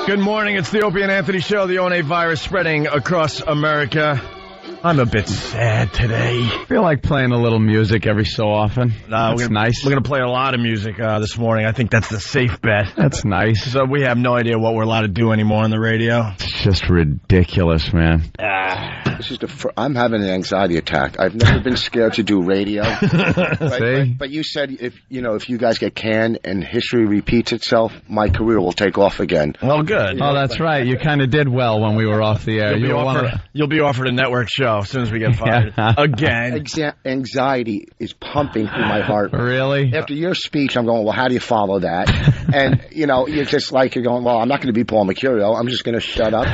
Good morning. It's the Opie and Anthony Show. The O&A virus spreading across America. I'm a bit sad today. I feel like playing a little music every so often. That's nice. We're going to play a lot of music this morning. I think that's the safe bet. That's nice. So we have no idea what we're allowed to do anymore on the radio. It's just ridiculous, man. This is I'm having an anxiety attack. I've never been scared to do radio. But you said if you guys get canned and history repeats itself, my career will take off again. Well, good. Oh, that's right. You kind of did well when we were off the air. You'll be offered a network show as soon as we get fired. Again. Anxiety is pumping through my heart. Really? After your speech, I'm going, well, how do you follow that? And, you're just like, you're going, well, I'm not going to be Paul Mercurio. I'm just going to shut up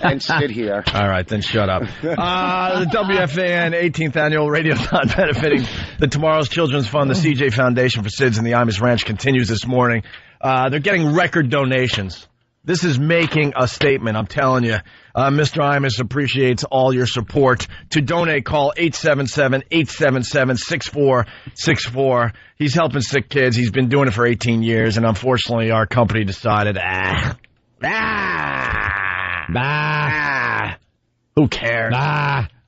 and sit here. All right, then shut up. The WFAN 18th Annual Radiothon benefiting the Tomorrow's Children's Fund, the CJ Foundation for SIDS and the Imus Ranch continues this morning. They're getting record donations. This is making a statement, I'm telling you. Mr. Imus appreciates all your support. To donate, call 877-877-6464. He's helping sick kids. He's been doing it for 18 years, and unfortunately our company decided, who cares?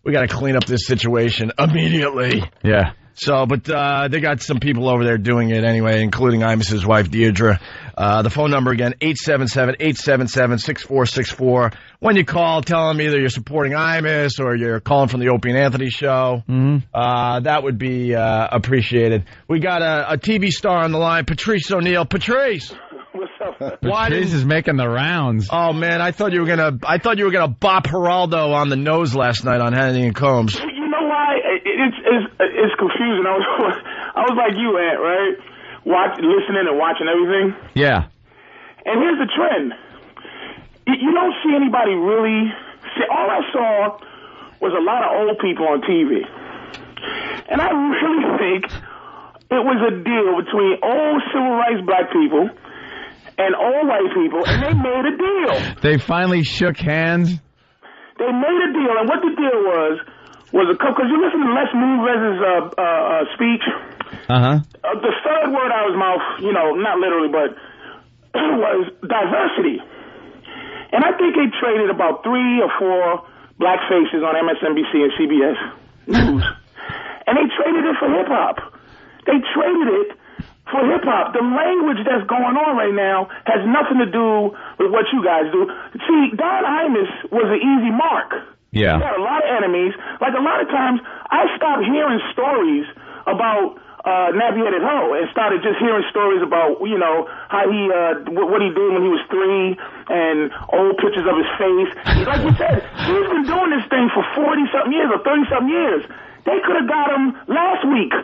We got to clean up this situation immediately. Yeah. So, but they got some people over there doing it anyway, including Imus's wife, Deirdre. The phone number again, 877-877-6464. When you call, tell them either you're supporting Imus or you're calling from the Opie and Anthony Show. Mm-hmm. That would be appreciated. We got a TV star on the line, Patrice O'Neill. Patrice! What's up? Patrice is making the rounds. Oh man, I thought you were gonna bop Geraldo on the nose last night on Hannity and Combs. You know why? It's confusing. I was like you, Ant, right? Listening and watching everything. Yeah. And here's the trend. You don't see anybody really. All I saw was a lot of old people on TV, and I really think it was a deal between old civil rights black people and old white people, and they made a deal. They finally shook hands. They made a deal, and what the deal was a couple. Because you listen to Les Moonves' speech. The third word out of his mouth, not literally, but was diversity. And I think they traded about 3 or 4 black faces on MSNBC and CBS News, and they traded it for hip hop. They traded it for hip-hop. The language that's going on right now has nothing to do with what you guys do. See, Don Imus was an easy mark. Yeah. He had a lot of enemies. Like, a lot of times, I stopped hearing stories about Nappy-Headed Ho and started just hearing stories about, how he, what he did when he was 3 and old pictures of his face. Like you said, he's been doing this thing for 40-something years or 30-something years. They could have got him last week.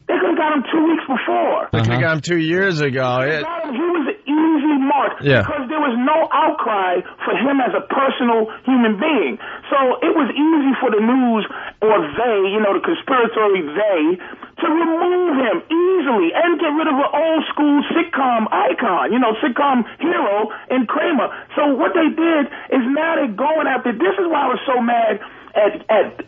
They could have got him 2 weeks before. They could have got him 2 years ago. He was an easy mark because there was no outcry for him as a personal human being. So it was easy for the news or they, the conspiratory they, to remove him easily and get rid of an old school sitcom icon, sitcom hero in Kramer. So what they did is now they're going after. This is why I was so mad at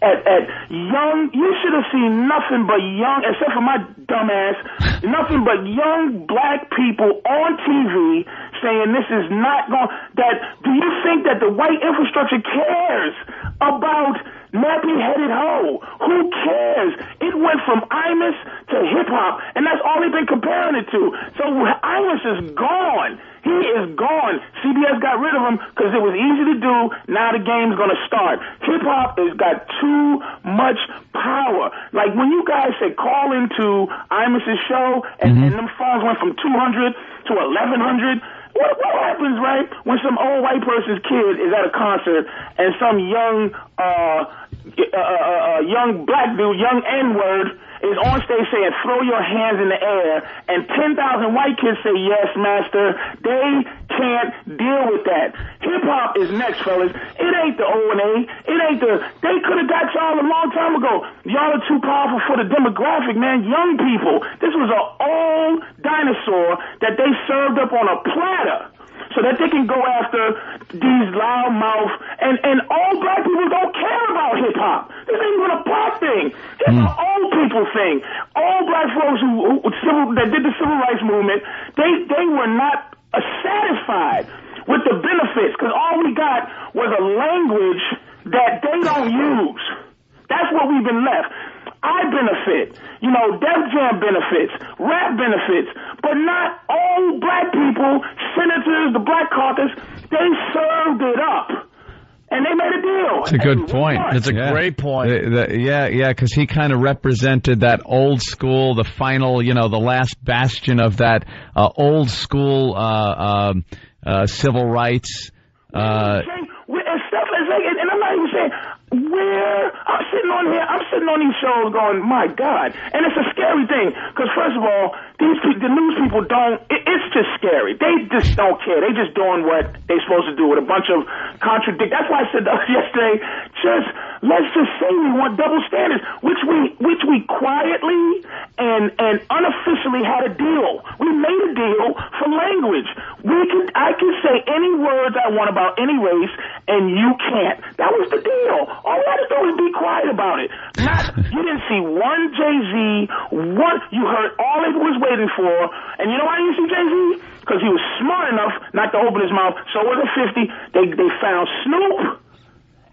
young. You should have seen nothing but young, except for my dumb ass, nothing but young black people on TV saying this is not going. Do you think that the white infrastructure cares about Nappy-Headed Ho? Who cares? It went from Imus to hip hop, and that's all they've been comparing it to. So Imus is gone. He is gone. CBS got rid of him because it was easy to do. Now the game's going to start. Hip-hop has got too much power. Like when you guys said call into Imus's show and them phones went from 200 to 1,100, what happens, right, when some old white person's kid is at a concert and some young black dude, young N-word, is on stage saying, throw your hands in the air, and 10,000 white kids say, yes, master. They can't deal with that. Hip-hop is next, fellas. It ain't the O&A. They could have got y'all a long time ago. Y'all are too powerful for the demographic, man. Young people. This was an old dinosaur that they served up on a platter so that they can go after these loudmouth and all black people don't care about hip hop. This ain't even a black thing. It's an old people thing. All black folks that did the civil rights movement, they were not satisfied with the benefits, because all we got was a language that they don't use. That's what we've been left. I benefit, Def Jam benefits, rap benefits, but not all black people, senators, the Black Caucus, they served it up. And they made a deal. It's a good point. It's a great point. Because he kind of represented that old school, the final, the last bastion of that old school civil rights. And stuff like, and I'm not even saying where I'm sitting on these shows going, my God. And it's a scary thing, because first of all, the news people it's just scary. They just don't care. They just doing what they're supposed to do with a bunch of That's why I said yesterday, let's just say we want double standards, which we quietly and unofficially had a deal. We made a deal for language. I can say any words I want about any race, and you can't. That was the deal. All you had to do was be quiet about it. You didn't see one Jay-Z, you heard all it was waiting for, and you know why you didn't see Jay-Z? Because he was smart enough not to open his mouth. So was the 50. They found Snoop,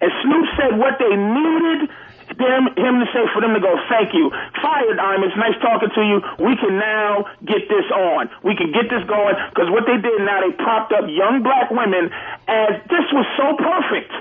and Snoop said what they needed him to say for them to go, thank you. Fired, Imus. Nice talking to you. We can now get this on. We can get this going, because what they did now, they propped up young black women as this was so perfect.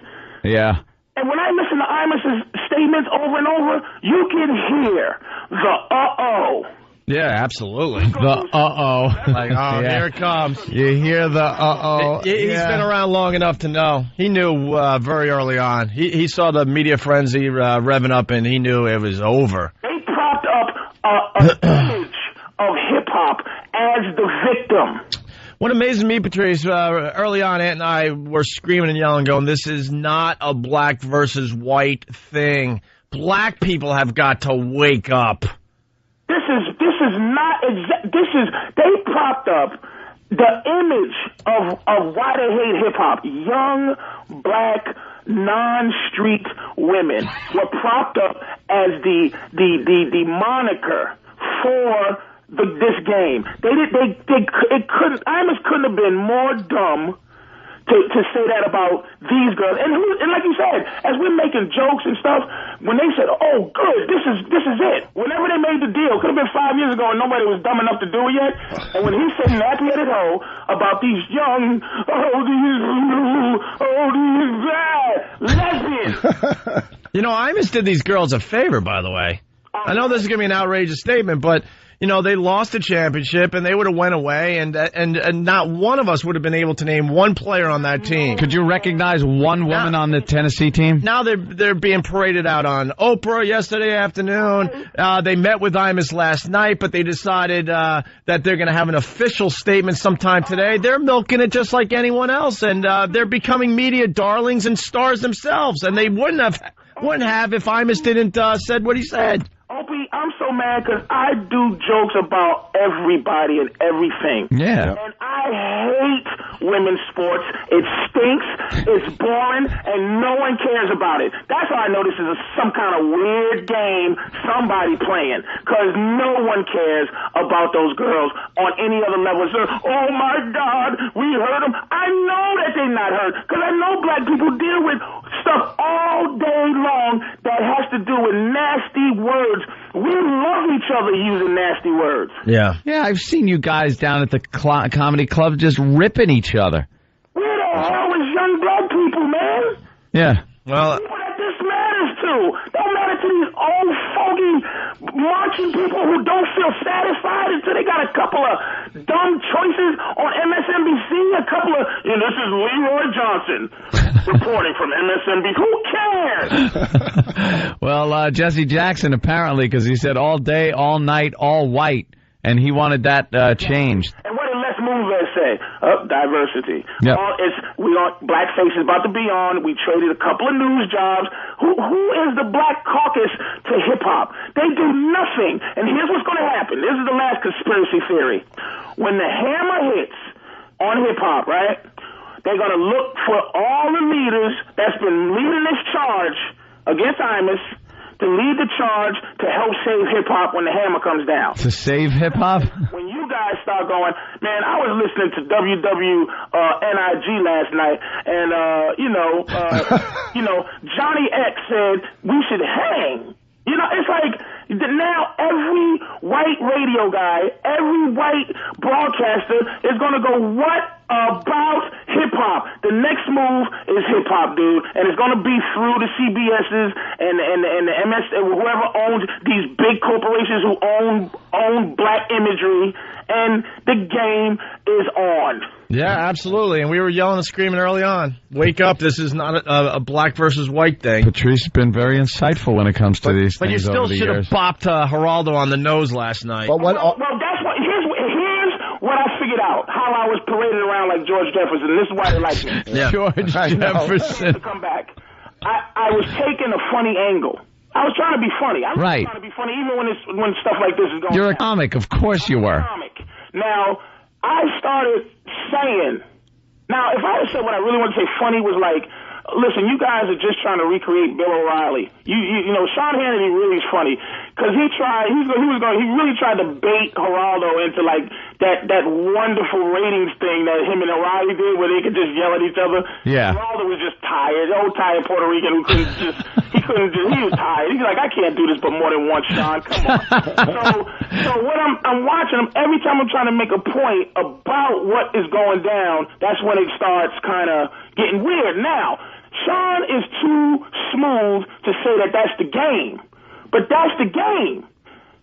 Yeah. And when I listen to Imus's statements over and over, you can hear the uh-oh. Yeah, absolutely. The uh-oh. Like, here it comes. You hear the uh-oh. He's been around long enough to know. He knew very early on. He saw the media frenzy revving up, and he knew it was over. They propped up an image of hip-hop as the victim. What amazes me, Patrice, early on, Ant and I were screaming and yelling, going, this is not a black versus white thing. Black people have got to wake up. They propped up the image of why they hate hip-hop. Young, black, non-street women were propped up as the moniker for this game. Imus couldn't have been more dumb to say that about these girls. And like you said, as we're making jokes and stuff, when they said, oh, good, this is it. Whenever they made the deal, could have been 5 years ago and nobody was dumb enough to do it yet. And when he said nappy-headed hoe about these young, these lesbians. Imus did these girls a favor, by the way. I know this is going to be an outrageous statement, but they lost the championship, and they would have went away, and not one of us would have been able to name one player on that team. Could you recognize one woman on the Tennessee team? Now they're being paraded out on Oprah yesterday afternoon. They met with Imus last night, but they decided that they're going to have an official statement sometime today. They're milking it just like anyone else, and they're becoming media darlings and stars themselves, and they wouldn't have if Imus didn't said what he said. Opie, I'm so mad because I do jokes about everybody and everything. Yeah. And I hate women's sports. It stinks, it's boring, and no one cares about it. That's how I know this is some kind of weird game somebody playing, because no one cares about those girls on any other level. So, oh my God, we hurt them. I know that they're not hurt, because I know black people deal with stuff all day long that has to do with nasty words. We love each other using nasty words. Yeah. Yeah, I've seen you guys down at the comedy club just ripping each other. Where the hell is young black people, man? Yeah. Well, people that this matters to. Don't matter to these old fogey marching people who don't feel satisfied until they got a couple of dumb choices on MSNBC. A couple of, this is Leroy Johnson reporting from MSNBC. Who cares? Well, Jesse Jackson apparently, because he said all day, all night, all white, and he wanted that changed. And what did Les Moonves say? Diversity. Yep. Blackface is about to be on. We traded a couple of news jobs. Who is the Black Caucus to hip-hop? They do nothing. And here's what's going to happen. This is the last conspiracy theory. When the hammer hits on hip-hop, right, they're going to look for all the leaders that's been leading this charge against Imus to lead the charge to help save hip-hop when the hammer comes down. To save hip-hop? When you guys start going, man, I was listening to WWNIG last night, and, Johnny X said we should hang. You know, it's like now every white radio guy, every white broadcaster is going to go, what about hip-hop? The next move is hip-hop, dude, and it's going to be through the CBS's and the MS, whoever owns these big corporations who own black imagery, and the game is on. Yeah, absolutely. And we were yelling and screaming early on. Wake up. This is not a black versus white thing. Patrice has been very insightful when it comes to these things. But you still should have bopped Geraldo on the nose last night. Well, that's what. Here's what I figured out. How I was paraded around like George Jefferson. This is why they like me. Yeah. George Jefferson. To come back. I was taking a funny angle. I was trying to be funny. I was trying to be funny even when stuff like this is going on. You're a comic. Of course you were. Now, I started saying, now, if I had said what I really want to say funny was like, listen, you guys are just trying to recreate Bill O'Reilly. You know, Sean Hannity really is funny because he really tried to bait Geraldo into like that wonderful ratings thing that him and O'Reilly did where they could just yell at each other. Yeah. Geraldo was just tired, old tired Puerto Rican who he was tired. He's like, I can't do this but more than once, Sean. Come on. So what I'm watching him, every time I'm trying to make a point about what is going down, that's when it starts kind of getting weird. Now, Sean is too smooth to say that that's the game, but that's the game.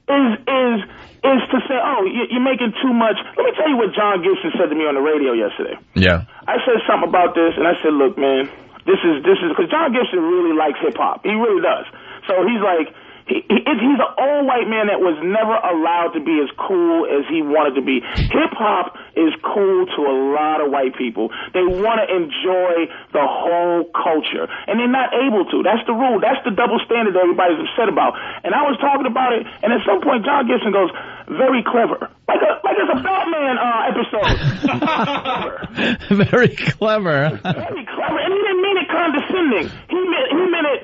Is to say, oh, you're making too much. Let me tell you what John Gibson said to me on the radio yesterday. Yeah, I said something about this, and I said, look, man, this is because John Gibson really likes hip hop. He really does. So he's like. He's an old white man that was never allowed to be as cool as he wanted to be. Hip-hop is cool to a lot of white people. They want to enjoy the whole culture, and they're not able to. That's the rule. That's the double standard that everybody's upset about. And I was talking about it, and at some point, John Gibson goes, very clever. Like it's a Batman episode. Very clever. Very clever. And he didn't mean it condescending. He meant it,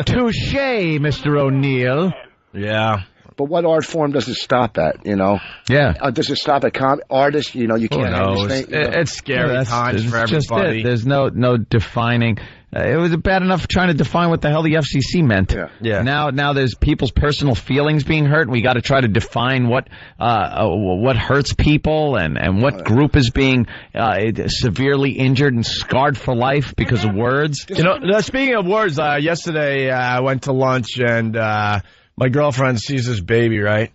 Touche, Mr. O'Neill. Yeah. But what art form does it stop at, you know? Yeah. Does it stop at artists? You know, you can't understand. It's scary times for everybody. There's no defining. It was bad enough trying to define what the hell the FCC meant. Yeah. Now there's people's personal feelings being hurt, and we got to try to define what hurts people and what group is being severely injured and scarred for life because of words. You know, speaking of words, yesterday I went to lunch and my girlfriend sees this baby, right?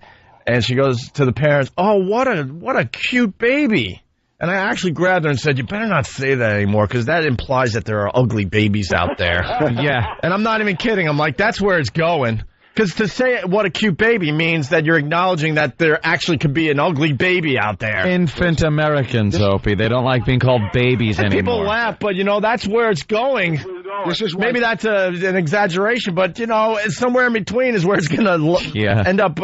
And she goes to the parents, "Oh, what a cute baby." And I actually grabbed her and said, you better not say that anymore because that implies that there are ugly babies out there. Yeah. And I'm not even kidding. I'm like, that's where it's going. Because to say what a cute baby means that you're acknowledging that there actually could be an ugly baby out there. Infant Americans, Opie. They don't like being called babies anymore. People laugh, but, you know, that's where it's going. Maybe that's an exaggeration, but, you know, somewhere in between is where it's going to end up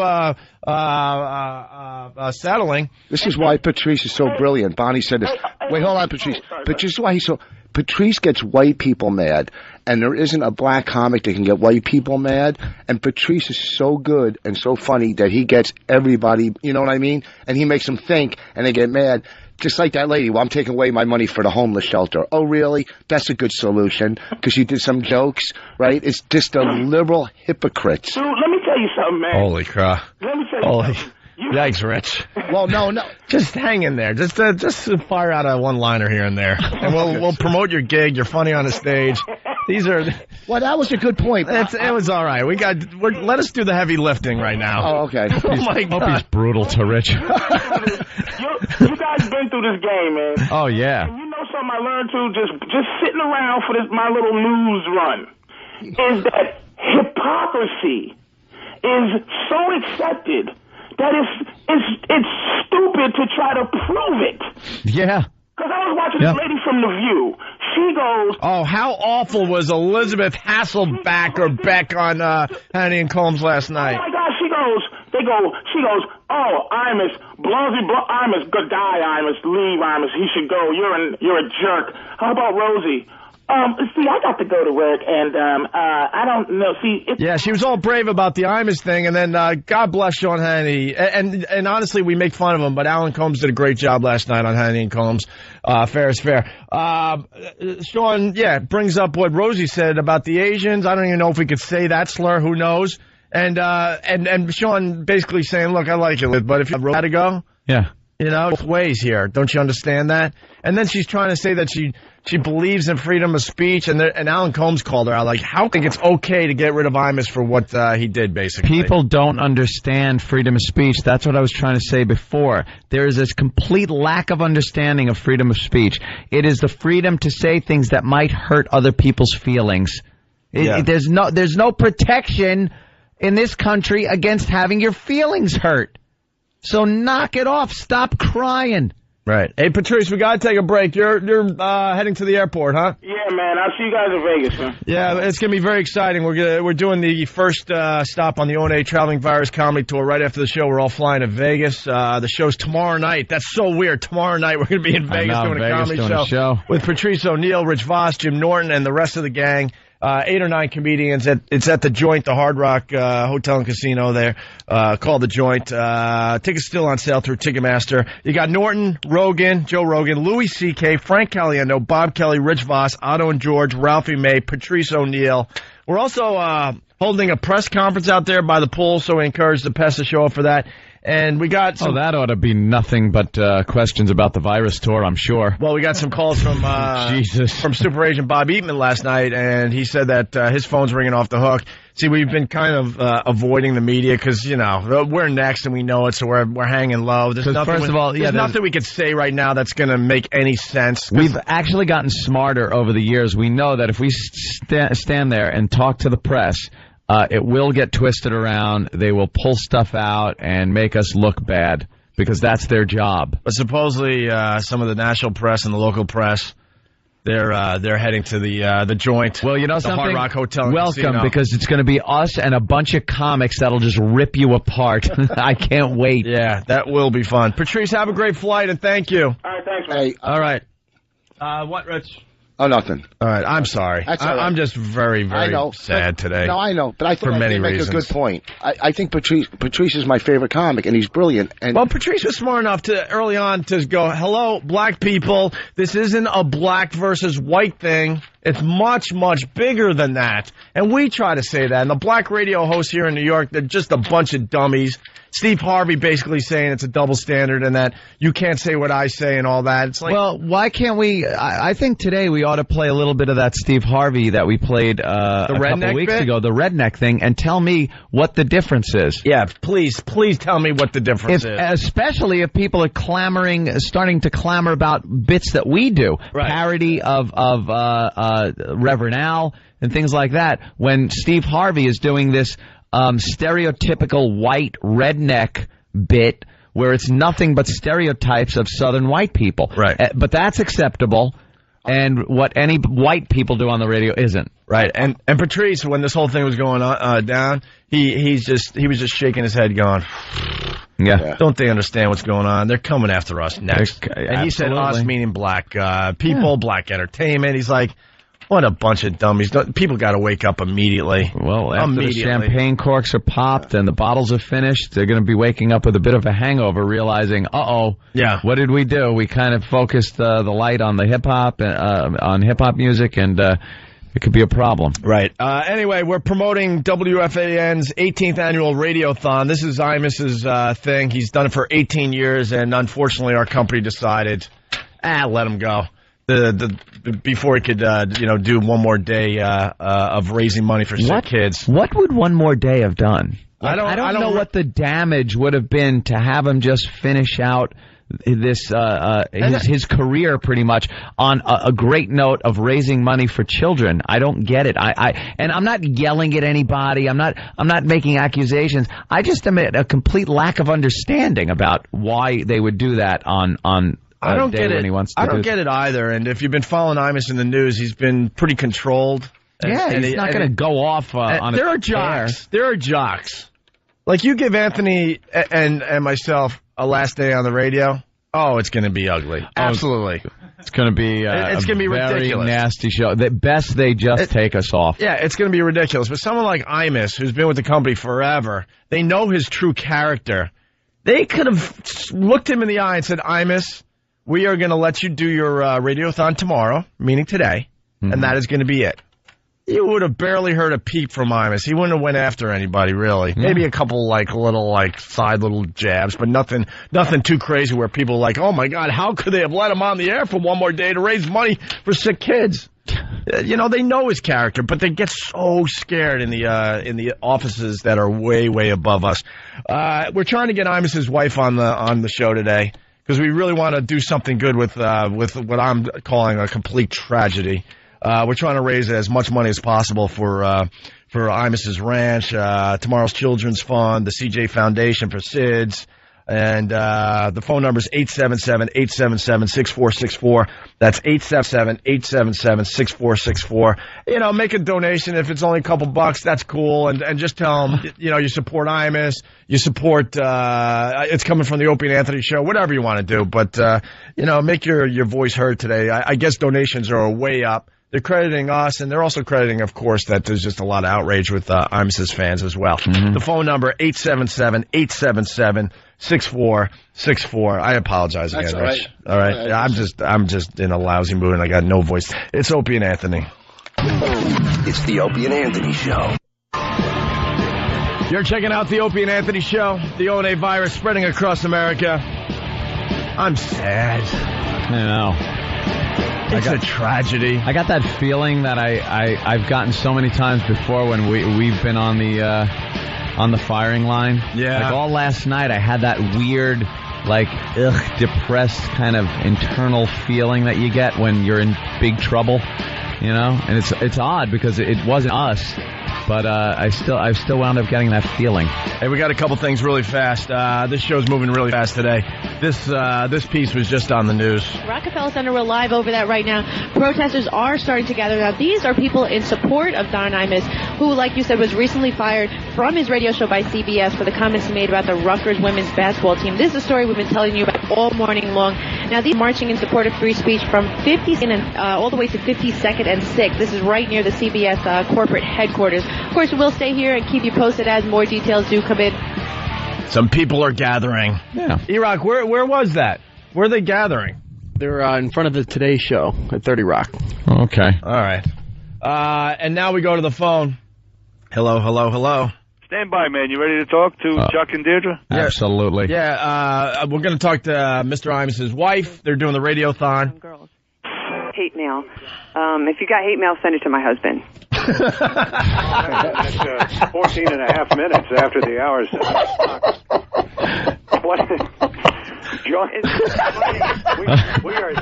settling. This is why Patrice is so brilliant. Bonnie said this. Wait, hold on, Patrice. But this is why he's so... Patrice gets white people mad, and there isn't a black comic that can get white people mad, and Patrice is so good and so funny that he gets everybody, you know what I mean? And he makes them think, and they get mad. Just like that lady, well, I'm taking away my money for the homeless shelter. Oh, really? That's a good solution, because you did some jokes, right? It's just a liberal hypocrites. Dude, let me tell you something, man. Holy crap. Let me tell you something. Yikes, Rich. Well, no. Just hang in there. Just fire out a one-liner here and there. And we'll promote your gig. You're funny on the stage. These are... Well, that was a good point. It was all right. Let us do the heavy lifting right now. Oh, okay. Oh, my God. Opie's brutal to Rich. You guys been through this game, man. Oh, yeah. And you know something I learned, too, just sitting around for my little news run, is that hypocrisy is so accepted that it's stupid to try to prove it. Yeah. Because I was watching this lady from The View. She goes... Oh, how awful was Elizabeth Hasselbeck or Beck on Hannity and Combs last night? Oh, my God, she goes, oh, Imus, Imus, go die, Imus, leave, Imus, he should go, you're a jerk. How about Rosie? See, I got to go to work, and I don't know. See, yeah, she was all brave about the Imus thing, and then God bless Sean Hannity. And honestly, we make fun of him, but Alan Combs did a great job last night on Hannity and Combs. Fair is fair. Sean, brings up what Rosie said about the Asians. I don't even know if we could say that slur. Who knows? And Sean basically saying, look, I like it, but if you had to go, both ways here. Don't you understand that? And then she's trying to say that she believes in freedom of speech, and Alan Combs called her out, like, how think it's okay to get rid of Imus for what he did, basically. People don't understand freedom of speech. That's what I was trying to say before. There is this complete lack of understanding of freedom of speech. It is the freedom to say things that might hurt other people's feelings. There's no protection in this country against having your feelings hurt. So knock it off. Stop crying. Right. Hey, Patrice, we got to take a break. You're heading to the airport, huh? Yeah, man. I'll see you guys in Vegas, man. Yeah, it's going to be very exciting. We're doing the first stop on the O&A Traveling Virus Comedy Tour. Right after the show, we're all flying to Vegas. The show's tomorrow night. That's so weird. Tomorrow night, we're going to be in Vegas doing a comedy show with Patrice O'Neill, Rich Voss, Jim Norton, and the rest of the gang. 8 or 9 comedians. It's at the Joint, the Hard Rock Hotel and Casino there, called the Joint. Tickets still on sale through Ticketmaster. You got Norton, Rogan, Joe Rogan, Louis C.K., Frank Caliendo, Bob Kelly, Rich Voss, Otto and George, Ralphie May, Patrice O'Neill. We're also holding a press conference out there by the pool, so we encourage the press to show up for that. And we got some... that ought to be nothing but questions about the virus tour, I'm sure. Well, we got some calls from from Super Agent Bob Eatman last night, and he said that his phone's ringing off the hook. See, we've been kind of avoiding the media because, we're next and we know it, so we're hanging low. There's nothing we could say right now that's going to make any sense. We've actually gotten smarter over the years. We know that if we stand there and talk to the press... it will get twisted around. They will pull stuff out and make us look bad because that's their job. But supposedly, some of the national press and the local press, they're heading to the Joint. Well, you know something? The Hard Rock Hotel and Welcome, Casino. because it's going to be us and a bunch of comics that'll just rip you apart. I can't wait. Yeah, that will be fun. Patrice, have a great flight and thank you. All right, thanks, man. Hey, all right. What, Rich? Oh, nothing. All right, I'm sorry. That's all right. I'm just very, very sad today. No, I know, but I thought many I make reasons. a good point. I think Patrice is my favorite comic, and he's brilliant. And well, Patrice was smart enough to early on to go, hello, black people, this isn't a black versus white thing. It's much, much bigger than that. And we try to say that. And the black radio hosts here in New York, they're just a bunch of dummies. Steve Harvey basically saying it's a double standard and that you can't say what I say and all that. It's like, well, why can't we? I think today we ought to play a little bit of that Steve Harvey that we played a couple weeks ago, the redneck thing, and tell me what the difference is. Yeah, please tell me what the difference is. Especially if people are starting to clamor about bits that we do, parody of Reverend Al and things like that. When Steve Harvey is doing this stereotypical white redneck bit where it's nothing but stereotypes of southern white people. Right. But that's acceptable, and what any white people do on the radio isn't. Right. And Patrice, when this whole thing was going on down, he was just shaking his head going, yeah. Don't they understand what's going on? They're coming after us next. And he said us meaning black people, black entertainment. He's like, what a bunch of dummies. People got to wake up immediately. Well, after the champagne corks are popped and the bottles are finished, they're going to be waking up with a bit of a hangover, realizing, what did we do? We kind of focused the light on the hip-hop, on hip-hop music, and it could be a problem. Right. Anyway, we're promoting WFAN's 18th annual Radiothon. This is Imus's thing. He's done it for 18 years, and unfortunately our company decided, let him go. Before he could, do one more day of raising money for sick kids. What would one more day have done? I don't know what the damage would have been to have him just finish out this his career pretty much on a great note of raising money for children. I don't get it. And I'm not yelling at anybody. I'm not making accusations. I just admit a complete lack of understanding about why they would do that on I don't get it. I don't get it either. And if you've been following Imus in the news, he's been pretty controlled. He's not going to go off on there are jocks. There are jocks. Like you give Anthony and myself a last day on the radio. Oh, it's going to be ugly. Absolutely. It's going to be it's going to be very ridiculous. Nasty show. The best they just take us off. Yeah, it's going to be ridiculous. But someone like Imus, who's been with the company forever, they know his true character. They could have looked him in the eye and said, Imus, we are going to let you do your radiothon tomorrow, meaning today, and that is going to be it. You would have barely heard a peep from Imus. He wouldn't have went after anybody, really. Maybe a couple side little jabs, but nothing too crazy where people are like, oh my God, how could they have let him on the air for one more day to raise money for sick kids? They know his character, but they get so scared in the offices that are way, way above us. We're trying to get Imus's wife on the show today because we really want to do something good with what I'm calling a complete tragedy. We're trying to raise as much money as possible for Imus's Ranch, Tomorrow's Children's Fund, the CJ Foundation for SIDS, and the phone number is 877-877-6464. That's 877-877-6464. Make a donation if it's only a couple bucks. That's cool, and just tell them you support Imus, you support it's coming from the Opie and Anthony show, whatever you want to do. But make your voice heard today. I guess donations are way up. They're crediting us, and they're also crediting, of course, that there's just a lot of outrage with Imus's fans as well. The phone number, 877-877-6464. I apologize again, Rich. All right. Yeah, I'm just in a lousy mood, and I got no voice. It's Opie and Anthony. It's the Opie and Anthony Show. You're checking out the Opie and Anthony Show. The O&A virus spreading across America. I'm sad. I know. It's a tragedy. I got that feeling that I've gotten so many times before when we've been on the firing line. Yeah. Like all last night, I had that weird, depressed kind of internal feeling that you get when you're in big trouble. And it's odd because it wasn't us, but I still wound up getting that feeling. Hey, we got a couple things really fast. This show's moving really fast today. This piece was just on the news. Rockefeller Center, we're live over that right now. Protesters are starting to gather. Now, these are people in support of Don Imus, who, like you said, was recently fired from his radio show by CBS for the comments he made about the Rutgers women's basketball team. This is a story we've been telling you about all morning long. Now, these are marching in support of free speech from 50th and all the way to 52nd and 6th. This is right near the CBS corporate headquarters. Of course, we'll stay here and keep you posted as more details do come in. Some people are gathering. Yeah. E-Rock, where was that? Where are they gathering? They're in front of the Today Show at 30 Rock. Okay. All right. And now we go to the phone. Hello. Stand by, man. You ready to talk to Chuck and Deirdre? Absolutely. Yeah, we're going to talk to Mr. Imus's wife. They're doing the radiothon. Girls. Hate mail. If you got hate mail, send it to my husband. That's 14 and a half minutes after the hour. What? John, we are...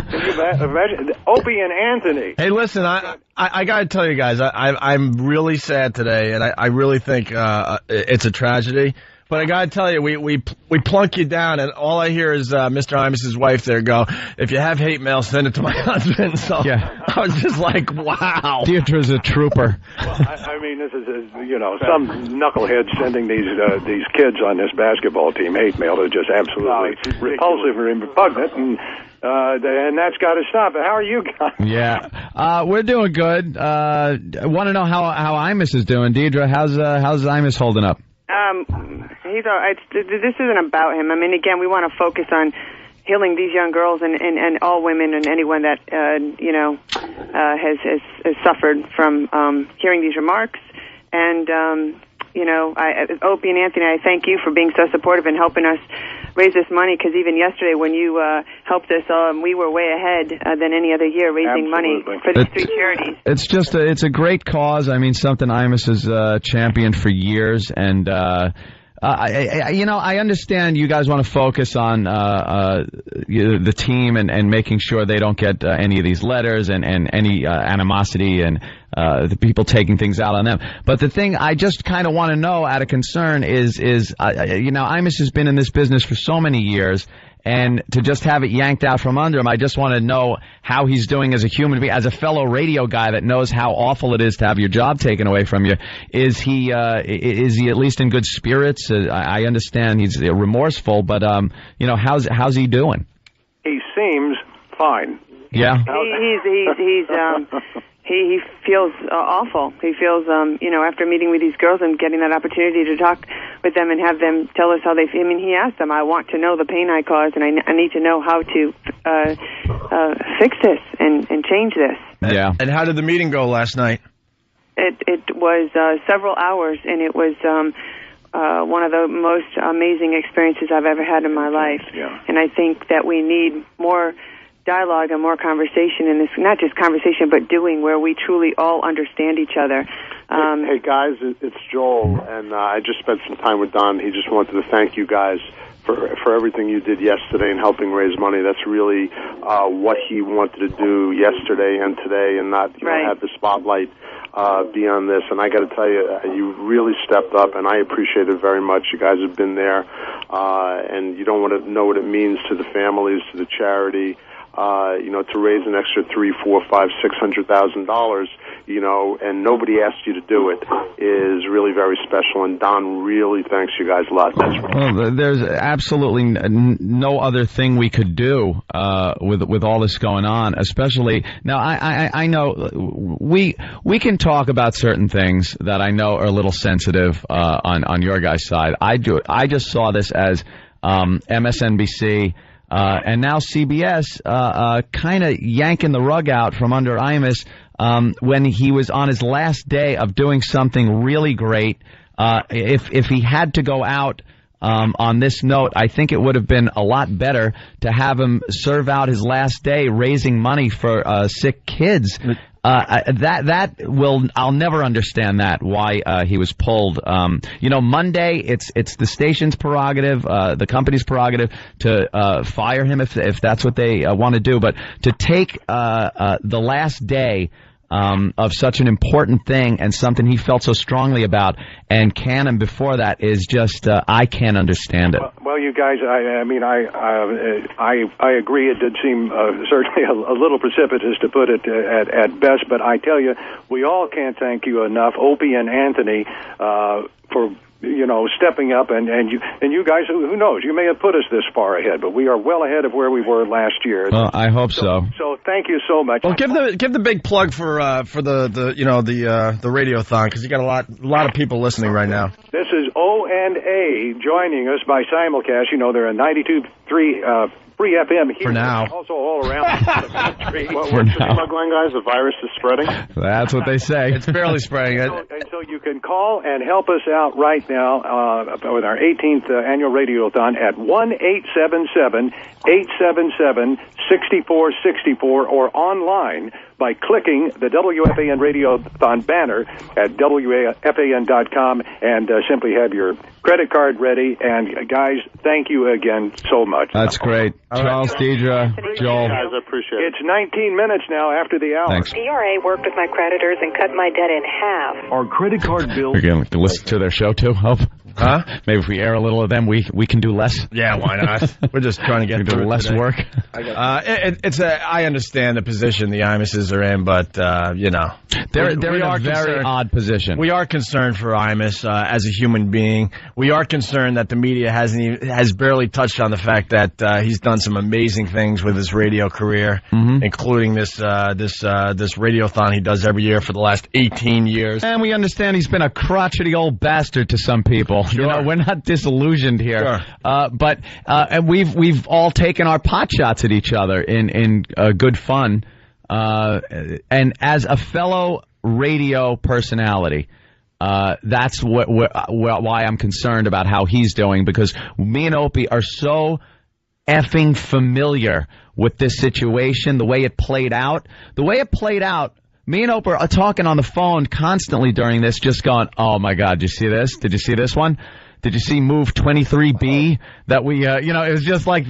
Can you imagine? Opie and Anthony. Hey, listen, I got to tell you guys, I'm really sad today, and I really think it's a tragedy. But I got to tell you, we plunk you down, and all I hear is Mr. Imus's wife there go, if you have hate mail, send it to my husband. So yeah. I was just like, wow. Deirdre's a trooper. Well, I mean, this is, some knucklehead sending these kids on this basketball team hate mail is just absolutely repulsive and repugnant, and that's got to stop. How are you guys? Yeah, we're doing good. I want to know how Imus is doing. Deidre, how's Imus holding up? He's all right. This isn't about him. I mean, again, we want to focus on healing these young girls and all women and anyone that has suffered from hearing these remarks. And Opie and Anthony, I thank you for being so supportive and helping us raise this money, because even yesterday when you helped us, we were way ahead than any other year raising money for these three charities. It's a great cause. I mean, something Imus has championed for years, and I understand you guys want to focus on the team and making sure they don't get any of these letters and any animosity and the people taking things out on them. But the thing I just kind of want to know out of concern is Imus has been in this business for so many years, and to just have it yanked out from under him, I just want to know how he's doing as a human being, as a fellow radio guy that knows how awful it is to have your job taken away from you. Is he at least in good spirits? I understand he's remorseful, but how's he doing? He seems fine. Yeah. He feels awful. He feels, after meeting with these girls and getting that opportunity to talk with them and have them tell us how they feel. I mean, he asked them, I want to know the pain I caused, and I need to know how to fix this and change this. Yeah. And how did the meeting go last night? It was several hours, and it was one of the most amazing experiences I've ever had in my life. Yeah. And I think that we need more dialogue and more conversation in this, not just conversation, but doing, where we truly all understand each other. Hey guys, it's Joel, and I just spent some time with Don. He just wanted to thank you guys for everything you did yesterday in helping raise money. That's really what he wanted to do yesterday and today, and not have the spotlight be on this. And I got to tell you, you really stepped up, and I appreciate it very much. You guys have been there, and you don't want to know what it means to the families, to the charity. To raise an extra $300,000, $400,000, $500,000, $600,000, and nobody asked you to do it, is really very special. And Don really thanks you guys a lot. Well, there's absolutely no other thing we could do with all this going on. Especially now, I know we can talk about certain things that I know are a little sensitive on your guys' side. I just saw this as MSNBC. And now CBS kind of yanking the rug out from under Imus when he was on his last day of doing something really great. If he had to go out on this note, I think it would have been a lot better to have him serve out his last day raising money for sick kids. I'll never understand that, why he was pulled. Monday, it's the station's prerogative, the company's prerogative to fire him if that's what they want to do. But to take the last day of such an important thing and something he felt so strongly about and can him before that is just I can't understand it. Well, you guys, I agree. It did seem certainly a little precipitous, to put it at best. But I tell you, we all can't thank you enough, Opie and Anthony, for stepping up, and you guys, who knows, you may have put us this far ahead, but we are well ahead of where we were last year. Well, I hope so. So thank you so much. Well, give the big plug for the Radiothon, because you got a lot of people listening right now. This is O&A joining us by simulcast. They're a 92.3 Free FM here. For now. Also all around the country. What's the smugline, guys? The virus is spreading? That's what they say. It's barely spreading. And so you can call and help us out right now with our 18th annual Radiothon at 1-877-877-6464 or online by clicking the WFAN Radiothon banner at WFAN.com and simply have your credit card ready. And guys, thank you again so much. That's great. Charles, Deidre, Joel. Guys, I appreciate it. It's 19 minutes now after the hour. Thanks. CRA worked with my creditors and cut my debt in half. Our credit card bills. We're going to listen to their show too, Hope. Huh? Maybe if we air a little of them, we can do less. Yeah, why not? We're just trying to get through less work. I understand the position the Imuses are in, but they're in a very odd position. We are concerned for Imus as a human being. We are concerned that the media has barely touched on the fact that he's done some amazing things with his radio career, including this radiothon he does every year for the last 18 years. And we understand he's been a crotchety old bastard to some people. Sure. We're not disillusioned here. Sure. But we've all taken our pot shots at each other in good fun. And as a fellow radio personality, that's why I'm concerned about how he's doing, because me and Opie are so effing familiar with this situation, the way it played out. Me and Oprah are talking on the phone constantly during this, just going, oh, my God, did you see this? Did you see this one? Did you see move 23B that we, it was just like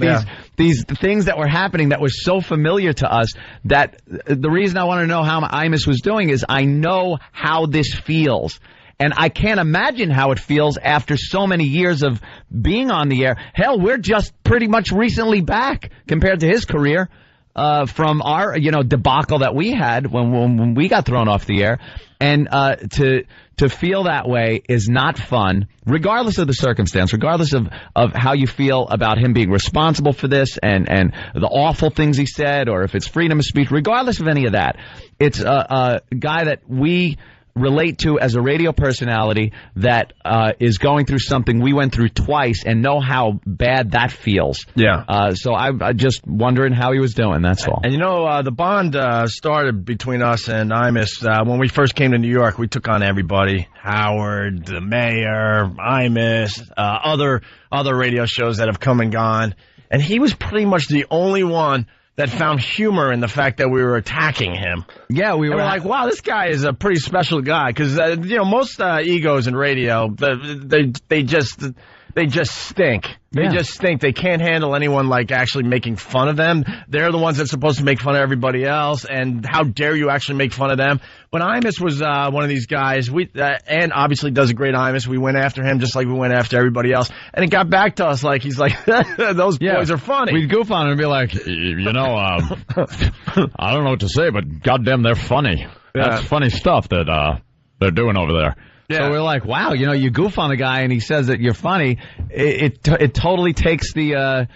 these things that were happening that were so familiar to us that the reason I want to know how Imus was doing is I know how this feels. And I can't imagine how it feels after so many years of being on the air. Hell, we're just pretty much recently back compared to his career. from our, debacle that we had when we got thrown off the air. And to feel that way is not fun, regardless of the circumstance, regardless of how you feel about him being responsible for this and the awful things he said, or if it's freedom of speech, regardless of any of that. It's a guy that we relate to as a radio personality that is going through something we went through twice and know how bad that feels. Yeah. So I'm just wondering how he was doing, that's all. And the bond started between us and Imus when we first came to New York. We took on everybody. Howard, the mayor, Imus, other radio shows that have come and gone. And he was pretty much the only one that found humor in the fact that we were attacking him. Yeah, we were like, wow, this guy is a pretty special guy. Because, most egos in radio, they just stink. They just stink. They can't handle anyone, actually making fun of them. They're the ones that's supposed to make fun of everybody else, and how dare you actually make fun of them. But Imus was one of these guys, and obviously does a great Imus. We went after him just like we went after everybody else. And it got back to us he's like, those boys are funny. We'd goof on him and be like, I don't know what to say, but goddamn, they're funny. That's funny stuff that they're doing over there. Yeah. So we're like, wow, you goof on a guy and he says that you're funny. It totally takes the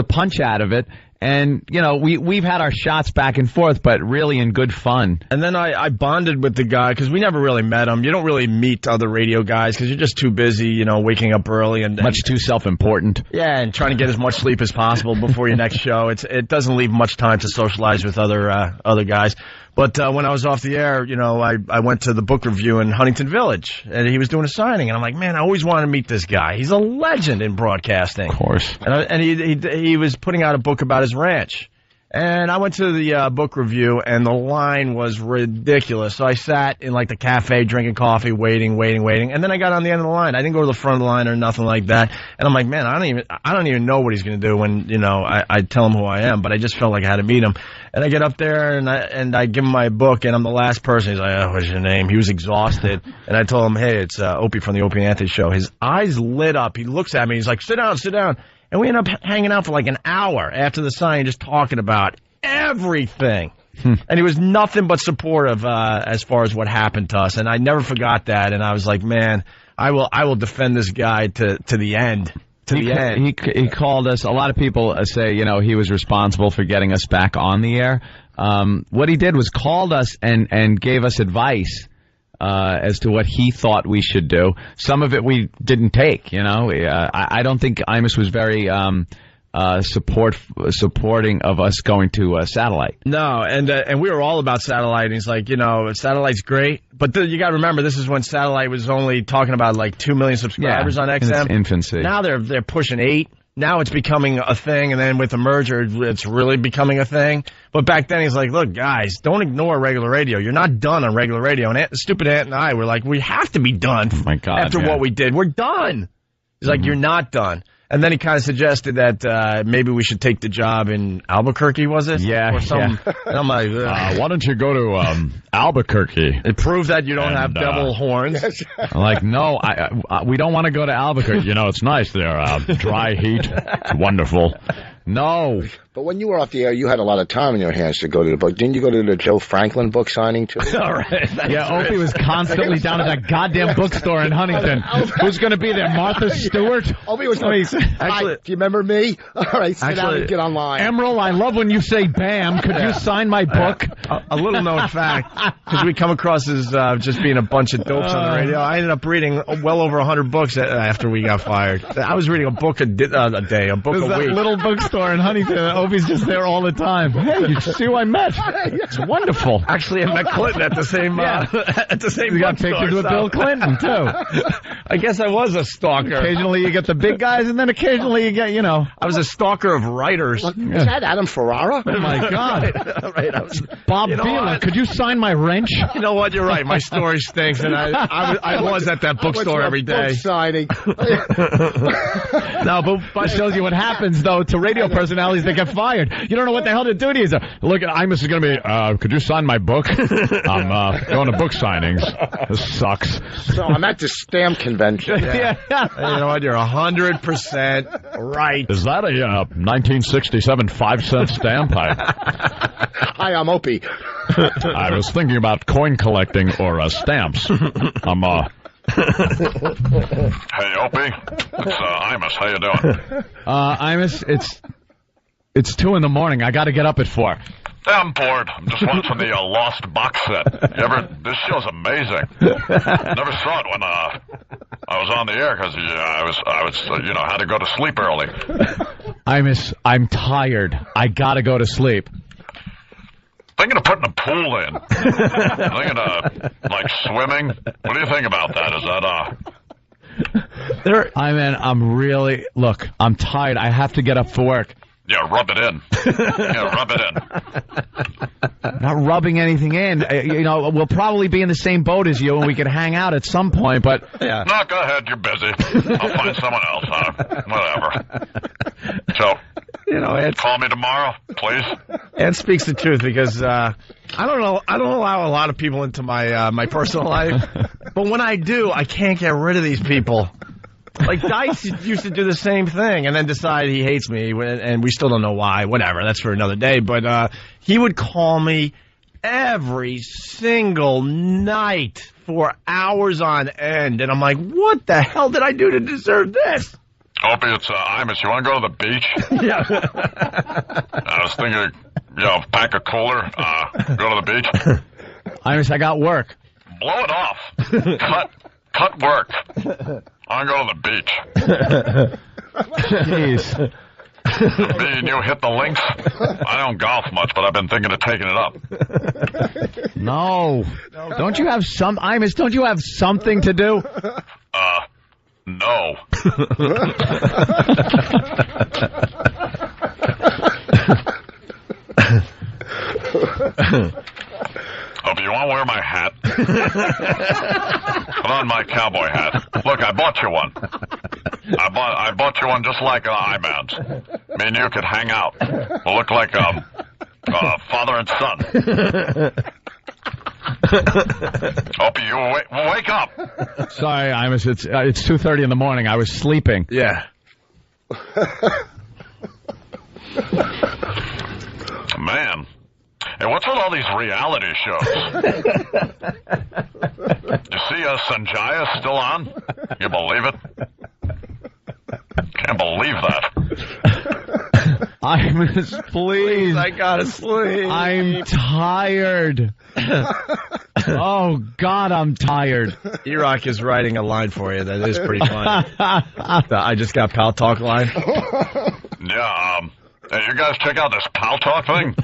punch out of it. And, we've had our shots back and forth, but really in good fun. And then I bonded with the guy because we never really met him. You don't really meet other radio guys because you're just too busy, waking up early and much too self-important. Yeah, and trying to get as much sleep as possible before your next show. It doesn't leave much time to socialize with other guys. But when I was off the air, I went to the book review in Huntington Village, and he was doing a signing, and I'm like, man, I always wanted to meet this guy. He's a legend in broadcasting. Of course. And he was putting out a book about his ranch. And I went to the book review, and the line was ridiculous. So I sat in the cafe drinking coffee, waiting. And then I got on the end of the line. I didn't go to the front of the line or nothing like that. And I'm like, man, I don't even know what he's going to do when, I tell him who I am. But I just felt like I had to meet him. And I get up there and I give him my book, and I'm the last person. He's like, oh, what's your name? He was exhausted. And I told him, hey, it's Opie from the Opie and Anthony Show. His eyes lit up. He looks at me. He's like, sit down. And we ended up hanging out for an hour after the signing, just talking about everything. And he was nothing but supportive as far as what happened to us. And I never forgot that. And I was like, man, I will defend this guy to the end. He called us. A lot of people say, he was responsible for getting us back on the air. What he did was called us and gave us advice as to what he thought we should do. Some of it we didn't take, I don't think Imus was very supporting of us going to satellite. No, and we were all about satellite. And he's like, satellite's great, but you got to remember, this is when satellite was only talking about 2 million subscribers on XM. In its infancy. Now they're pushing 8. Now it's becoming a thing, and then with the merger, it's really becoming a thing. But back then, he's like, look, guys, don't ignore regular radio. You're not done on regular radio. And stupid Ant and I were like, we have to be done after what we did. We're done. He's like, you're not done. And then he kind of suggested that maybe we should take the job in Albuquerque, was it? Yeah. Or something. Yeah. And I'm like, why don't you go to Albuquerque? It proves that you don't have devil horns. I'm like, no, we don't want to go to Albuquerque. It's nice there. Dry heat. It's wonderful. No. But when you were off the air, you had a lot of time in your hands to go to the book. Didn't you go to the Joe Franklin book signing, too? All right. Yeah, Opie was constantly down at that goddamn bookstore in Huntington. Who's going to be there? Martha Stewart? Opie was like, actually, do you remember me? All right, sit down and get online. Emerald, I love when you say BAM. Could you sign my book? A little known fact, because we come across as just being a bunch of dopes on the radio. I ended up reading well over 100 books after we got fired. I was reading a book a day, a book a week. That little bookstore in Huntington. Opie's just there all the time. Hey, you see who I met? It's wonderful. Actually, I met Clinton at the same You got pictures with Bill Clinton, too. I guess I was a stalker. Occasionally you get the big guys, and then occasionally you get, I was a stalker of writers. Is that Adam Ferrara? Oh, my God. Right. Bob Vila, could you sign my wrench? You know what? You're right. My story stinks, and I was at that bookstore every day. Book signing. No, but shows you what happens, though, to radio personalities. They get fired. You don't know what the hell to do to you. Look, Imus is going to be, could you sign my book? I'm going to book signings. This sucks. So I'm at the stamp convention. Yeah. Hey, you know what? You're 100% right. Is that a 1967 5-cent stamp? Hi, I'm Opie. I was thinking about coin collecting or stamps. I'm Hey, Opie. It's Imus. How you doing? Imus, it's 2 in the morning. I got to get up at 4. Yeah, I'm bored. I'm just watching the Lost box set. This show's amazing. Never saw it when I was on the air because I was had to go to sleep early. Imus, I'm tired. I got to go to sleep. Thinking of putting a pool in. Thinking of, like, swimming. What do you think about that? Is that, Look, I'm tired. I have to get up for work. Yeah, rub it in. Rub it in. Not rubbing anything in. We'll probably be in the same boat as you, and we can hang out at some point, but... Yeah. No, go ahead. You're busy. I'll find someone else, whatever. So... call me tomorrow, please. Ed speaks the truth because I don't allow a lot of people into my personal life, but when I do, I can't get rid of these people. Like Dice used to do the same thing and then decide he hates me, and we still don't know why. Whatever, that's for another day. But he would call me every single night for hours on end, and I'm like, what the hell did I do to deserve this? Opie, it's Imus. You want to go to the beach? Yeah. I was thinking, pack a cooler, go to the beach. Imus, I got work. Blow it off. Cut work. I want to go to the beach. Jeez. Me and you hit the links. I don't golf much, but I've been thinking of taking it up. No. Don't you have Imus, don't you have something to do? No. Hope you want to wear my hat? Put on my cowboy hat. Look, I bought you one. I bought you one just like Iman's. Me and you could hang out. We'll look like father and son. Opie, you wake up. Sorry, Imus. It's 2:30 in the morning. I was sleeping. Yeah. Man. Hey, what's with all these reality shows? You see Sanjaya still on? You believe it? Can't believe that. Imus, please. I gotta sleep. I'm tired. Oh, God, I'm tired. E-Rock is writing a line for you that is pretty funny. I just got Pal Talk line. Yeah, hey, you guys check out this Pal Talk thing?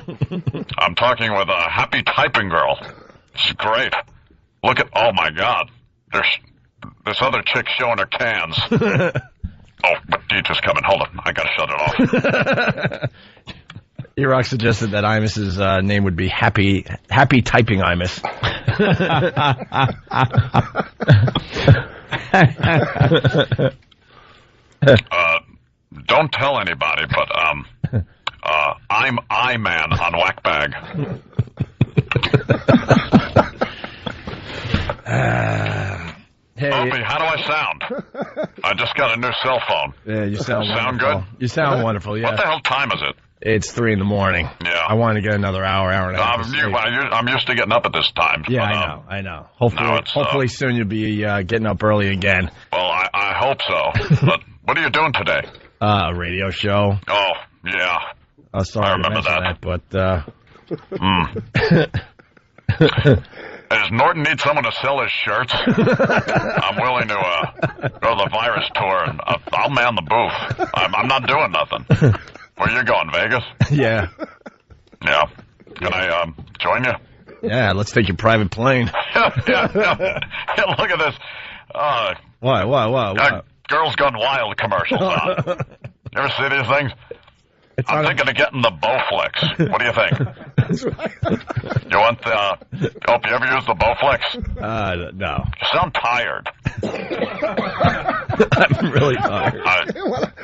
I'm talking with a happy typing girl. It's great. Look at, oh my God. There's this other chick showing her cans. Oh, but you just coming. Hold on. I gotta shut it off. E-Rock suggested that Imus's name would be Happy Typing Imus. Don't tell anybody, but I'm I-Man on Whackbag. Hey, Opie, how do I sound? I just got a new cell phone. Yeah, you sound good? You sound wonderful, yeah. What the hell time is it? It's 3 in the morning. Yeah. I want to get another hour and a half. I'm used to getting up at this time. Yeah, but, I know. Hopefully soon you'll be getting up early again. Well, I hope so. But what are you doing today? A radio show. Oh, yeah. Sorry I remember that, but... Does Norton need someone to sell his shirts? I'm willing to go to the virus tour, and I'll man the booth. I'm not doing nothing. Where you going, Vegas? Yeah. Yeah. Can I join you? Yeah, let's take your private plane. Yeah, look at this. What? Girls Gone Wild commercials on. You ever see these things? I'm thinking of getting the Bowflex. What do you think? That's right. You want the... Hope you ever use the Bowflex? No. You sound tired. I'm really tired.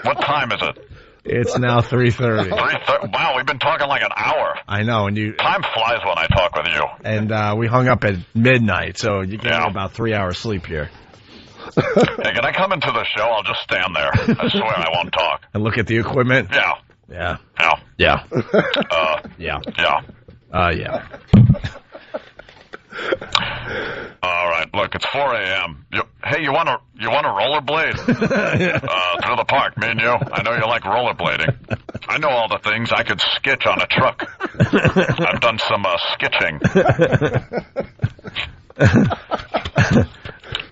What time is it? It's now 3:30. Wow, we've been talking like an hour. I know, and time flies when I talk with you. And we hung up at midnight, so you get about 3 hours sleep here. Hey, can I come into the show? I'll just stand there. I swear I won't talk. And look at the equipment? Yeah. Yeah. Yeah. Yeah. Yeah. Yeah. All right. Look, it's 4 a.m. Hey, you want to rollerblade through the park? Me and you. I know you like rollerblading. I know all the things. I could skitch on a truck. I've done some skitching.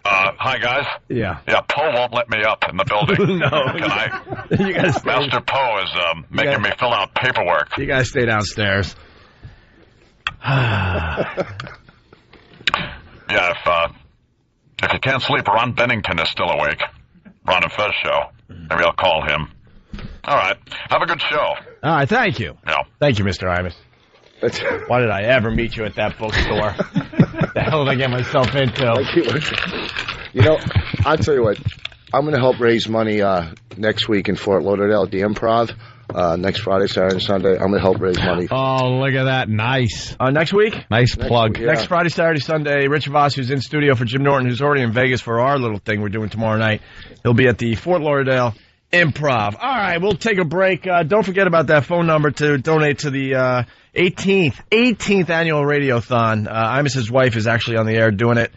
Hi, guys. Yeah. Yeah, Poe won't let me up in the building. No. Can I? You guys Master Poe is making me fill out paperwork. You guys stay downstairs. Yeah, if you can't sleep, Ron Bennington is still awake. Ron and Fez show. Maybe I'll call him. All right. Have a good show. All right, thank you. Yeah. Thank you, Mr. Imus. Why did I ever meet you at that bookstore? What the hell did I get myself into? You know, I'll tell you what. I'm going to help raise money next week in Fort Lauderdale at the Improv. Next Friday, Saturday, and Sunday. I'm going to help raise money. Oh, look at that. Nice. Next week? Nice plug. Next Friday, Saturday, Sunday, Rich Voss, who's in studio for Jim Norton, who's already in Vegas for our little thing we're doing tomorrow night. He'll be at the Fort Lauderdale Improv. All right, we'll take a break. Don't forget about that phone number to donate to the 18th annual Radiothon. Imus's wife is actually on the air doing it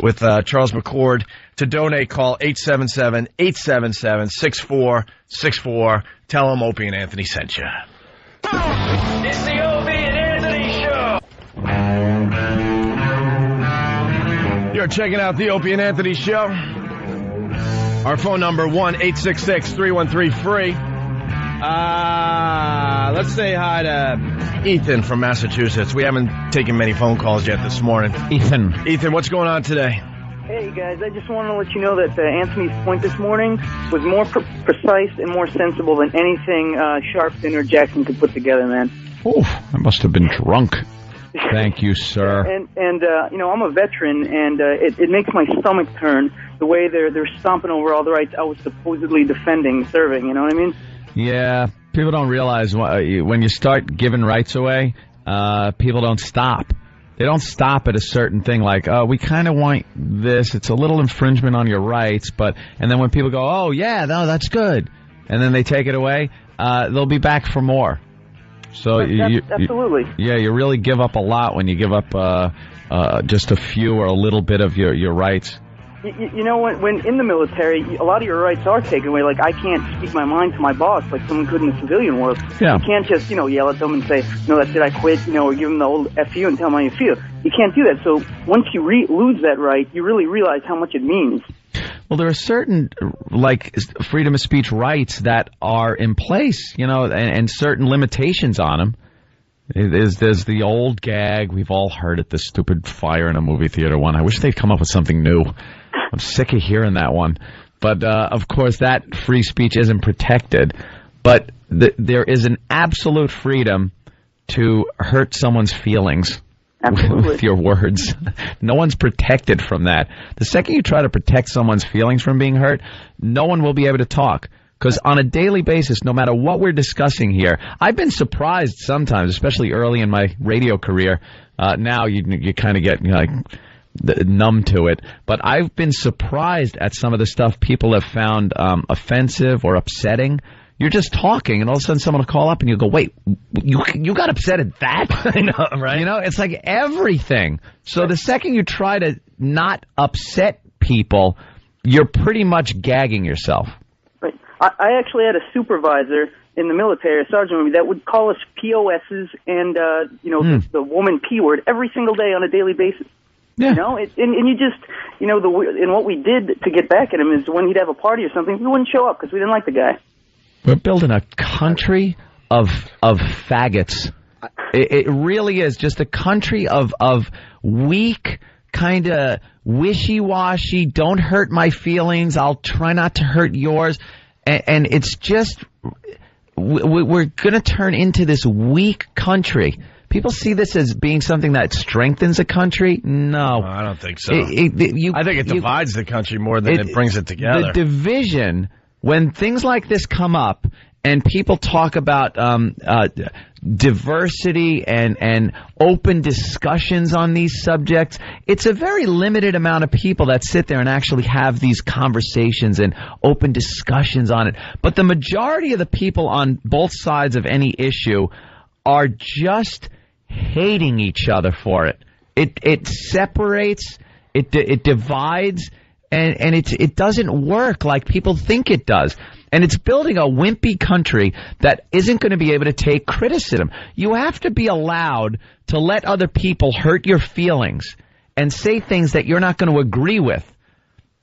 with Charles McCord. To donate, call 877-877-6464. Tell them Opie and Anthony sent you. It's the Opie and Anthony Show. You're checking out the Opie and Anthony Show. Our phone number, 1-866-313-FREE. Let's say hi to Ethan from Massachusetts. We haven't taken many phone calls yet this morning. Ethan, what's going on today? Hey, guys, I just want to let you know that Anthony's point this morning was more precise and more sensible than anything Sharpton or Jackson could put together, man. Oof, I must have been drunk. Thank you, sir. And you know, I'm a veteran, and it makes my stomach turn the way they're stomping over all the rights I was supposedly defending, serving, you know what I mean? Yeah, people don't realize when you start giving rights away, people don't stop. They don't stop at a certain thing like, we kind of want this. It's a little infringement on your rights. And then when people go, oh, yeah, no, that's good. And then they take it away, they'll be back for more. So absolutely. You really give up a lot when you give up just a few or a little bit of your rights. You know, when in the military, a lot of your rights are taken away. Like, I can't speak my mind to my boss like someone could in the civilian world. Yeah. You can't just, yell at them and say, no, that's it, I quit, or give them the old F you and tell them how you feel. You can't do that. So once you lose that right, you really realize how much it means. Well, there are certain, like, freedom of speech rights that are in place, and certain limitations on them. There's the old gag. We've all heard it, the stupid fire in a movie theater one. I wish they'd come up with something new. I'm sick of hearing that one. But, of course, that free speech isn't protected. But there is an absolute freedom to hurt someone's feelings with your words. No one's protected from that. The second you try to protect someone's feelings from being hurt, no one will be able to talk. Because on a daily basis, no matter what we're discussing here, I've been surprised sometimes, especially early in my radio career. Now you kind of get numb to it. But I've been surprised at some of the stuff people have found offensive or upsetting. You're just talking, and all of a sudden someone will call up, and you go, wait, you got upset at that? I know, right? It's like everything. So the second you try to not upset people, you're pretty much gagging yourself. Right. I actually had a supervisor in the military, a sergeant, that would call us POSs and, the woman P word every single day on a daily basis. Yeah. And you just, and what we did to get back at him is when he'd have a party or something, we wouldn't show up because we didn't like the guy. We're building a country of faggots. It really is just a country of weak, kind of wishy-washy, don't hurt my feelings, I'll try not to hurt yours. And it's just, we're going to turn into this weak country. People see this as being something that strengthens a country. No. I don't think so. I think it divides the country more than it brings it together. The division, when things like this come up, and people talk about diversity and open discussions on these subjects, it's a very limited amount of people that sit there and actually have these conversations and open discussions on it. But the majority of the people on both sides of any issue are just hating each other for it. It separates, it divides, and it doesn't work like people think it does. And it's building a wimpy country that isn't going to be able to take criticism. You have to be allowed to let other people hurt your feelings and say things that you're not going to agree with,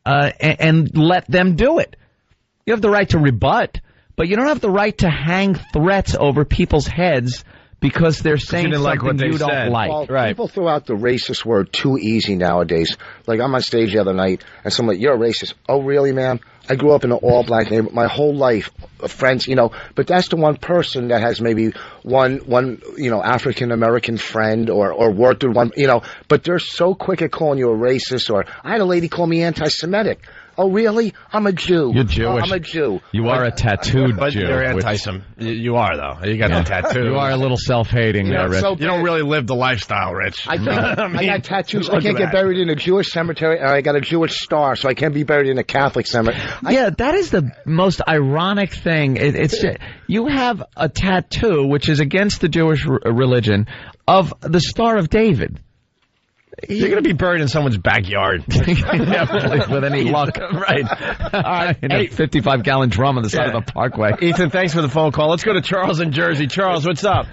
and let them do it. You have the right to rebut, but you don't have the right to hang threats over people's heads because they're saying something like what you don't like. Well, right. People throw out the racist word too easy nowadays. Like, I'm on stage the other night, and someone, you're a racist. Oh, really, man? I grew up in an all-black neighborhood my whole life, friends, but that's the one person that has maybe one African-American friend or worked with one, but they're so quick at calling you a racist, or I had a lady call me anti-Semitic. Oh, really? I'm a Jew. You're Jewish. I'm a Jew. You are a tattooed but Jew. You're anti-Sem. You are, though. You got the tattoo. You are a little self-hating there, Rich. You don't really live the lifestyle, Rich. I got tattoos. I can't get buried in a Jewish cemetery, and I got a Jewish star, so I can't be buried in a Catholic cemetery. Yeah, that is the most ironic thing. It's you have a tattoo, which is against the Jewish religion, of the Star of David. You're going to be buried in someone's backyard. With any luck. Right. All right. In a 55-gallon drum on the side of the parkway. Ethan, thanks for the phone call. Let's go to Charles in Jersey. Charles, what's up?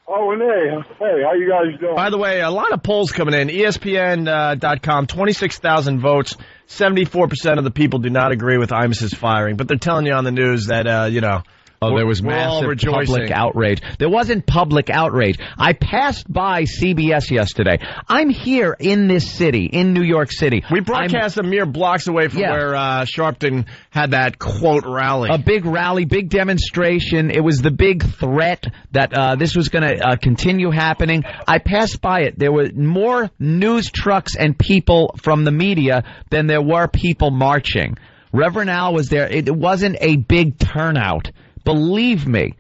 Oh, and hey, how you guys doing? By the way, a lot of polls coming in. ESPN.com, 26,000 votes. 74% of the people do not agree with Imus's firing, but they're telling you on the news that, Oh, there was massive public outrage. There wasn't public outrage. I passed by CBS yesterday. I'm here in this city, in New York City. We broadcast a mere blocks away from where Sharpton had that, quote, rally. A big rally, big demonstration. It was the big threat that this was going to continue happening. I passed by it. There were more news trucks and people from the media than there were people marching. Reverend Al was there. It wasn't a big turnout. Believe me,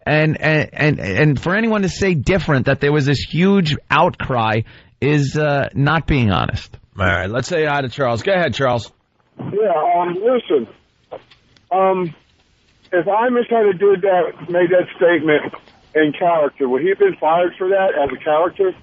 and for anyone to say different, that there was this huge outcry, is not being honest. All right, let's say hi to Charles. Go ahead, Charles. Yeah, listen. If Imus had made that statement in character, would he have been fired for that as a character?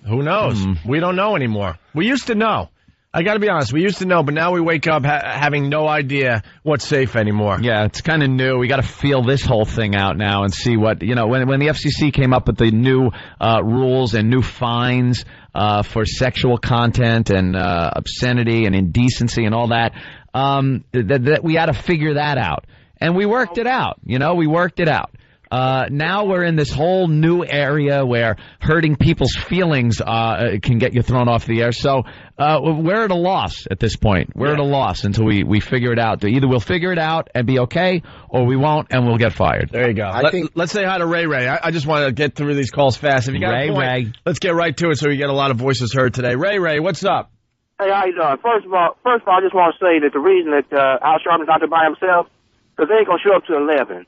Who knows? We don't know anymore. We used to know. I got to be honest, we used to know, but now we wake up having no idea what's safe anymore. Yeah, it's kind of new. We got to feel this whole thing out now and see what, when the FCC came up with the new rules and new fines for sexual content and obscenity and indecency and all that, that we had to figure that out. And we worked it out. We worked it out. Now we're in this whole new area where hurting people's feelings can get you thrown off the air. So we're at a loss at this point. We're at a loss until we figure it out. Either we'll figure it out and be okay, or we won't and we'll get fired. There you go. Let's say hi to Ray Ray. I just want to get through these calls fast. If you got a point, Ray. Let's get right to it so we get a lot of voices heard today. Ray Ray, what's up? Hey, how you doing? First of all, I just want to say that the reason that Al Sharpton's out there by himself, because they ain't going to show up to 11.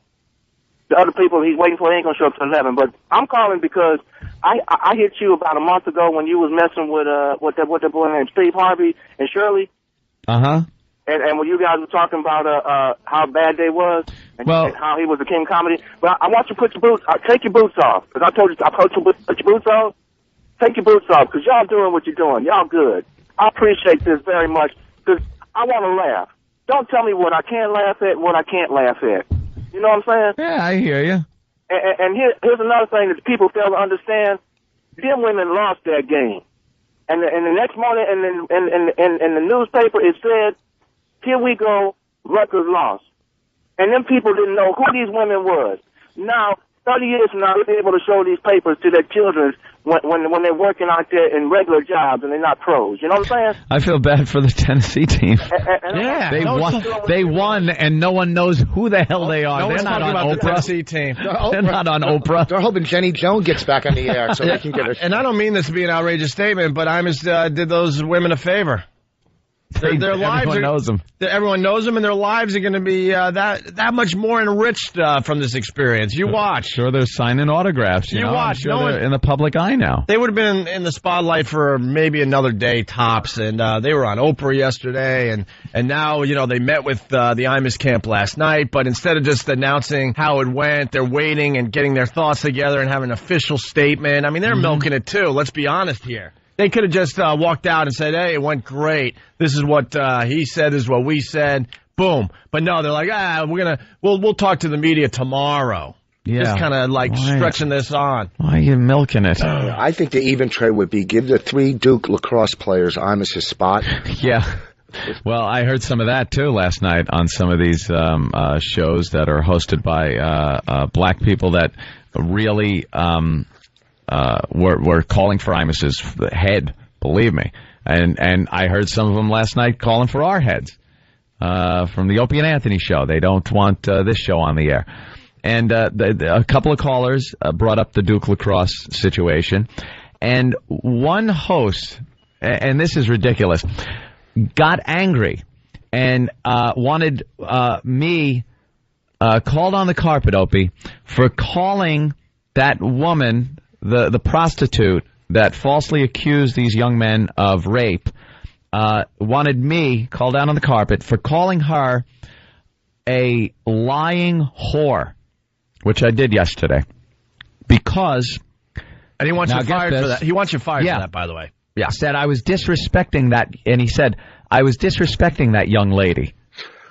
The other people he's waiting for, they ain't going to show up to 11. But I'm calling because I hit you about a month ago when you was messing with that boy named Steve Harvey and Shirley. Uh-huh. And when you guys were talking about how bad they was and how he was the king of comedy. But I want you to put your boots, take your boots off. Because I told you to put your boots off. Take your boots off because y'all doing what you're doing. Y'all good. I appreciate this very much because I want to laugh. Don't tell me what I can laugh at and what I can't laugh at. You know what I'm saying? Yeah, I hear you. And here's another thing that people fail to understand. Them women lost that game. And the next morning in the newspaper it said, here we go, Rutgers lost. And them people didn't know who these women was. Now, 30 years from now, they'll be able to show these papers to their children when they're working out there in regular jobs and they're not pros. You know what I'm saying? I feel bad for the Tennessee team. Yeah. They won, and no one knows who the hell they are. They're not on Oprah. The Tennessee team. They're not on Oprah. They're hoping Jenny Jones gets back on the air so they can get her. And I don't mean this to be an outrageous statement, but Imus did those women a favor. Their lives everyone knows them, and their lives are going to be that much more enriched from this experience. You watch. Sure, they're signing autographs. You know? Watch. Sure they're in the public eye now. They would have been in the spotlight for maybe another day tops, and they were on Oprah yesterday, and now they met with the Imus camp last night. But instead of just announcing how it went, they're waiting and getting their thoughts together and having an official statement. I mean, they're milking it too. Let's be honest here. They could have just walked out and said, "Hey, it went great. This is what he said. This is what we said." Boom. But no, they're like, we'll talk to the media tomorrow. Yeah. Just kind of like stretching this on. Why are you milking it? I think the even trade would be give the 3 Duke lacrosse players Imus' spot. Yeah. Well, I heard some of that too last night on some of these shows that are hosted by black people that really. Were calling for Imus's head, believe me. And I heard some of them last night calling for our heads from the Opie and Anthony show. They don't want this show on the air. And a couple of callers brought up the Duke lacrosse situation. And one host, and this is ridiculous, got angry and wanted me called on the carpet, Opie, for calling that woman... The prostitute that falsely accused these young men of rape wanted me called out on the carpet for calling her a lying whore, which I did yesterday. Because... And he wants you fired for that. He wants you fired for that, by the way. Yeah. Said I was disrespecting that, and he said, I was disrespecting that young lady.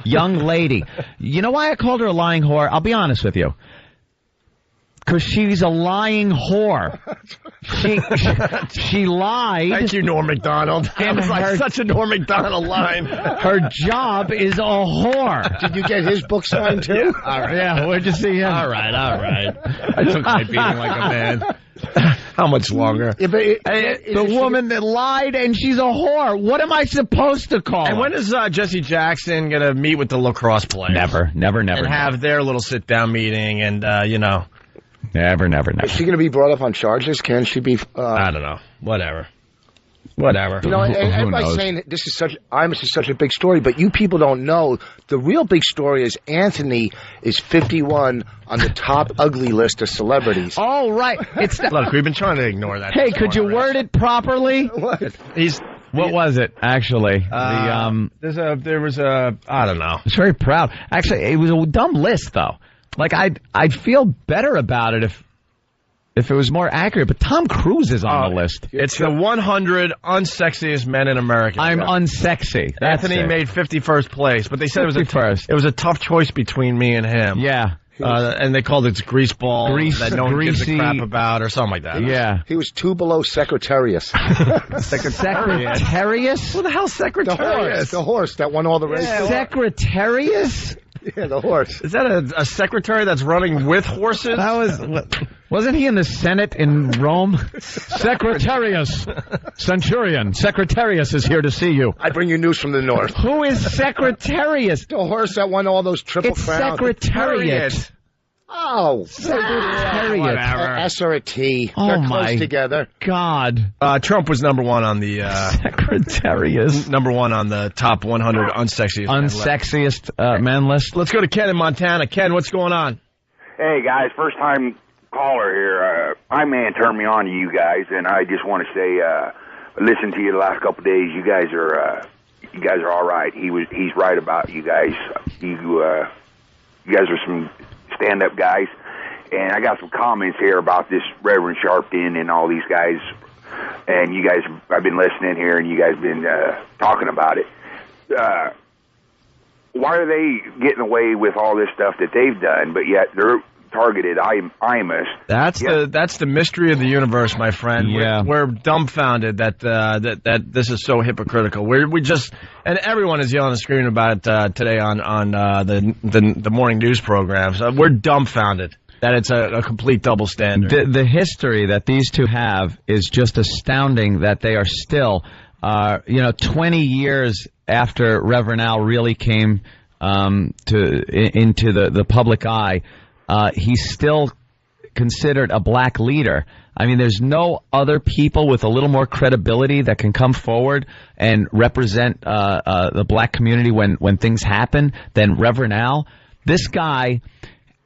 Young lady. You know why I called her a lying whore? I'll be honest with you. Because she's a lying whore. She lied. Thank you, Norm Macdonald. That was like such a Norm Macdonald line. Her job is a whore. Did you get his book signed too? Yeah. All right. Yeah, where'd you see him? All right. I took my beating like a man. How much longer? Yeah, the woman that lied and she's a whore. What am I supposed to call her? And when is Jesse Jackson going to meet with the lacrosse players? Never. And have their little sit-down meeting and, Never. Is she going to be brought up on charges? Can she be? I don't know. Whatever. Everybody's saying Imus is such a big story, but you people don't know the real big story is Anthony is 51 on the top ugly list of celebrities. Oh, right. Look, we've been trying to ignore that. Hey, could you word it properly? What? What was it, actually? There was a, I don't know. I was very proud. Actually, it was a dumb list, though. Like, I'd feel better about it if it was more accurate, but Tom Cruise is on the list. It's the 100 unsexiest men in America. I'm unsexy. Anthony made 51st place, but they said it was a tough choice between me and him. Yeah. And they called it greaseball that no one gives a crap about or something like that. Yeah. He was 2 below Secretarius. Secretarius? What the hell, Secretarius? The horse that won all the races. Yeah, Secretarius? Yeah, the horse. Is that a secretary that's running with horses? Wasn't he in the Senate in Rome? Secretarius. Centurion. Secretarius is here to see you. I bring you news from the north. Who is Secretarius? The horse that won all those triple crowns. Secretariat. Oh, Secretariat. Whatever. S or a T. Oh, they're close together. God. Trump was number one on the Secretarius. Number one on the top 100 unsexiest men list. Let's go to Ken in Montana. Ken, what's going on? Hey guys, first time caller here. My man turned me on to you guys, and I just want to say, listen to you the last couple of days. You guys are all right. He's right about you guys. You guys are some stand-up guys, and I got some comments here about this Reverend Sharpton and all these guys, and you guys, I've been listening here, and you guys been talking about it. Why are they getting away with all this stuff that they've done, but yet they're targeted Imus? That's the mystery of the universe, my friend. Yeah. We're dumbfounded that this is so hypocritical. We just, and everyone is yelling and screaming about it today on the morning news programs. We're dumbfounded that it's a complete double standard. The history that these two have is just astounding. That they are still, 20 years after Reverend Al really came into the public eye. He's still considered a black leader. I mean, there's no other people with a little more credibility that can come forward and represent the black community when things happen than Reverend Al. This guy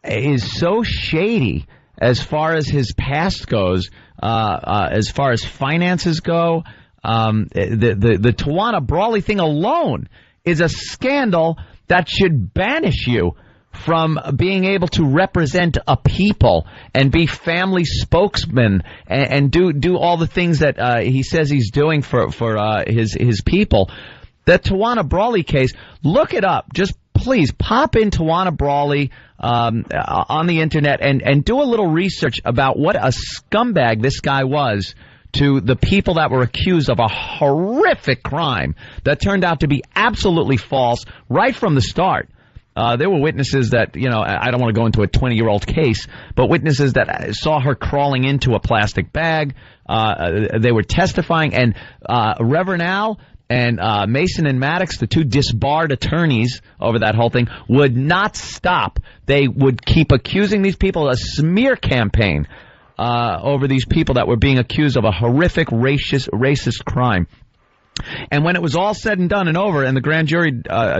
is so shady as far as his past goes, as far as finances go. The Tawana Brawley thing alone is a scandal that should banish you from being able to represent a people and be family spokesman and do all the things that he says he's doing for his people. The Tawana Brawley case, look it up. Just please pop in Tawana Brawley on the internet and do a little research about what a scumbag this guy was to the people that were accused of a horrific crime that turned out to be absolutely false right from the start. There were witnesses that, I don't want to go into a 20-year-old case, but witnesses that saw her crawling into a plastic bag. They were testifying, and Reverend Al and Mason and Maddox, the two disbarred attorneys over that whole thing, would not stop. They would keep accusing these people of a smear campaign over these people that were being accused of a horrific racist crime. And when it was all said and done and over, and the grand jury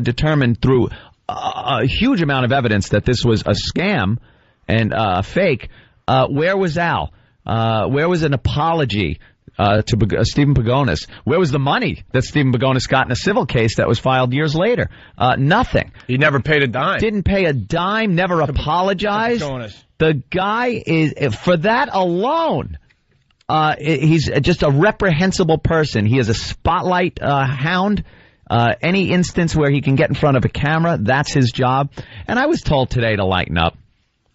determined through a huge amount of evidence that this was a scam and fake, where was Al? Where was an apology to Stephen Pagonis? Where was the money that Stephen Pagonis got in a civil case that was filed years later? Nothing. He never paid a dime. Didn't pay a dime, never apologized. The guy is, for that alone, he's just a reprehensible person. He is a spotlight hound. Any instance where he can get in front of a camera, that's his job. And I was told today to lighten up.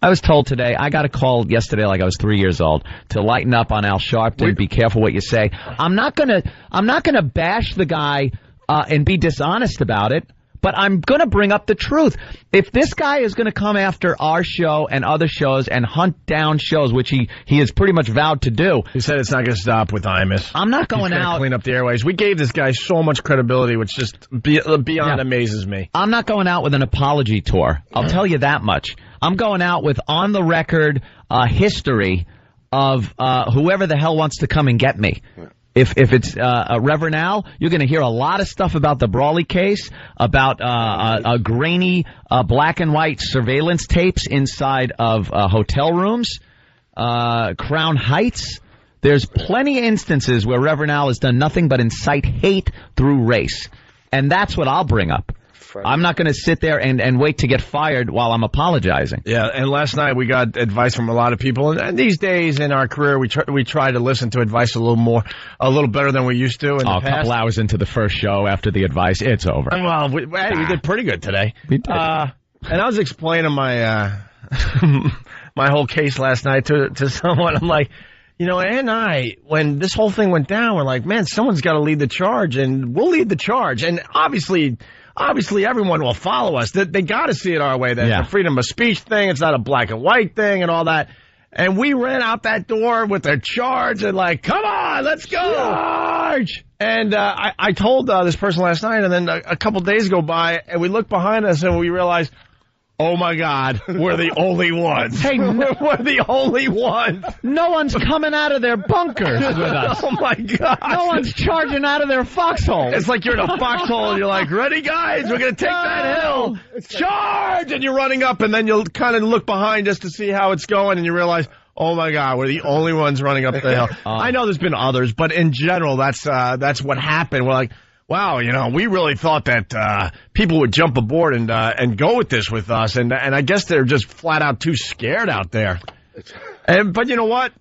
I was told today, I got a call yesterday like I was 3 years old, to lighten up on Al Sharpton, be careful what you say. I'm not gonna bash the guy and be dishonest about it, but I'm gonna bring up the truth. If this guy is gonna come after our show and other shows and hunt down shows, which he has pretty much vowed to do. He said it's not gonna stop with Imus. I'm not going out. Clean up the airways. We gave this guy so much credibility, which just beyond amazes me. I'm not going out with an apology tour. I'll tell you that much. I'm going out with on-the-record history of whoever the hell wants to come and get me. If it's Reverend Al, you're going to hear a lot of stuff about the Brawley case, about grainy black and white surveillance tapes inside of hotel rooms, Crown Heights. There's plenty of instances where Reverend Al has done nothing but incite hate through race. And that's what I'll bring up. I'm not going to sit there and wait to get fired while I'm apologizing. Yeah, and last night we got advice from a lot of people, and these days in our career we try to listen to advice a little better than we used to. A couple hours into the first show after the advice, it's over. Well, we did pretty good today. We did. And I was explaining my my whole case last night to someone. I'm like, Ann and I, when this whole thing went down, we're like, man, someone's got to lead the charge, and we'll lead the charge, and obviously everyone will follow us. They got to see it our way. The freedom of speech thing, it's not a black and white thing and all that. And we ran out that door with a charge and like, come on, let's go. Charge! And I told this person last night, and then a couple days go by, and we look behind us and we realize, oh, my God, we're the only ones. Hey, we're the only ones. No one's coming out of their bunkers with us. Oh, my God. No one's charging out of their foxhole. It's like you're in a foxhole, and you're like, ready, guys? We're going to take that hill. Charge! And you're running up, and then you'll kind of look behind just to see how it's going, and you realize, oh, my God, we're the only ones running up the hill. I know there's been others, but in general, that's what happened. We're like, wow, we really thought that people would jump aboard and go with this with us, and I guess they're just flat out too scared out there. But you know what?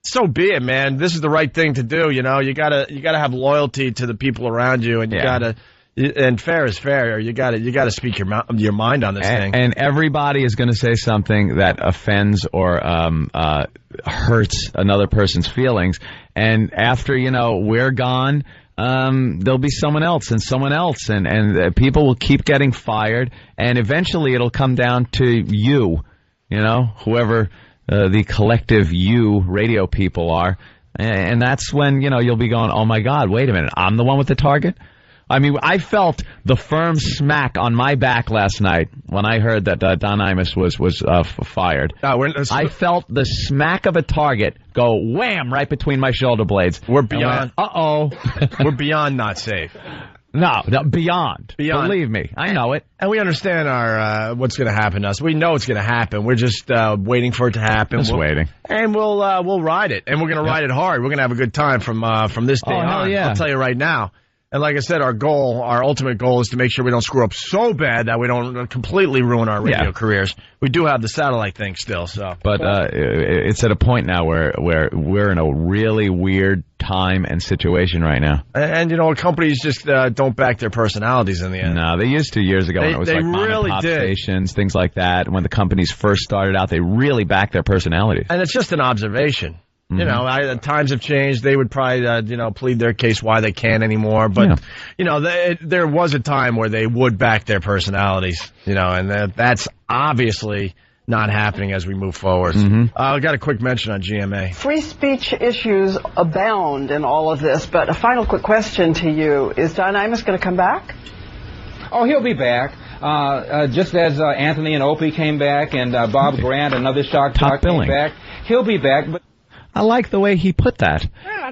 So be it, man. This is the right thing to do. You gotta have loyalty to the people around you, and you gotta. And fair is fair. You gotta speak your mind on this thing. And everybody is going to say something that offends or hurts another person's feelings. And after we're gone. There'll be someone else and people will keep getting fired, and eventually it'll come down to you, whoever the collective you radio people are, and that's when you'll be going, oh my God, wait a minute, I'm the one with the target. I mean, I felt the firm smack on my back last night when I heard that Don Imus was fired. I felt the smack of a target go wham right between my shoulder blades. We're beyond. We're beyond not safe. No, beyond. Believe me, I know it. And we understand what's going to happen to us. We know it's going to happen. We're just waiting for it to happen. Just waiting. And we'll ride it. And we're going to ride it hard. We're going to have a good time from this day on. Hell yeah. I'll tell you right now. And like I said, our ultimate goal is to make sure we don't screw up so bad that we don't completely ruin our radio careers. We do have the satellite thing still, so. But it's at a point now where we're in a really weird time and situation right now. And you know, companies just don't back their personalities in the end. No, they used to years ago when it was like mom and pop stations, things like that. When the companies first started out, they really backed their personalities. And it's just an observation. You know, times have changed. They would probably, plead their case why they can't anymore. But, there was a time where they would back their personalities, and that's obviously not happening as we move forward. I got a quick mention on GMA. Free speech issues abound in all of this, but a final quick question to you. Is Don Imus going to come back? Oh, he'll be back. Just as Anthony and Opie came back and Bob Grant, another shock talk, came back. He'll be back, but... I like the way he put that.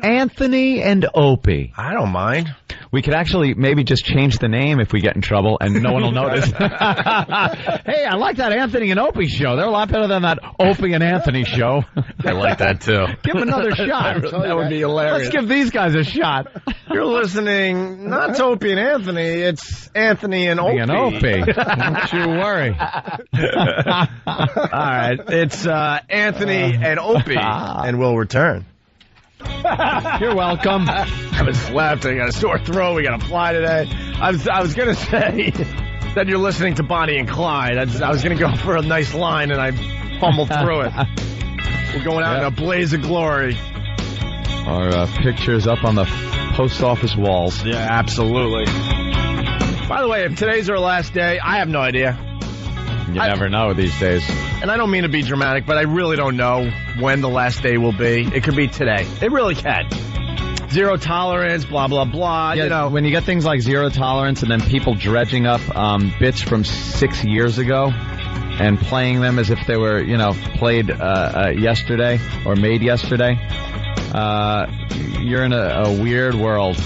Anthony and Opie. I don't mind. We could actually maybe just change the name if we get in trouble and no one will notice. Hey, I like that Anthony and Opie show. They're a lot better than that Opie and Anthony show. I like that too. Give them another shot. That would be hilarious. Let's give these guys a shot. You're listening not to Opie and Anthony, it's Anthony and Opie. Don't you worry. All right, it's Anthony and Opie, and we'll return. You're welcome. I was laughing. I got a sore throat. We got to fly today. I was going to say that you're listening to Bonnie and Clyde. I was going to go for a nice line, and I fumbled through it. We're going out in a blaze of glory. Our pictures up on the post office walls. Yeah, absolutely. By the way, if today's our last day, I have no idea. You never know these days. And I don't mean to be dramatic, but I really don't know when the last day will be. It could be today. It really can. Zero tolerance, blah, blah, blah. Yeah, when you get things like zero tolerance and then people dredging up bits from 6 years ago and playing them as if they were, played yesterday or made yesterday, you're in a weird world.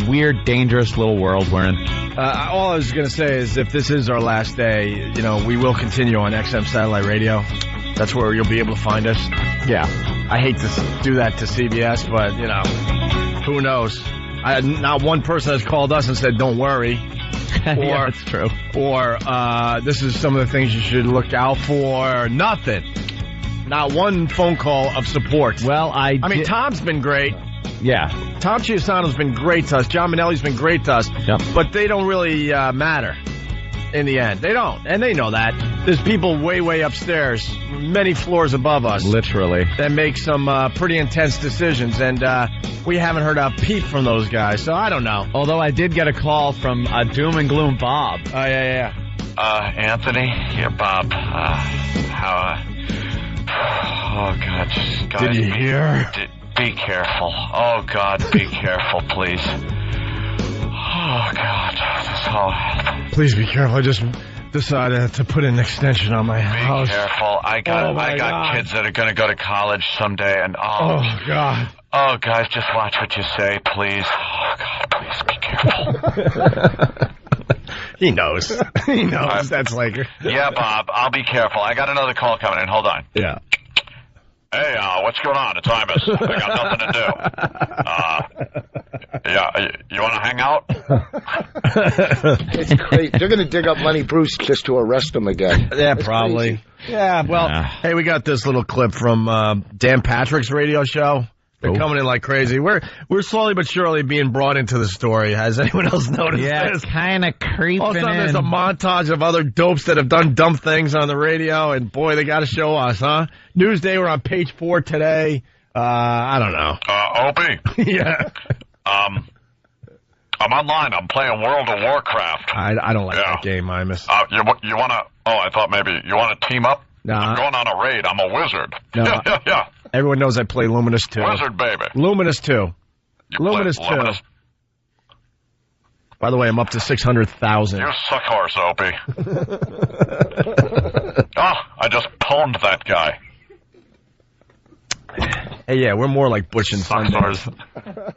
Weird, dangerous little world we're in. All I was going to say is if this is our last day, we will continue on XM Satellite Radio. That's where you'll be able to find us. Yeah. I hate to do that to CBS, but, who knows? Not one person has called us and said, don't worry. Yeah, that's true. Or this is some of the things you should look out for. Nothing. Not one phone call of support. Well, I mean, Tom's been great. Yeah. Tom Chiusano's been great to us. John Manelli's been great to us. Yep. But they don't really matter in the end. They don't. And they know that. There's people way, way upstairs, many floors above us. Literally. That make some pretty intense decisions. And we haven't heard a peep from those guys. So I don't know. Although I did get a call from Doom and Gloom Bob. Oh, yeah. Anthony? Yeah, Bob. Oh, God. Did you hear? Be careful. Oh, God, be careful, please. Oh, God. Please be careful. I just decided to put an extension on my house. Be careful. I got kids that are going to go to college someday, and oh, God. Oh, guys, just watch what you say, please. Oh, God, please be careful. He knows. He knows. That's Laker. Yeah, Bob, I'll be careful. I got another call coming in. Hold on. Yeah. Hey, what's going on? It's Imus. I got nothing to do. Yeah, you want to hang out? It's crazy. They're going to dig up Lenny Bruce just to arrest him again. Yeah, probably. Crazy. Yeah, well, hey, we got this little clip from Dan Patrick's radio show. They're coming in like crazy. We're slowly but surely being brought into the story. Has anyone else noticed this? Yeah, it's kind of creeping All of a sudden, in. there's a montage of other dopes that have done dumb things on the radio, and boy, they got to show us, huh? Newsday, we're on page 4 today. I don't know. Opie? Yeah. I'm online. I'm playing World of Warcraft. I don't like that game, Imus. You want to... Oh, I thought maybe you want to team up? Nah. I'm going on a raid. I'm a wizard. No. Yeah. Everyone knows I play Luminous 2. Wizard, baby. Luminous 2. Luminous 2. By the way, I'm up to 600,000. You suck horse, Opie. I just pwned that guy. Hey, yeah, we're more like Butch and Sundance.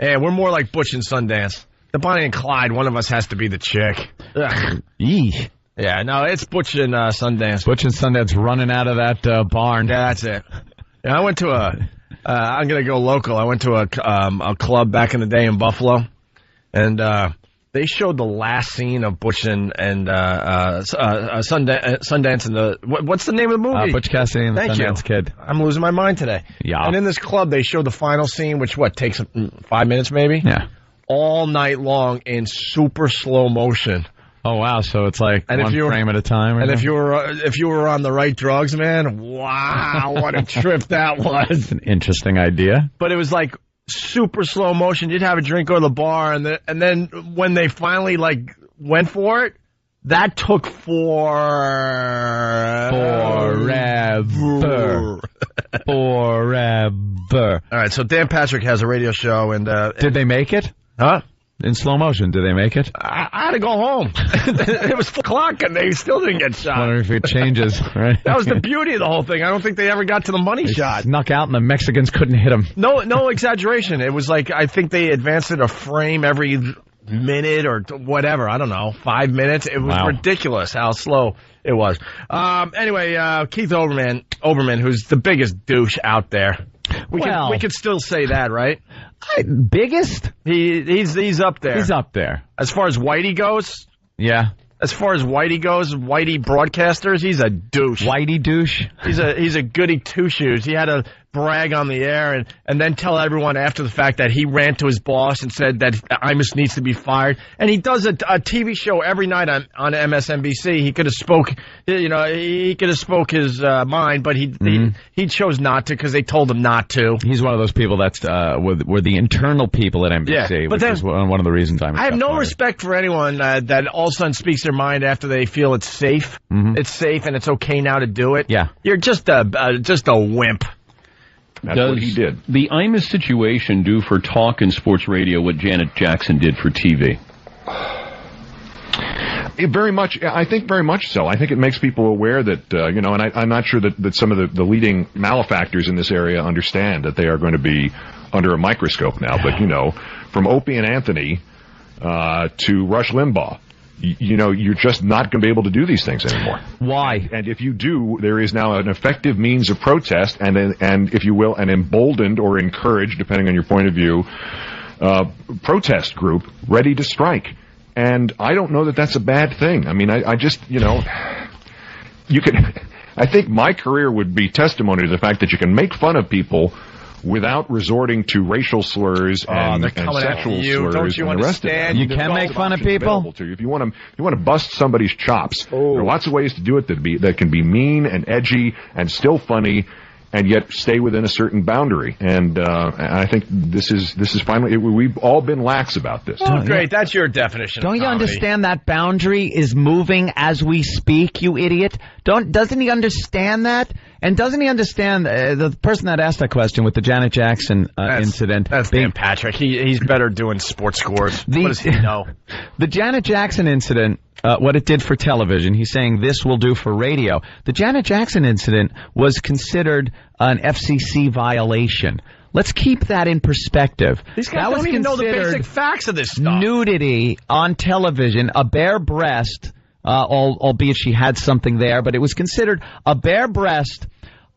Yeah, we're more like Butch and Sundance. The Bonnie and Clyde, one of us has to be the chick. Ugh. Eesh. Yeah, no, it's Butch and Sundance. Butch and Sundance running out of that barn. Yeah, that's it. Yeah, I went to I'm going to go local. I went to a club back in the day in Buffalo, and they showed the last scene of Butch and Sundance and the what's the name of the movie? Butch Cassidy and the Sundance Kid. I'm losing my mind today. Yeah. And in this club, they showed the final scene, which takes 5 minutes maybe. Yeah. All night long in super slow motion. Oh wow! So it's like one frame at a time. And if you were on the right drugs, man, wow, what a trip that was! It's an interesting idea. But it was like super slow motion. You'd have a drink, go to the bar, and then when they finally went for it, that took forever. Forever. All right, so Dan Patrick has a radio show, and did they make it? Huh? In slow motion, did they make it? I had to go home. It was 4 o'clock, and they still didn't get shot. I wonder if it changes, right? That was the beauty of the whole thing. I don't think they ever got to the money shot. Snuck out, and the Mexicans couldn't hit them. No exaggeration. It was like, I think they advanced it a frame every minute or whatever. I don't know, 5 minutes. It was ridiculous how slow it was. Anyway, Keith Olbermann, who's the biggest douche out there. We could still say that, right? Biggest? He's up there. He's up there. As far as Whitey goes? Yeah. As far as Whitey goes, Whitey broadcasters, he's a douche. Whitey douche? He's a goody two-shoes. He had to brag on the air and then tell everyone after the fact that he ran to his boss and said that Imus needs to be fired. And he does a TV show every night on MSNBC. He could have spoke, he could have spoke his mind, but he chose not to because they told him not to. He's one of those people that's were the internal people at NBC, which is one of the reasons I have no respect for anyone that all of a sudden speaks their mind after they feel it's safe. Mm-hmm. It's safe and it's okay now to do it. Yeah, you're just a wimp. That's what he did. The Imus situation do for talk and sports radio what Janet Jackson did for TV? Very much. I think very much so. I think it makes people aware that, and I'm not sure that some of the leading malefactors in this area understand that they are going to be under a microscope now. But, from Opie and Anthony to Rush Limbaugh, you're just not going to be able to do these things anymore. Why? And if you do, there is now an effective means of protest and if you will, an emboldened or encouraged, depending on your point of view, protest group ready to strike. And I don't know that that's a bad thing. I mean, I just, you can, I think my career would be testimony to the fact that you can make fun of people without resorting to racial slurs and sexual slurs. Don't you and the rest understand? of you can make fun of people. If you want to bust somebody's chops, there are lots of ways to do it that can be mean and edgy and still funny, and yet stay within a certain boundary. And I think this is finally we've all been lax about this. Oh, great, that's your definition. Don't of you comedy. understand that boundary is moving as we speak, you idiot? Doesn't he understand that? And doesn't he understand the person that asked that question with the Janet Jackson incident? That's Dan Patrick. He's better doing sports scores. What does he know? The Janet Jackson incident, what it did for television, he's saying this will do for radio. The Janet Jackson incident was considered an FCC violation. Let's keep that in perspective. These guys don't even know the basic facts of this stuff. Nudity on television, a bare breast, albeit she had something there, but it was considered a bare breast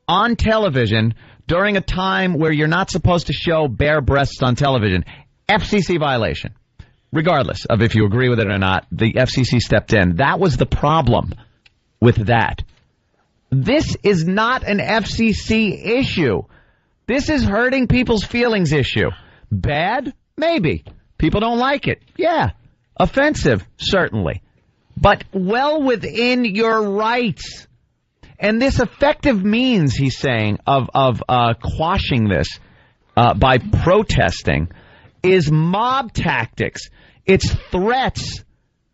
on television during a time where you're not supposed to show bare breasts on television. FCC violation. Regardless of if you agree with it or not, the FCC stepped in. That was the problem with that. This is not an FCC issue. This is hurting people's feelings issue. Bad? Maybe. People don't like it. Yeah. Offensive? Certainly. But well within your rights. And this effective means, he's saying, of quashing this by protesting is mob tactics. It's threats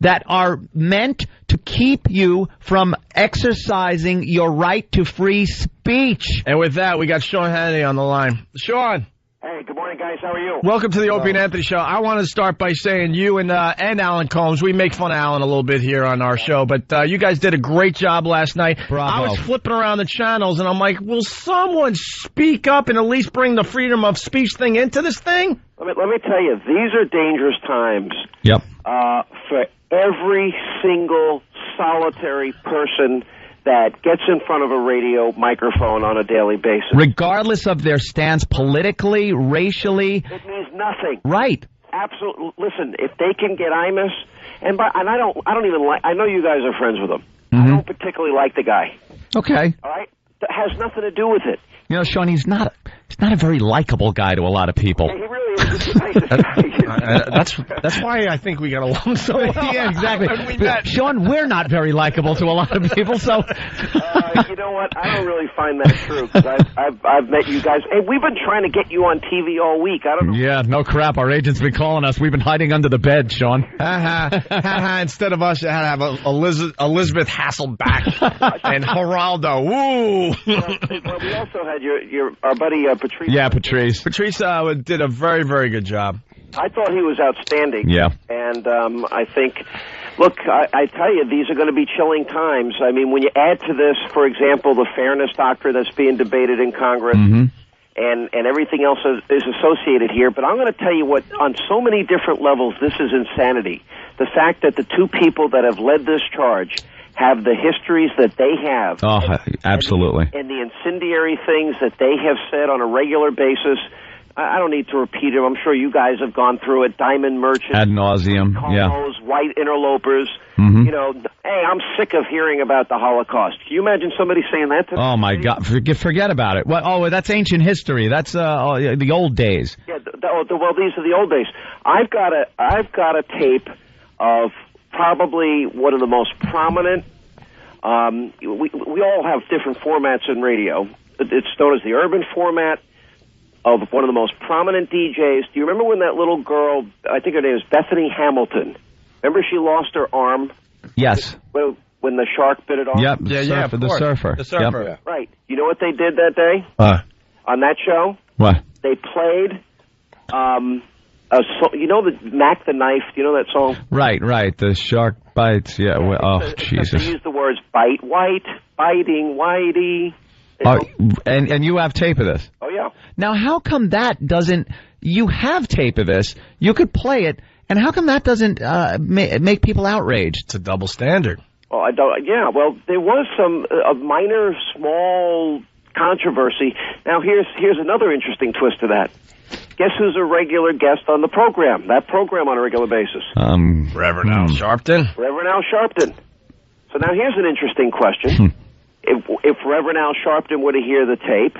that are meant to keep you from exercising your right to free speech. And with that, we got Sean Hannity on the line. Sean. Hey, good morning, guys. How are you? Welcome to the Opie and Anthony Show. I want to start by saying you and Alan Combs, we make fun of Alan a little bit here on our show, but you guys did a great job last night. Bravo. I was flipping around the channels, and I'm like, will someone speak up and at least bring the freedom of speech thing into this thing? Let me tell you, these are dangerous times. Yep. For every single solitary person that gets in front of a radio microphone on a daily basis. Regardless of their stance politically, racially. It means nothing. Right. Absolutely. Listen, if they can get Imus, and I don't even like. I know you guys are friends with him. I don't particularly like the guy. Okay. All right. That has nothing to do with it. You know, Sean, he's not a very likable guy to a lot of people. He really is. That's why I think we got along so well. Yeah, exactly. Sean, we're not very likable to a lot of people, so... you know what? I don't really find that true, because I've met you guys. Hey, we've been trying to get you on TV all week. I don't know. Yeah, no crap. Our agent's been calling us. We've been hiding under the bed, Sean. Instead of us, you had to have Elizabeth Hasselback and Geraldo. Woo! Well, we also had our buddy Patrice. Yeah, Patrice. Patrice did a very, very good job. I thought he was outstanding. Yeah. And I think, look, I tell you, these are going to be chilling times. I mean, when you add to this, for example, the fairness doctrine that's being debated in Congress, and everything else is associated here. But I'm going to tell you what, on so many different levels, this is insanity. The fact that the two people that have led this charge have the histories that they have. Oh, absolutely. And the incendiary things that they have said on a regular basis. I don't need to repeat it. I'm sure you guys have gone through it. Diamond merchants. Ad nauseum, yeah. White interlopers. You know, hey, I'm sick of hearing about the Holocaust. Can you imagine somebody saying that to me? Oh, my God. Forget about it. Well, that's ancient history. That's the old days. Yeah, well, these are the old days. I've got a tape of probably one of the most prominent. We all have different formats in radio. It's known as the urban format of one of the most prominent DJs. Do you remember when that little girl, I think her name is Bethany Hamilton, remember she lost her arm? Yes. When the shark bit it off? Yep, the surfer. The surfer. Yep. Right. You know what they did that day? On that show? What? They played... you know the Mac the Knife? Do you know that song? Right. The shark bites. Yeah. Jesus. They use the words bite, white, biting, whitey. And you have tape of this? Oh, yeah. Now, how come that doesn't... You have tape of this. You could play it. And how come that doesn't make people outraged? It's a double standard. Well, yeah, well, there was a minor, small controversy. Now, here's another interesting twist to that. Guess who's a regular guest on the program? That program on a regular basis. Reverend Al Sharpton. Reverend Al Sharpton. So now here's an interesting question. If Reverend Al Sharpton were to hear the tape,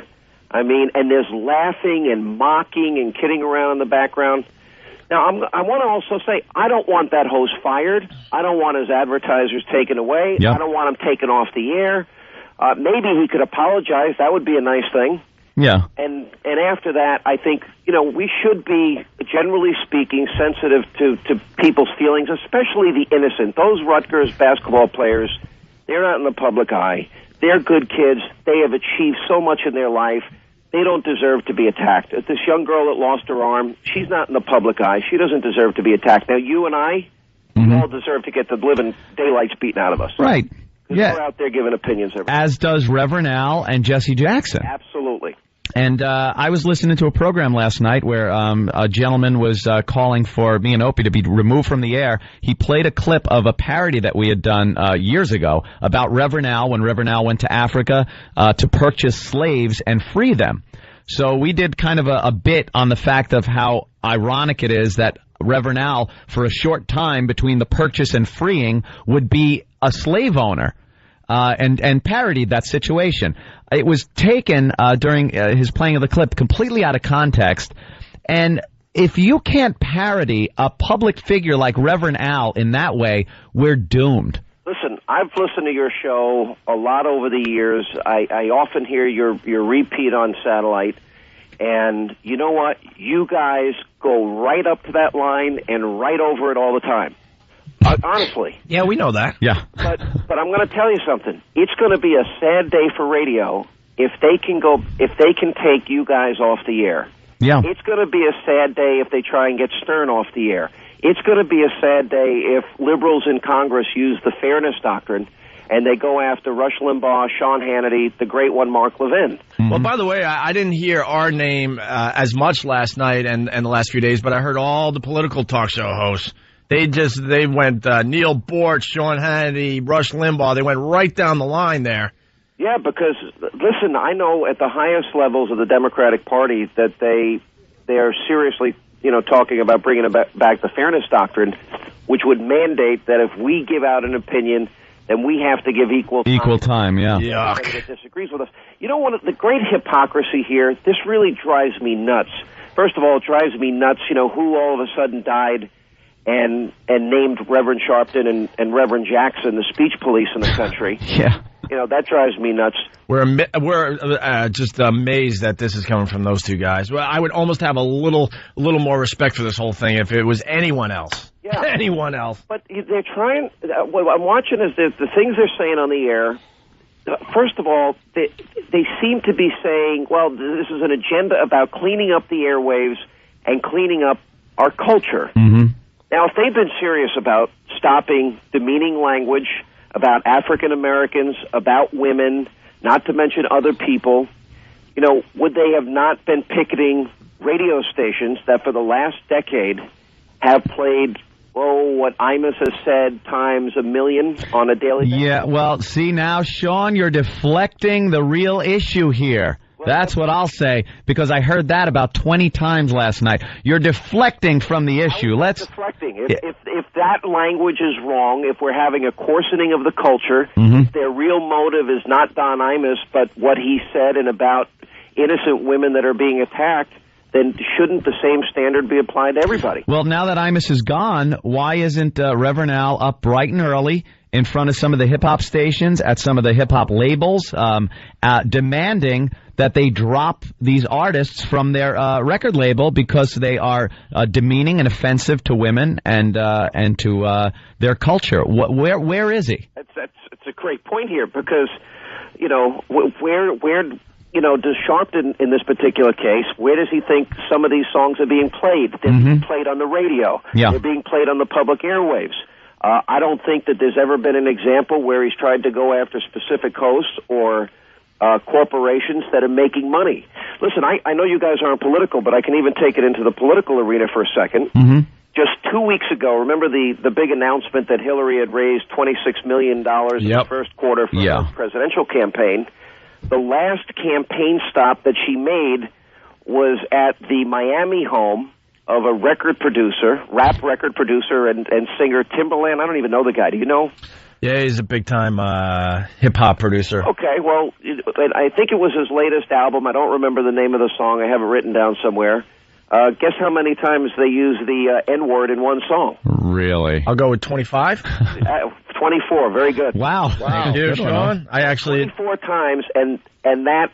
I mean, and there's laughing and mocking and kidding around in the background. Now, I want to also say, I don't want that host fired. I don't want his advertisers taken away. Yep. I don't want him taken off the air. Maybe he could apologize. That would be a nice thing. Yeah. And after that, I think, we should be, generally speaking, sensitive to people's feelings, especially the innocent. Those Rutgers basketball players, they're not in the public eye. They're good kids. They have achieved so much in their life. They don't deserve to be attacked. This young girl that lost her arm, she's not in the public eye. She doesn't deserve to be attacked. Now, you and I, we all deserve to get the living daylights beaten out of us. Right. Yeah. We're out there giving opinions every day. As does Reverend Al and Jesse Jackson. Absolutely. And I was listening to a program last night where a gentleman was calling for me and Opie to be removed from the air. He played a clip of a parody that we had done years ago about Reverend Al when Reverend Al went to Africa to purchase slaves and free them. So we did kind of a bit on the fact of how ironic it is that Reverend Al, for a short time between the purchase and freeing, would be a slave owner. And parodied that situation. It was taken during his playing of the clip completely out of context. And if you can't parody a public figure like Reverend Al in that way, we're doomed. Listen, I've listened to your show a lot over the years. I often hear your repeat on satellite. And you know what? You guys go right up to that line and right over it all the time. Honestly. Yeah, we know that. Yeah. But I'm going to tell you something. It's going to be a sad day for radio if they can take you guys off the air. Yeah. It's going to be a sad day if they try and get Stern off the air. It's going to be a sad day if liberals in Congress use the fairness doctrine and they go after Rush Limbaugh, Sean Hannity, the great one, Mark Levin. Well, by the way, I didn't hear our name as much last night and the last few days, but I heard all the political talk show hosts. They went Neil Bort, Sean Hannity, Rush Limbaugh. They went right down the line there. Yeah, because, listen, I know at the highest levels of the Democratic Party that they are seriously, talking about bringing back the fairness doctrine, which would mandate that if we give out an opinion, then we have to give equal time. Equal time, yeah. Yuck. That disagrees with us. You know, one of the great hypocrisy here, this really drives me nuts. First of all, it drives me nuts, who all of a sudden died and named Reverend Sharpton and Reverend Jackson the speech police in the country. Yeah. That drives me nuts. We're just amazed that this is coming from those two guys. Well, I would almost have a little more respect for this whole thing if it was anyone else. Yeah. Anyone else. But they're trying, what I'm watching is the things they're saying on the air. First of all, they seem to be saying, well, this is an agenda about cleaning up the airwaves and cleaning up our culture. Mm-hmm. Now, if they've been serious about stopping demeaning language about African Americans, about women, not to mention other people, would they have not been picketing radio stations that for the last decade have played, what Imus has said times a million on a daily basis? Yeah, well, see now, Sean, you're deflecting the real issue here. That's what I'll say, because I heard that about 20 times last night. You're deflecting from the issue. Deflecting. If that language is wrong, if we're having a coarsening of the culture, if their real motive is not Don Imus, but what he said and about innocent women that are being attacked, then shouldn't the same standard be applied to everybody? Well, now that Imus is gone, why isn't Reverend Al up bright and early in front of some of the hip-hop stations, at some of the hip-hop labels, demanding that they drop these artists from their record label because they are demeaning and offensive to women and to their culture? Where is he? It's a great point here because, where does Sharpton, in this particular case, where does he think some of these songs are being played? They're being played on the radio. Yeah. They're being played on the public airwaves. I don't think that there's ever been an example where he's tried to go after specific hosts or corporations that are making money. Listen, I know you guys aren't political, but I can even take it into the political arena for a second. Mm-hmm. Just 2 weeks ago, remember the big announcement that Hillary had raised $26 million in the first quarter for her presidential campaign? The last campaign stop that she made was at the Miami home of a rap record producer and singer Timbaland. I don't even know the guy. Do you know? Yeah, he's a big-time hip-hop producer. Okay, well, I think it was his latest album. I don't remember the name of the song. I have it written down somewhere. Guess how many times they use the N-word in one song? Really? I'll go with 25. 24, very good. Wow. Thank you, Sean. I actually 24 times, and that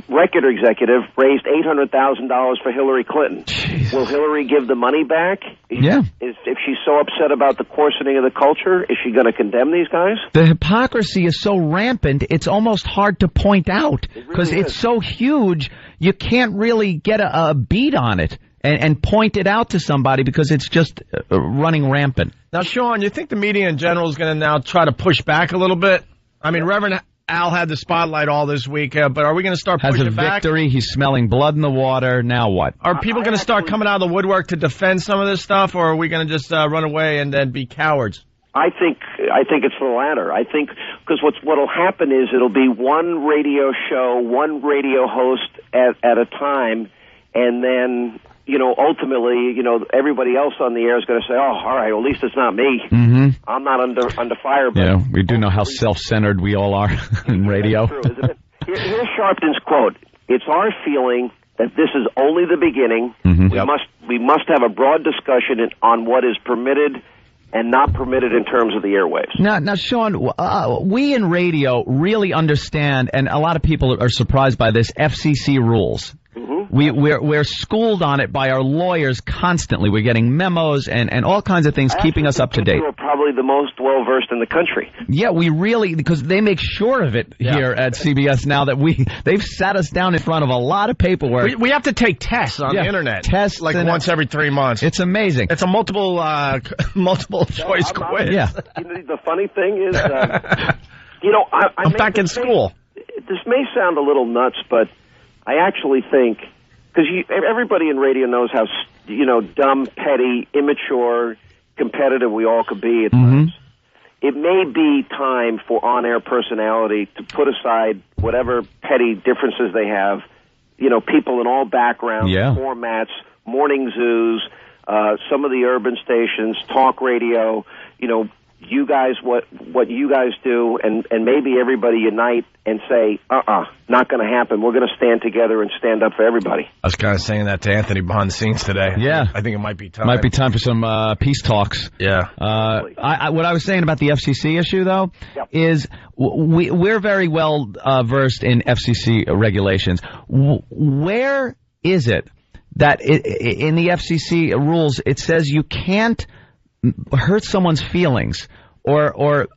record executive raised $800,000 for Hillary Clinton. Jeez. Will Hillary give the money back? Yeah. If she's so upset about the coarsening of the culture, is she going to condemn these guys? The hypocrisy is so rampant, it's almost hard to point out because it's so huge, you can't really get a beat on it and point it out to somebody because it's just running rampant. Now, Sean, you think the media in general is going to now try to push back a little bit? I mean, Reverend Al had the spotlight all this week, but are we going to start pushing back? Has a victory. He's smelling blood in the water. Now what? Are people going to start coming out of the woodwork to defend some of this stuff, or are we going to just run away and then be cowards? I think it's the latter. I think because what'll happen is it'll be one radio show, one radio host at a time, and then ultimately, everybody else on the air is going to say, "Oh, all right, well, at least it's not me. Mm-hmm. I'm not under fire." But yeah, we do know how self-centered we all are in radio. That's true, isn't it? Here's Sharpton's quote: "It's our feeling that this is only the beginning. Mm-hmm. We must have a broad discussion on what is permitted and not permitted in terms of the airwaves." Now, Sean, we in radio really understand, and a lot of people are surprised by this, FCC rules. Mm-hmm. We're schooled on it by our lawyers constantly. We're getting memos and all kinds of things keeping us up to date. We're probably the most well-versed in the country. Yeah, we really, because they make sure of it here at CBS now that they've sat us down in front of a lot of paperwork. We have to take tests on the internet. Tests like once every 3 months. It's amazing. It's a multiple choice quiz. Yeah. The funny thing is, I'm back in school. This may sound a little nuts, but I actually think, because everybody in radio knows how, dumb, petty, immature, competitive we all could be at times. It may be time for on-air personality to put aside whatever petty differences they have. People in all backgrounds, formats, morning zoos, some of the urban stations, talk radio, you guys, what you guys do, and maybe everybody unite and say, not going to happen. We're going to stand together and stand up for everybody. I was kind of saying that to Anthony behind the scenes today. Yeah. I think it might be time. Might be time for some peace talks. Yeah. What I was saying about the FCC issue, though, is we're very well versed in FCC regulations. Where is it that in the FCC rules it says you can't hurt someone's feelings or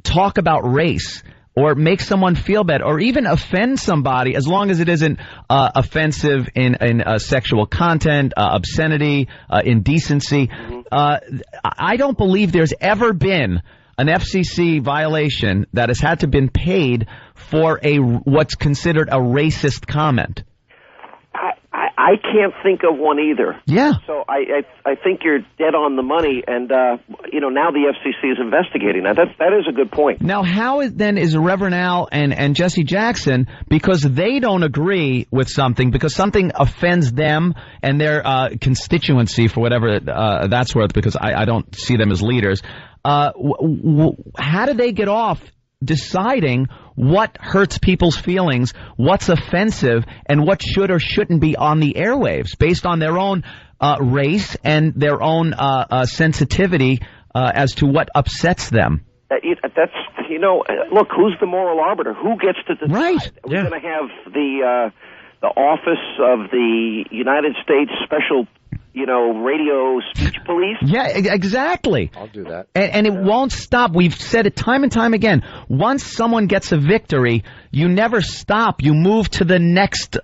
talk about race or make someone feel bad or even offend somebody as long as it isn't offensive in sexual content, obscenity, indecency. I don't believe there's ever been an FCC violation that has had to been paid for what's considered a racist comment. I can't think of one either. Yeah. So I think you're dead on the money, and now the FCC is investigating that. That is a good point. Now, how is Reverend Al and Jesse Jackson, because they don't agree with something, because something offends them and their constituency for whatever that's worth, because I don't see them as leaders. How do they get off deciding what hurts people's feelings, what's offensive, and what should or shouldn't be on the airwaves based on their own race and their own sensitivity as to what upsets them? That's look, who's the moral arbiter? Who gets to decide? Right. Are we going to have the office of the United States Special radio speech police? Yeah, exactly. I'll do that. And it won't stop. We've said it time and time again. Once someone gets a victory, you never stop. You move to the next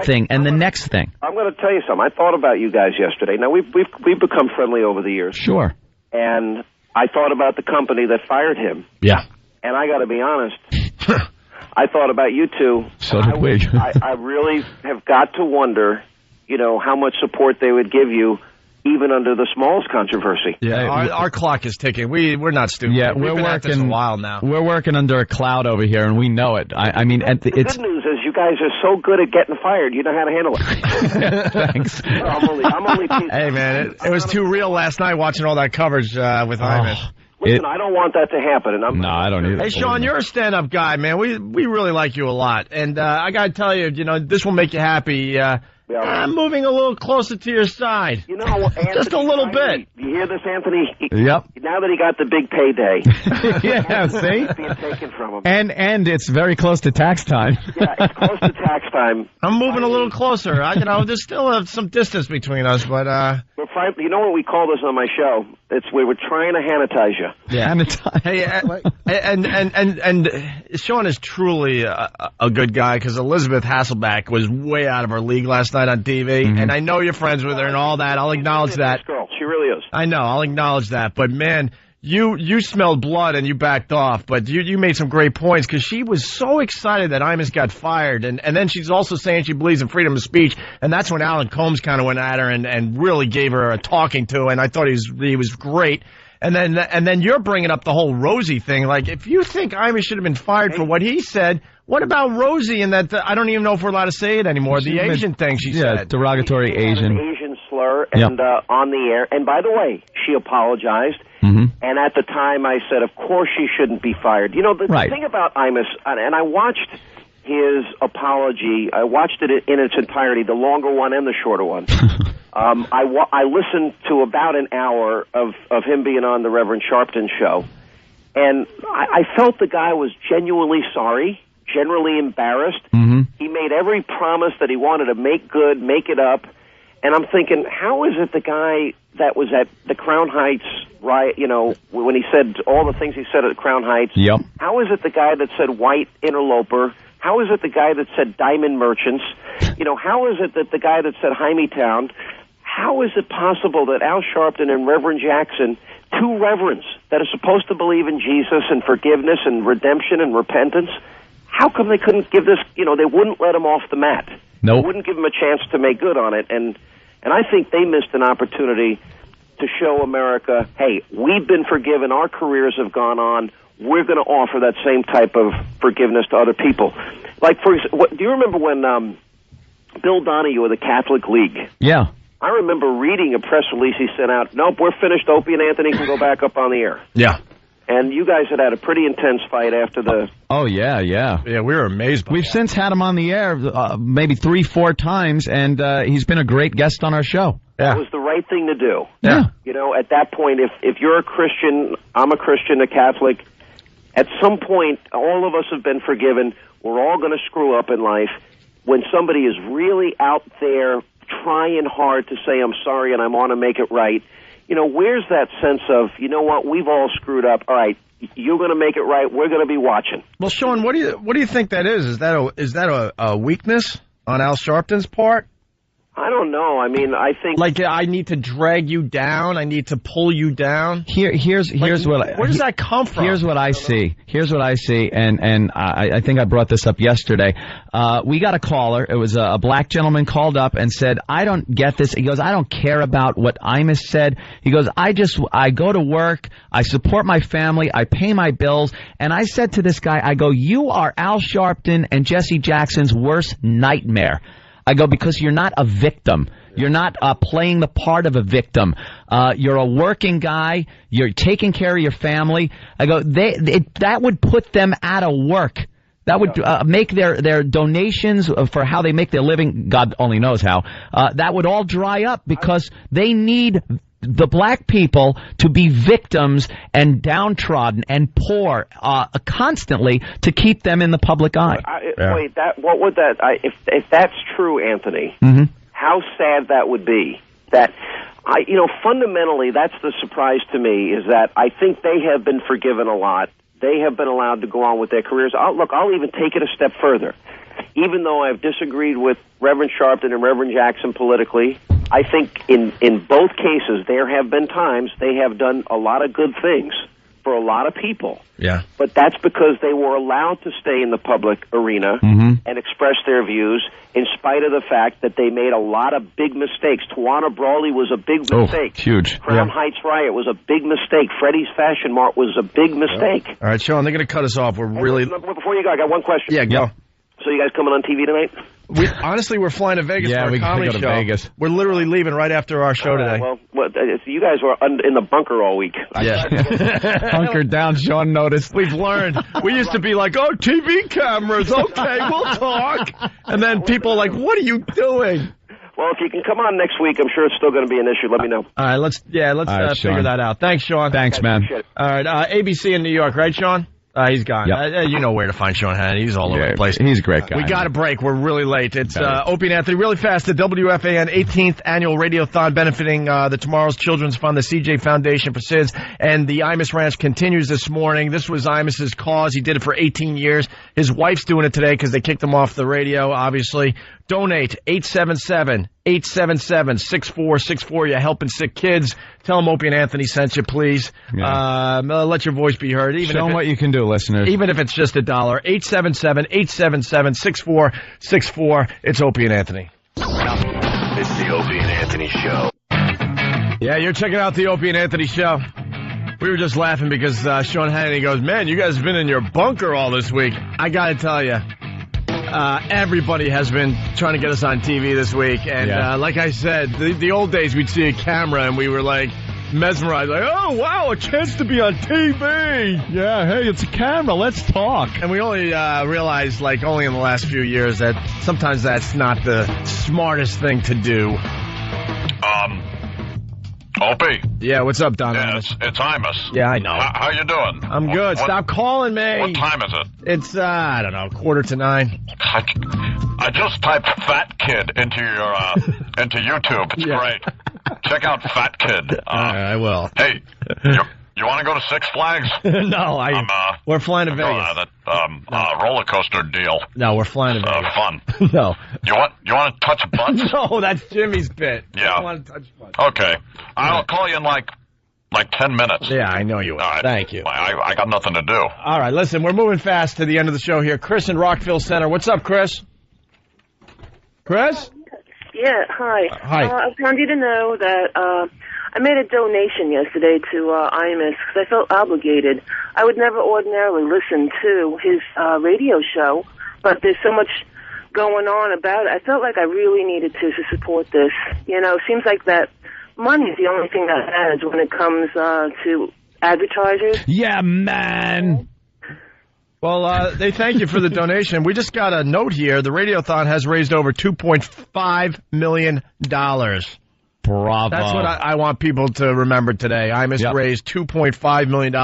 thing and the next thing. I'm going to tell you something. I thought about you guys yesterday. Now, we've become friendly over the years. Sure. And I thought about the company that fired him. Yeah. And I got to be honest, I thought about you two. So did we. I really have got to wonder, how much support they would give you, even under the smallest controversy. Yeah, our clock is ticking. We're not stupid. Yeah, We've been at this a while now. We're working under a cloud over here, and we know it. I mean, the good news is you guys are so good at getting fired. You know how to handle it. Thanks. I'm only Hey, man, it was too real last night watching all that coverage with Imus. Listen, I don't want that to happen. And no, I don't either. Hey, Sean, you're a stand-up guy, man. We really like you a lot. And I got to tell you, this will make you happy. I'm moving a little closer to your side. Anthony, just a little bit. You hear this, Anthony? Yep. Now that he got the big payday. Yeah, see? Being taken from him. And it's very close to tax time. Yeah, it's close to tax time. I'm moving a little closer. There's still some distance between us, but you know what we call this on my show? We were trying to sanitize you. Yeah. Hey, and Sean is truly a good guy, because Elizabeth Hasselbeck was way out of her league last night on TV, and I know you're friends with her and all that. I'll acknowledge that. Girl, she really is. I know. I'll acknowledge that. But man, you smelled blood and you backed off. But you made some great points, because she was so excited that Imus got fired, and then she's also saying she believes in freedom of speech, and that's when Alan Combs kind of went at her and really gave her a talking to, and I thought he was great. And then you're bringing up the whole Rosie thing. Like, if you think Imus should have been fired for what he said, what about Rosie and that? I don't even know if we're allowed to say it anymore. The Asian thing she said. Yeah, derogatory Asian. An Asian slur and on the air. And by the way, she apologized. And at the time I said, of course she shouldn't be fired. The thing about Imus, and I watched his apology. I watched it in its entirety, the longer one and the shorter one. I listened to about an hour of him being on the Reverend Sharpton show, and I felt the guy was genuinely sorry, generally embarrassed, He made every promise that he wanted to make good, make it up. And I'm thinking, how is it the guy that was at the Crown Heights riot, when he said all the things he said at Crown Heights, how is it the guy that said white interloper? How is it the guy that said diamond merchants? How is it that the guy that said Hymietown? How is it possible that Al Sharpton and Reverend Jackson, two reverends that are supposed to believe in Jesus and forgiveness and redemption and repentance, how come they couldn't give this, they wouldn't let him off the mat? Nope. They wouldn't give him a chance to make good on it. And I think they missed an opportunity to show America, hey, we've been forgiven, our careers have gone on, we're going to offer that same type of forgiveness to other people. Like, do you remember when Bill Donahue of the Catholic League? Yeah. I remember reading a press release he sent out, nope, we're finished, Opie and Anthony can go back up on the air. Yeah. And you guys had a pretty intense fight after the... Oh, yeah. Yeah, we were amazed by We've since had him on the air maybe 3-4 times, and he's been a great guest on our show. Yeah. That was the right thing to do. Yeah. At that point, if you're a Christian, I'm a Christian, a Catholic, at some point, all of us have been forgiven. We're all going to screw up in life. When somebody is really out there trying hard to say, I'm sorry and I want to make it right, where's that sense of, what, we've all screwed up. All right, you're going to make it right. We're going to be watching. Well, Sean, what do you think that is? Is that a weakness on Al Sharpton's part? I don't know. I mean, I think like I need to drag you down. I need to pull you down. Here's what. Where does that come from? Here's what I see. And I think I brought this up yesterday. We got a caller. It was a black gentleman called up and said, "I don't get this." He goes, "I don't care about what Imus said." He goes, "I go to work. I support my family. I pay my bills." And I said to this guy, I go, "You are Al Sharpton and Jesse Jackson's worst nightmare." I go, because you're not a victim. You're not playing the part of a victim. You're a working guy. You're taking care of your family. I go, that would put them out of work. That would make their donations for how they make their living, God only knows how, that would all dry up because they need the black people to be victims and downtrodden and poor constantly to keep them in the public eye. Wait, what would that? If that's true, Anthony, how sad that would be. That fundamentally, that's the surprise to me is that I think they have been forgiven a lot. They have been allowed to go on with their careers. I'll even take it a step further. Even though I've disagreed with Reverend Sharpton and Reverend Jackson politically, I think in both cases there have been times they have done a lot of good things for a lot of people. Yeah. But that's because they were allowed to stay in the public arena and express their views in spite of the fact that they made a lot of big mistakes. Tawana Brawley was a big mistake. Oh, huge. Crown Heights riot was a big mistake. Freddie's Fashion Mart was a big mistake. All right, Sean, they're going to cut us off. We're really... Before you go, I got one question. Yeah, go. So you guys coming on TV tonight? We're flying to Vegas for a comedy show. Vegas. We're literally leaving right after our show today. Well, you guys were in the bunker all week. Yeah. Hunkered down, Sean noticed. We've learned. We used to be like, oh, TV cameras, okay, we'll talk. And then people are like, what are you doing? Well, if you can come on next week, I'm sure it's still going to be an issue. Let me know. All right, let's figure that out. Thanks, Sean. Thanks, man. All right, ABC in New York, right, Sean? He's gone. Yep. You know where to find Sean Hannity. He's all over the place. He's a great guy. We got a break. We're really late. It's Opie and Anthony. Really fast, the WFAN 18th Annual Radiothon benefiting the Tomorrow's Children's Fund, the CJ Foundation for SIDS, and the Imus Ranch continues this morning. This was Imus's cause. He did it for 18 years. His wife's doing it today because they kicked him off the radio, obviously. Donate 877-877-6464. You're helping sick kids. Tell them Opie and Anthony sent you, please. Yeah. Let your voice be heard. Show them what you can do, listeners. Even if it's just $1. 877-877-6464. It's Opie and Anthony. It's the Opie and Anthony Show. Yeah, you're checking out the Opie and Anthony Show. We were just laughing because Sean Hannity goes, man, you guys have been in your bunker all this week. I got to tell you. Everybody has been trying to get us on TV this week. And like I said, the old days we'd see a camera and we were like mesmerized. Like, oh, wow, a chance to be on TV. Yeah, hey, it's a camera. Let's talk. And we only realized, like, only in the last few years that sometimes that's not the smartest thing to do. Opie. Yeah, what's up, Don? Yeah, it's Imus. Yeah, I know. How you doing? I'm good. Stop calling me. What time is it? It's, I don't know, 8:45. I just typed Fat Kid into your, into YouTube. It's great. Check out Fat Kid. I will. Hey, you want to go to Six Flags? No, we're flying to Vegas. That roller coaster deal. No, we're flying to Vegas. Fun. No. You want to touch butts? No, that's Jimmy's bit. Yeah. I want to touch butts. Okay. I'll call you in like 10 minutes. Yeah, I know you will. All right. Thank you. I got nothing to do. All right, listen, we're moving fast to the end of the show here. Chris in Rockville Center. What's up, Chris? Chris? Yeah, hi. Hi. I wanted you to know that I made a donation yesterday to Imus because I felt obligated. I would never ordinarily listen to his radio show, but there's so much going on about it. I felt like I really needed to support this. You know, it seems like that money is the only thing that matters when it comes to advertisers. Yeah, man. Well, they thank you for the donation. We just got a note here. The Radiothon has raised over $2.5 million. Bravo. That's what I want people to remember today. Imus raised $2.5 million,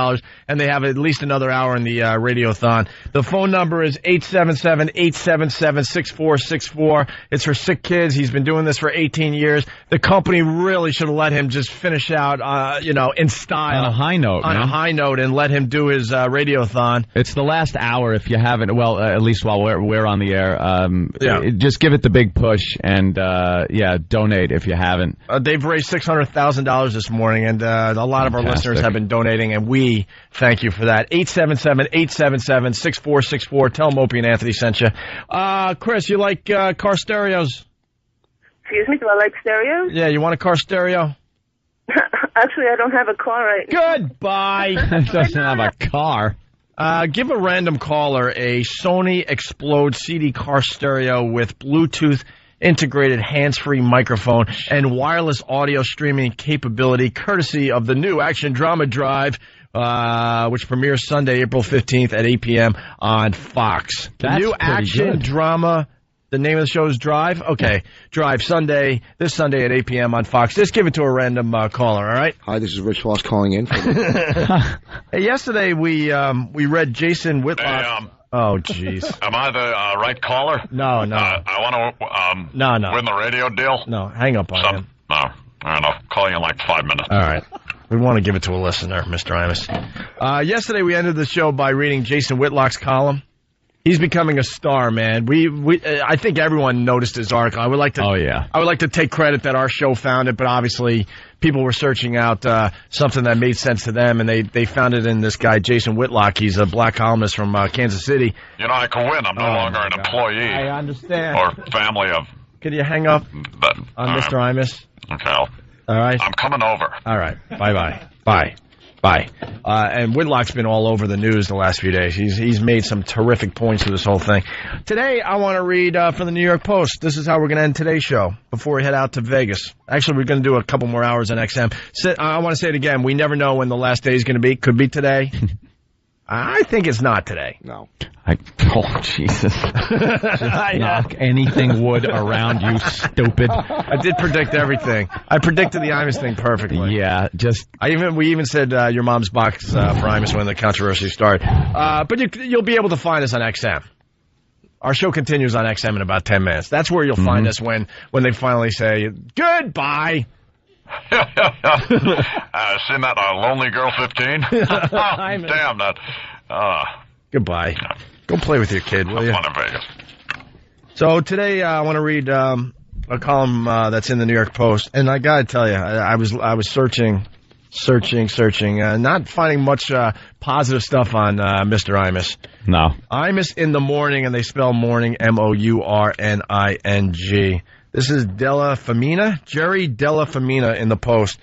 and they have at least another hour in the Radiothon. The phone number is 877-877-6464. It's for sick kids. He's been doing this for 18 years. The company really should have let him just finish out, in style. On a high note, On a high note, and let him do his Radiothon. It's the last hour if you haven't, well, at least while we're on the air. Just give it the big push and, donate if you haven't. They've raised $600,000 this morning, and a lot of our listeners have been donating, and we thank you for that. 877-877-6464. Tell them Opie and Anthony sent you. Chris, you like car stereos? Excuse me, do I like stereos? Yeah, you want a car stereo? Actually, I don't have a car right now. Goodbye. Doesn't have a car. Give a random caller a Sony Explode CD car stereo with Bluetooth integrated hands-free microphone and wireless audio streaming capability, courtesy of the new Action Drama Drive, which premieres Sunday, April 15th at 8 p.m. on Fox. The new Action Drama, the name of the show is Drive? Okay. Drive this Sunday at 8 p.m. on Fox. Just give it to a random caller, all right? Hi, this is Rich Ross calling in. Hey, yesterday we read Jason Whitlock. Oh, jeez. Am I the right caller? No. I want to win the radio deal? No, hang up on him. No. All right, I'll call you in like 5 minutes. All right. We want to give it to a listener, Mr. Imus. Yesterday we ended the show by reading Jason Whitlock's column. He's becoming a star, man. I think everyone noticed his article. I would like to take credit that our show found it, but obviously people were searching out something that made sense to them, and they found it in this guy, Jason Whitlock. He's a black columnist from Kansas City. You know, I can win. I'm no longer an employee. I understand. Or family of... Can you hang up on Mr. Imus? Okay. All right. I'm coming over. All right. Bye-bye. Bye. And Whitlock's been all over the news the last few days. He's made some terrific points to this whole thing. Today, I want to read from the New York Post. This is how we're going to end today's show before we head out to Vegas. Actually, we're going to do a couple more hours on XM. I want to say it again. We never know when the last day is going to be. Could be today. I think it's not today. No. Jesus. Knock anything wood around you, stupid. I did predict everything. I predicted the Imus thing perfectly. Yeah, we even said your mom's box for Imus when the controversy started. But you'll be able to find us on XM. Our show continues on XM in about 10 minutes. That's where you'll find us when they finally say goodbye. Seen that Lonely Girl 15? Damn that. Goodbye. Go play with your kid, will you? Fun in Vegas. So today I want to read a column that's in the New York Post, and I got to tell you, I was searching, not finding much positive stuff on Mr. Imus. No. Imus in the morning, and they spell morning MOURNING. This is Jerry Della Femina in the Post.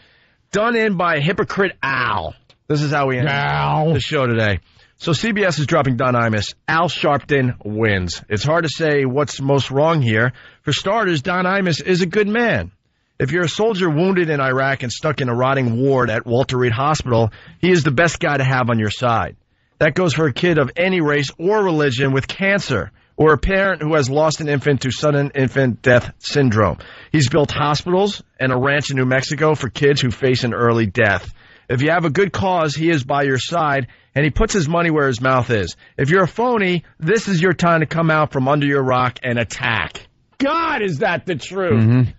Done in by hypocrite Al. This is how we end the show today. So CBS is dropping Don Imus. Al Sharpton wins. It's hard to say what's most wrong here. For starters, Don Imus is a good man. If you're a soldier wounded in Iraq and stuck in a rotting ward at Walter Reed Hospital, he is the best guy to have on your side. That goes for a kid of any race or religion with cancer, or a parent who has lost an infant to sudden infant death syndrome. He's built hospitals and a ranch in New Mexico for kids who face an early death. If you have a good cause, he is by your side, and he puts his money where his mouth is. If you're a phony, this is your time to come out from under your rock and attack. God, is that the truth? Mm-hmm.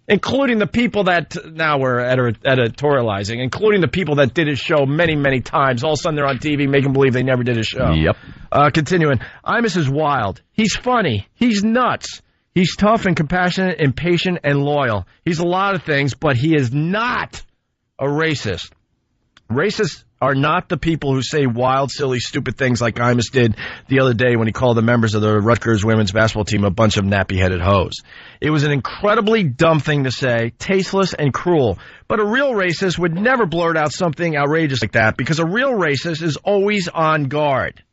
Including the people that, now we're editorializing, including the people that did his show many, many times. All of a sudden they're on TV making believe they never did his show. Yep. Continuing. Imus is wild. He's funny. He's nuts. He's tough and compassionate and patient and loyal. He's a lot of things, but he is not a racist. Racists are not the people who say wild, silly, stupid things like Imus did the other day when he called the members of the Rutgers women's basketball team a bunch of nappy-headed hoes. It was an incredibly dumb thing to say, tasteless and cruel. But a real racist would never blurt out something outrageous like that, because a real racist is always on guard.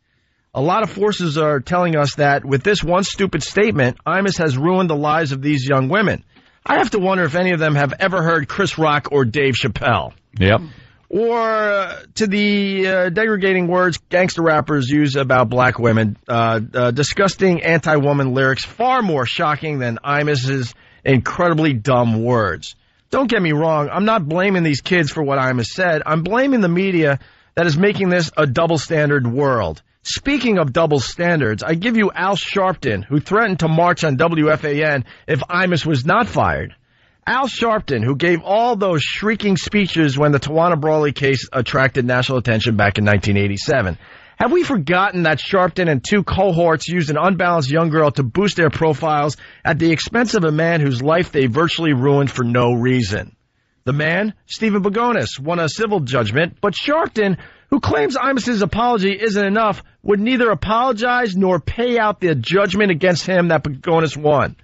A lot of forces are telling us that with this one stupid statement, Imus has ruined the lives of these young women. I have to wonder if any of them have ever heard Chris Rock or Dave Chappelle. Yep. Or to the degrading words gangster rappers use about black women, disgusting anti-woman lyrics far more shocking than Imus's incredibly dumb words. Don't get me wrong, I'm not blaming these kids for what Imus said. I'm blaming the media that is making this a double-standard world. Speaking of double standards, I give you Al Sharpton, who threatened to march on WFAN if Imus was not fired. Al Sharpton, who gave all those shrieking speeches when the Tawana Brawley case attracted national attention back in 1987. Have we forgotten that Sharpton and two cohorts used an unbalanced young girl to boost their profiles at the expense of a man whose life they virtually ruined for no reason? The man, Stephen Pagonis, won a civil judgment, but Sharpton, who claims Imus's apology isn't enough, would neither apologize nor pay out the judgment against him that Pagonis won.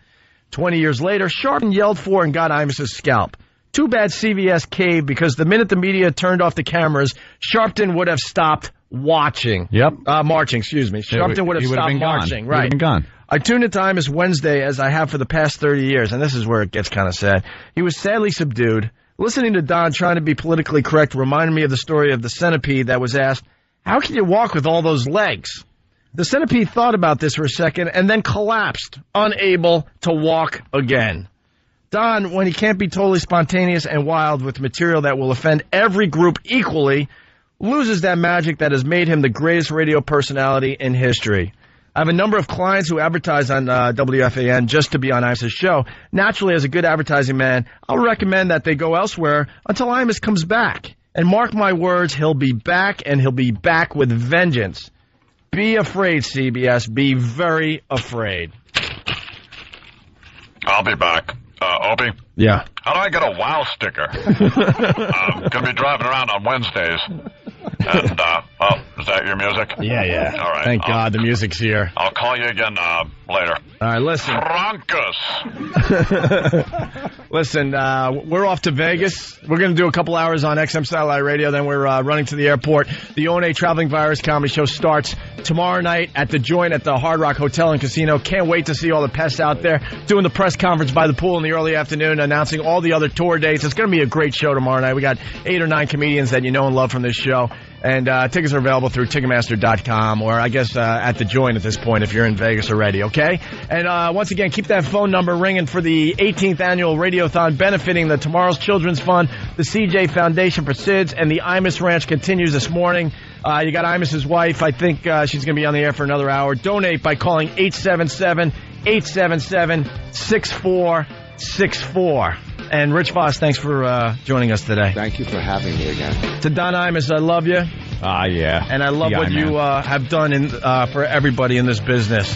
20 years later, Sharpton yelled for and got Imus's scalp. Too bad CVS caved, because the minute the media turned off the cameras, Sharpton would have stopped watching. Yep. Marching, excuse me. Sharpton would have stopped marching. Right. He would have been gone. I tuned into Imus Wednesday, as I have for the past 30 years, and this is where it gets kind of sad. He was sadly subdued. Listening to Don trying to be politically correct reminded me of the story of the centipede that was asked, how can you walk with all those legs? The centipede thought about this for a second and then collapsed, unable to walk again. Don, when he can't be totally spontaneous and wild with material that will offend every group equally, loses that magic that has made him the greatest radio personality in history. I have a number of clients who advertise on WFAN just to be on Imus's show. Naturally, as a good advertising man, I'll recommend that they go elsewhere until Imus comes back. And mark my words, he'll be back, and he'll be back with vengeance. Be afraid, CBS. Be very afraid. I'll be back. Opie? Yeah. How do I get a WOW sticker? I'm going to be driving around on Wednesdays. And, is that your music? Yeah. All right. Thank God the music's here. I'll call you again later. All right, listen. Broncos. Listen, we're off to Vegas. We're going to do a couple hours on XM Satellite Radio. Then we're running to the airport. The O&A Traveling Virus Comedy Show starts tomorrow night at the Joint at the Hard Rock Hotel and Casino. Can't wait to see all the pests out there. Doing the press conference by the pool in the early afternoon, announcing all the other tour dates. It's going to be a great show tomorrow night. We got 8 or 9 comedians that you know and love from this show. And tickets are available through Ticketmaster.com or I guess at the Joint at this point if you're in Vegas already, okay? And once again, keep that phone number ringing for the 18th annual Radiothon benefiting the Tomorrow's Children's Fund, the CJ Foundation for SIDS, and the Imus Ranch continues this morning. You got Imus's wife. I think she's going to be on the air for another hour. Donate by calling 877-877-6464. And Rich Voss, thanks for joining us today. Thank you for having me again. To Don Imus, I love you. Yeah. And I love what you have done for everybody in this business.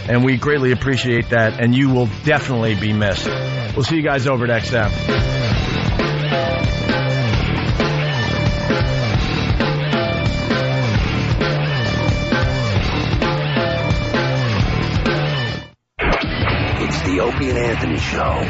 And we greatly appreciate that. And you will definitely be missed. We'll see you guys over at XM. It's the Opie and Anthony Show.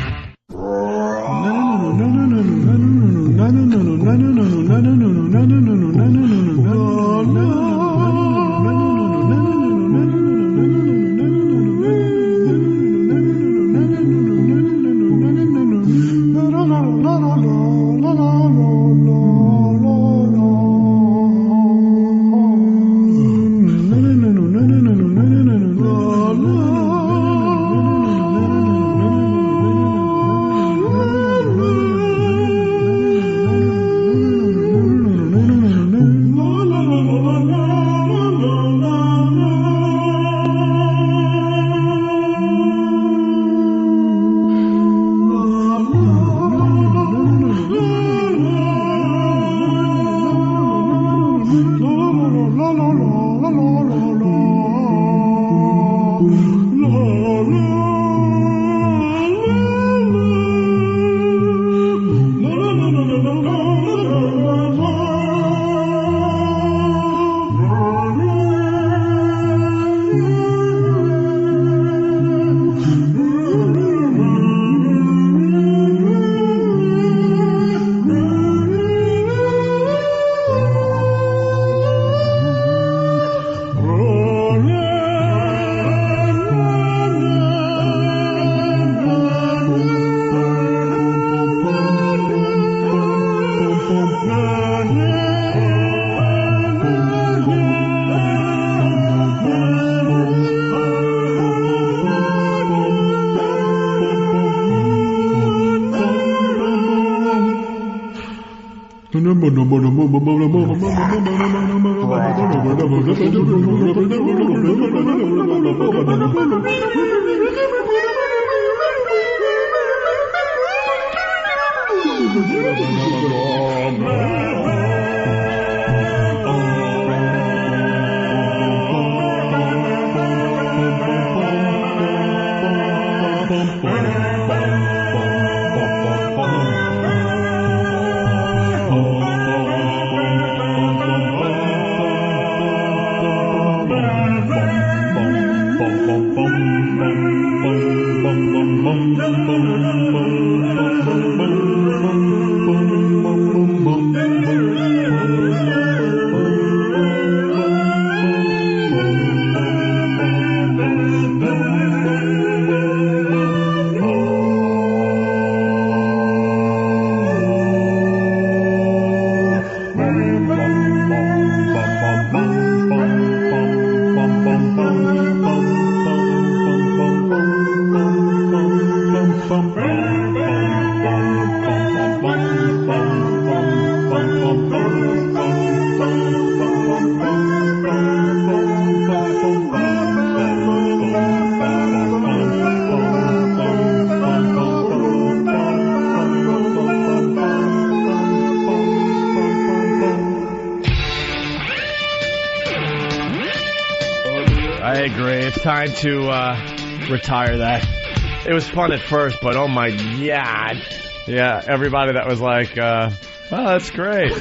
I agree. It's time to retire that. It was fun at first, but oh my God. Yeah, everybody that was like, well, that's great.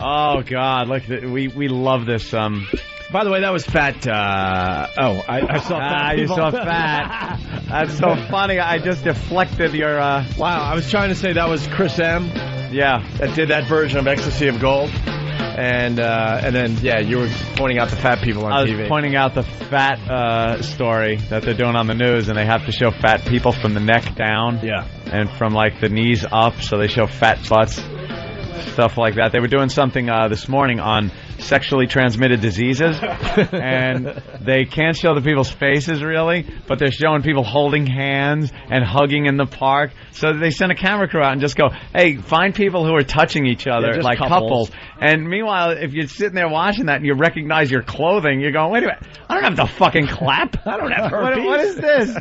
Oh, God. Look, we love this. By the way, that was Fat. I saw Fat. You saw Fat. That's so funny. I just deflected your. Wow, I was trying to say that was Chris M. Yeah. That did that version of Ecstasy of Gold. And then, yeah, you were pointing out the fat people on TV. I was pointing out the fat story that they're doing on the news, and they have to show fat people from the neck down. Yeah. And from, like, the knees up, so they show fat butts, stuff like that. They were doing something this morning on sexually transmitted diseases, and they can't show the people's faces, really, but they're showing people holding hands and hugging in the park. So they send a camera crew out and just go, hey, find people who are touching each other, like couples. And meanwhile, if you're sitting there watching that and you recognize your clothing, you're going, wait a minute, I don't have to fucking clap. I don't have herpes. What is this?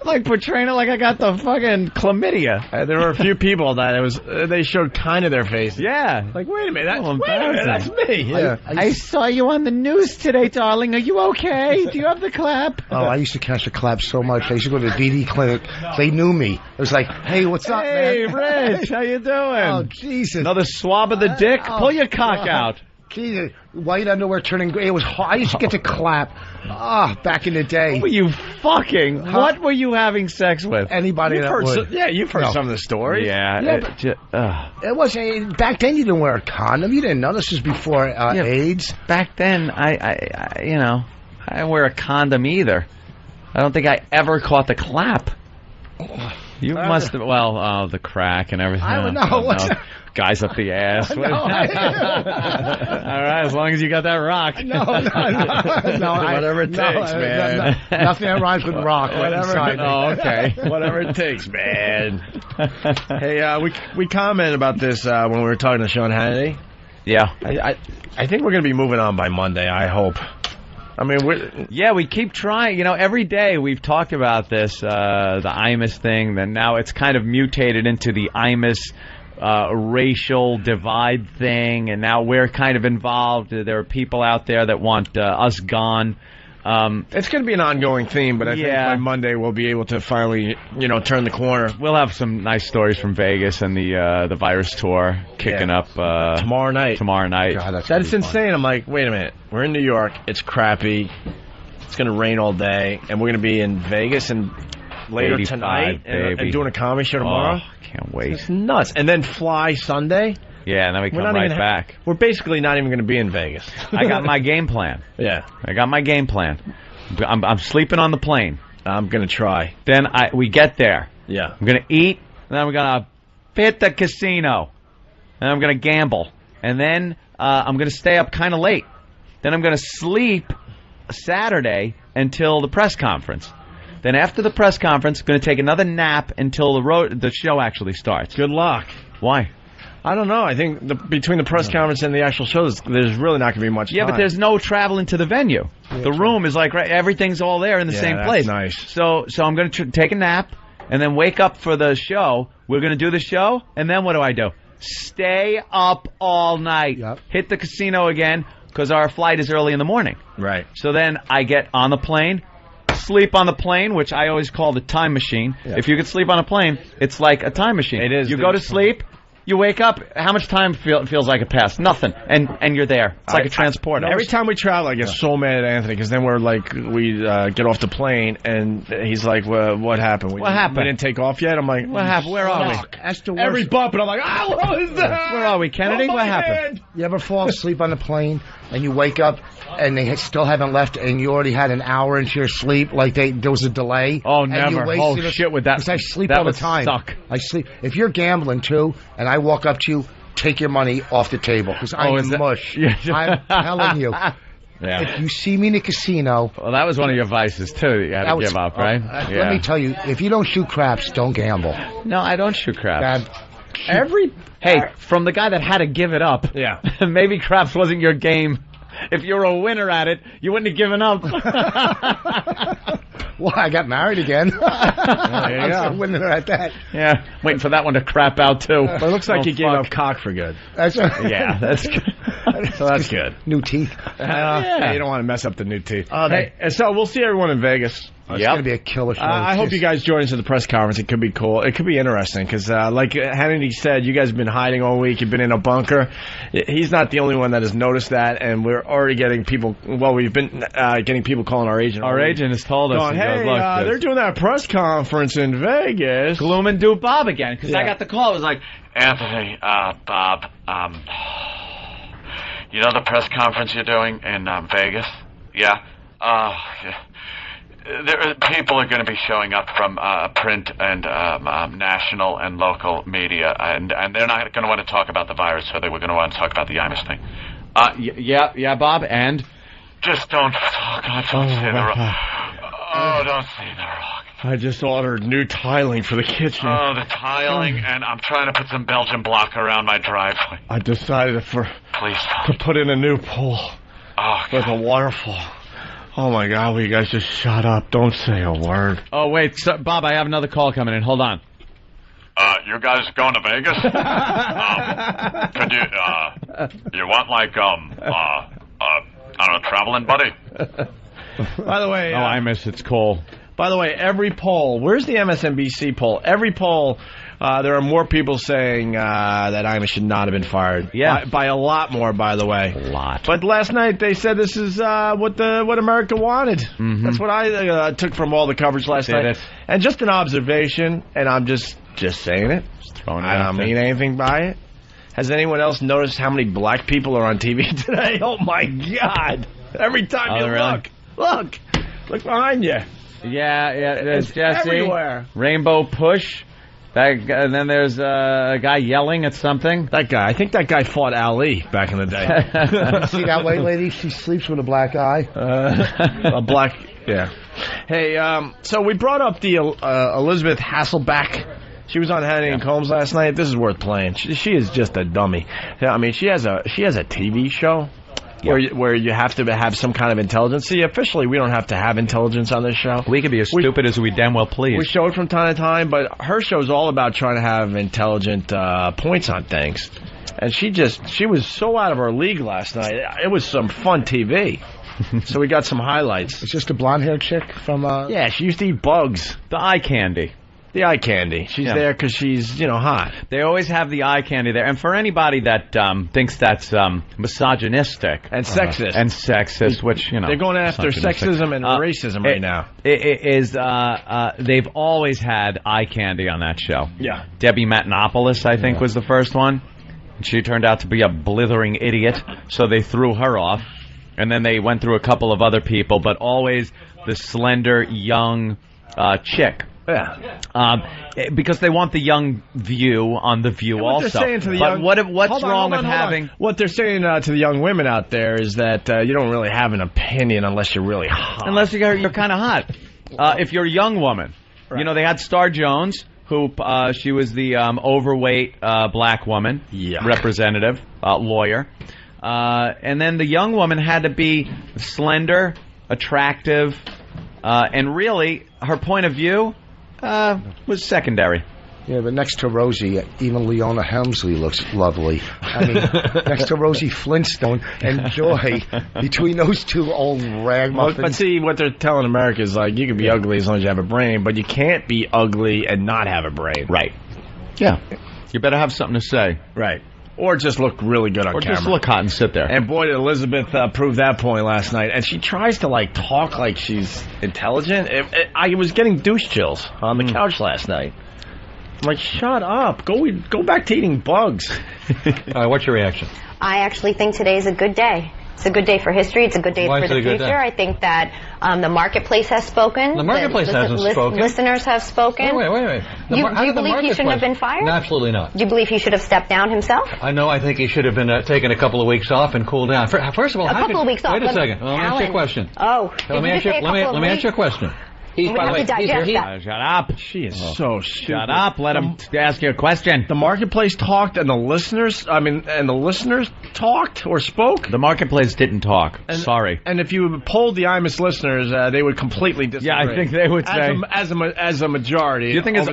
Like portraying it like I got the fucking chlamydia. There were a few people that they showed kind of their faces. Yeah. Like, wait a minute, that's me. Yeah. I saw you on the news today, darling. Are you okay? Do you have the clap? Oh, I used to catch the clap so much. I used to go to the DD clinic. They knew me. It was like, hey, what's up, man? Hey, Rich, how you doing? Oh, Jesus. Another swab of the dick? Pull your cock out. Jesus, white underwear turning gray. It was hard. I used to get to clap. Back in the day. What were you fucking? Huh? What were you having sex with? Anybody that would. You've heard some of the stories. Yeah. It was back then. You didn't wear a condom. You didn't know. This was before AIDS. Back then, I didn't wear a condom either. I don't think I ever caught the clap. You must have. Well, the crack and everything. I don't know. Guys up the ass. No, all right, as long as you got that rock. No. Whatever it takes, man. Nothing that rhymes with rock. Okay. Whatever it takes, man. Hey, we commented about this when we were talking to Sean Hannity. Yeah. I think we're going to be moving on by Monday, I hope. I mean, we keep trying. Every day we've talked about this, the Imus thing, and now it's kind of mutated into the Imus racial divide thing, and now we're kind of involved. There are people out there that want us gone. It's going to be an ongoing theme, but I think by Monday we'll be able to finally, turn the corner. We'll have some nice stories from Vegas and the virus tour kicking up tomorrow night. God, that's insane. I'm like, wait a minute. We're in New York. It's crappy. It's going to rain all day, and we're going to be in Vegas and later tonight and doing a comedy show tomorrow. Oh, can't wait. It's nuts. And then fly Sunday. Yeah, and then we come right back. We're basically not even going to be in Vegas. I got my game plan. Yeah. I got my game plan. I'm sleeping on the plane. I'm going to try. Then we get there. Yeah. I'm going to eat, and then I'm going to hit the casino. And I'm going to gamble. and then I'm going to stay up kind of late. Then I'm going to sleep Saturday until the press conference. Then after the press conference, going to take another nap until the show actually starts. Good luck. Why? I don't know. I think between the press conference and the actual shows, there's really not going to be much time. Yeah, but there's no traveling to the venue. The room is like everything's all there in the same place. Nice. So I'm going to take a nap and then wake up for the show. We're going to do the show, and then what do? Stay up all night. Yep. Hit the casino again because our flight is early in the morning. Right. So then I get on the plane. Sleep on the plane, which I always call the time machine. Yeah. If you could sleep on a plane, it's like a time machine. It is. You go to sleep, you wake up. How much time feels like it passed? Nothing, and you're there. It's like a transporter. Every time we travel, I get so mad at Anthony because then we get off the plane and he's like, well, "What happened? What happened? We didn't take off yet." I'm like, "What happened? Where are we?" That's the worst. Every bump, and I'm like, "Oh, what is that? Where are we, Kennedy? What happened?" You ever fall asleep on the plane and you wake up and they still haven't left and you already had an hour into your sleep, like there was a delay? Oh, and never. You Shit with that. Because I sleep that all the would time. Suck. I sleep. If you're gambling too, and I walk up to you, take your money off the table because I'm mush. I'm telling you. Yeah. If you see me in the casino... Well, that was one of your vices, too, that you had to give up, right? Let me tell you, if you don't shoot craps, don't gamble. No, I don't shoot craps. Every... Hey, from the guy that had to give it up, yeah. Maybe craps wasn't your game. If you were a winner at it, you wouldn't have given up. Well, I got married again. I'm a winner at that. Yeah, waiting for that one to crap out, too. But it looks like you gave up cock for good. Yeah, that's good. So that's good. New teeth. Yeah, you don't want to mess up the new teeth. Hey, so we'll see everyone in Vegas. It's going to be a killer show. I hope you guys join us at the press conference. It could be cool. It could be interesting because, like Hannity said, you guys have been hiding all week. You've been in a bunker. He's not the only one that has noticed that, and we're already getting people. Well, we've been getting people calling our agent. Our agent has told us. Going, hey, they're doing that press conference in Vegas. Gloom and do Bob again because I got the call. It was like, Anthony, Bob, you know the press conference you're doing in Vegas? Yeah. People are going to be showing up from print and national and local media, and they're not going to want to talk about the virus, so they were going to want to talk about the Imus thing. Yeah, Bob, and? Just don't talk. Don't say the Rock. Oh, don't say the Rock. I just ordered new tiling for the kitchen. Oh, the tiling, and I'm trying to put some Belgian block around my driveway. I decided to put in a new pool with a waterfall. Oh, my God, will you guys just shut up? Don't say a word. Oh, wait, Bob, I have another call coming in. Hold on. You guys going to Vegas? Could you want, like, I don't know, traveling buddy? By the way... Imus, it's Cole. By the way, every poll... Where's the MSNBC poll? Every poll... there are more people saying that Imus should not have been fired. Yeah. By a lot more, by the way. A lot. But last night they said this is what America wanted. Mm-hmm. That's what I took from all the coverage last night. And just an observation, and I'm just saying it. I don't mean anything by it. Has anyone else noticed how many black people are on TV today? Oh, my God. Every time you look behind you. Yeah, there's Jesse. Everywhere. Rainbow Push. And then there's a guy yelling at something. I think that guy fought Ali back in the day. See that white lady? She sleeps with a black eye. Yeah. Hey, so we brought up the Elizabeth Hasselbeck. She was on Hannity and Combs last night. This is worth playing. She is just a dummy. I mean, she has a TV show. Yeah. Where you have to have some kind of intelligence. See, officially, we don't have to have intelligence on this show. We can be as stupid as we damn well please. We show it from time to time, but her show is all about trying to have intelligent points on things. And she was so out of her league last night. It was some fun TV. So we got some highlights. It's just a blonde-haired chick from... Yeah, she used to eat bugs. The eye candy. The eye candy. She's there because she's, hot. They always have the eye candy there. And for anybody that thinks that's misogynistic. And sexist. And sexist, which, They're going after sexism and racism right now. They've always had eye candy on that show. Yeah. Debbie Matenopoulos, I think, was the first one. She turned out to be a blithering idiot, so they threw her off. And then they went through a couple of other people, but always the slender, young chick Yeah. Because they want the young view on The View what also. They're saying to the but young, what's wrong with having... What they're saying to the young women out there is that you don't really have an opinion unless you're really hot. Unless you're kind of hot. If you're a young woman. Right. You know, they had Star Jones, who she was the overweight black woman, representative, lawyer. And then the young woman had to be slender, attractive, and really, her point of view was secondary. Yeah, but next to Rosie, even Leona Helmsley looks lovely. I mean, next to Rosie Flintstone and Joy, between those two old ragamuffins. But see, what they're telling America is like, you can be ugly as long as you have a brain, but you can't be ugly and not have a brain. Right. Yeah. You better have something to say. Right. Or just look really good on camera. Or just look hot and sit there. And boy, did Elizabeth proved that point last night. And she tries to, like, talk like she's intelligent. I was getting douche chills on the couch last night. I'm like, shut up. Go back to eating bugs. What's your reaction? I actually think today is a good day. It's a good day for history. It's a good day for the future. I think that the marketplace has spoken. The marketplace hasn't spoken. Listeners have spoken. Wait. Do you believe he shouldn't have been fired? No, absolutely not. Do you believe he should have stepped down himself? I think he should have been taken a couple of weeks off and cooled down. First of all, a couple of weeks off. Wait a second. Let me ask you a question. Oh, let me ask you a question. Shut up. She is so stupid. Shut up. Let him ask you a question. The marketplace talked and the listeners talked or spoke? The marketplace didn't talk. Sorry. And if you polled the Imus listeners, they would completely disagree. Yeah, I think they would say. As a majority. Do you think his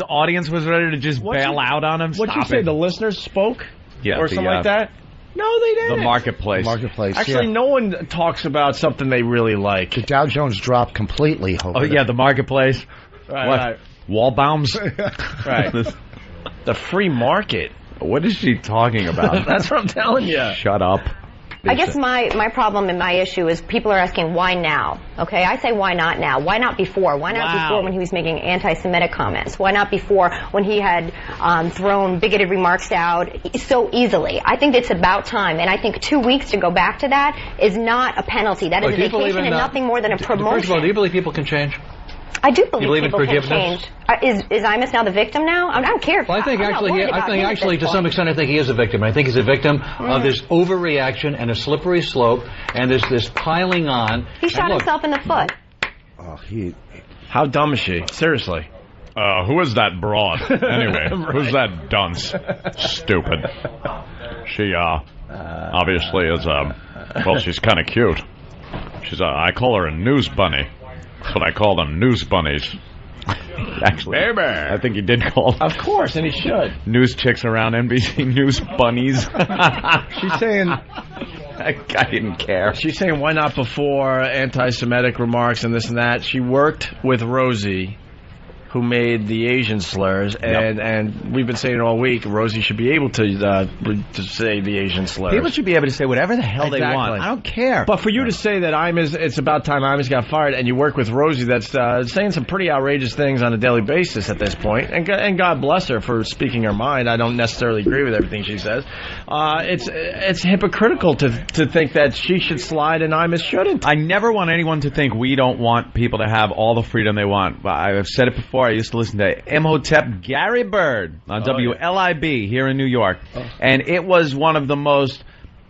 audience was ready to just bail out on him? What'd you say? The listeners spoke? Yeah. Or something like that? No, they didn't. The marketplace. Actually, no one talks about something they really like. The Dow Jones dropped completely. The marketplace. Right. Wall bombs. Right. The free market. What is she talking about? That's what I'm telling you. Shut up. I guess my problem and my issue is people are asking why now. Okay, I say why not now? Why not before? Why not before when he was making anti-Semitic comments? Why not before when he had thrown bigoted remarks out so easily? I think it's about time, and I think 2 weeks to go back to that is not a penalty. That is a vacation and nothing more than a promotion. First of all, do you believe people can change? I do believe people can change. Is Imus now the victim now? I don't care. Well, I think actually, to some extent, I think he is a victim. I think he's a victim of this overreaction and a slippery slope, and this piling on. He shot himself in the foot. Oh, how dumb is she? Seriously. Who is that broad? Anyway, who's that dunce? Stupid. She, obviously is, she's kind of cute. I call her a news bunny. That's what I call them, news bunnies. Actually, baby. I think he did call them. Of course, and he should. News chicks around NBC News bunnies. She's saying... I didn't care. She's saying why not before anti-Semitic remarks and this and that. She worked with Rosie, who made the Asian slurs, and we've been saying all week, Rosie should be able to say the Asian slurs. People should be able to say whatever the hell they want. I don't care. But for you to say that it's about time Imus got fired, and you work with Rosie that's saying some pretty outrageous things on a daily basis at this point, and God bless her for speaking her mind. I don't necessarily agree with everything she says. It's hypocritical to think that she should slide and Imus shouldn't. I never want anyone to think we don't want people to have all the freedom they want. I've said it before. I used to listen to Imhotep Gary Bird on WLIB here in New York. And it was one of the most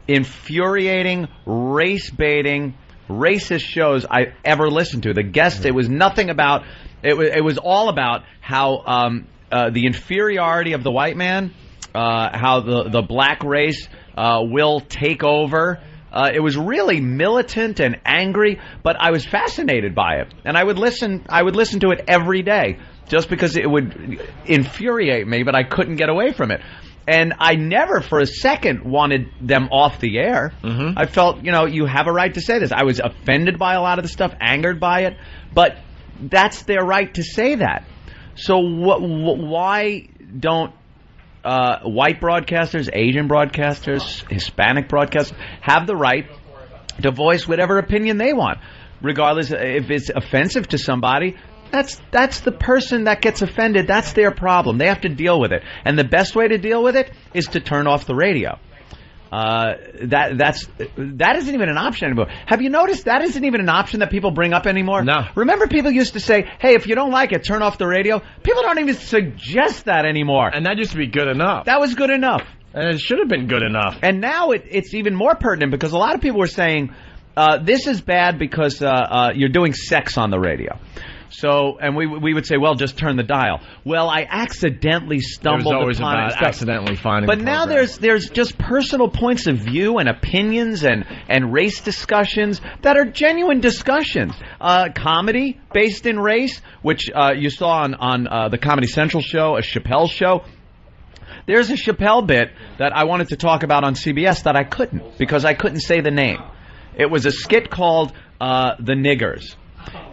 infuriating, race-baiting, racist shows I ever listened to. The guests, it was nothing about, it was all about how the inferiority of the white man, how the black race will take over. It was really militant and angry, but I was fascinated by it, and I would listen to it every day just because it would infuriate me, but I couldn't get away from it. And I never for a second wanted them off the air. Mm-hmm. I felt, you have a right to say this. I was offended by a lot of the stuff, angered by it, but that's their right to say that. So why don't white broadcasters, Asian broadcasters, Hispanic broadcasters have the right to voice whatever opinion they want, regardless if it's offensive to somebody. That's the person that gets offended. That's their problem. They have to deal with it, and the best way to deal with it is to turn off the radio. that isn't even an option anymore. Have you noticed that isn't even an option that people bring up anymore? No. Remember people used to say, hey, if you don't like it, turn off the radio? People don't even suggest that anymore. And that used to be good enough. That was good enough. And it should have been good enough. And now it's even more pertinent because a lot of people were saying, this is bad because you're doing sex on the radio. So, and we would say, well, just turn the dial. Well, I accidentally stumbled always upon about it. Accidentally finding But the now program. there's just personal points of view and opinions and race discussions that are genuine discussions. Comedy based in race, which you saw on the Comedy Central show, a Chappelle show. There's a Chappelle bit that I wanted to talk about on CBS that I couldn't because I couldn't say the name. It was a skit called The Niggers.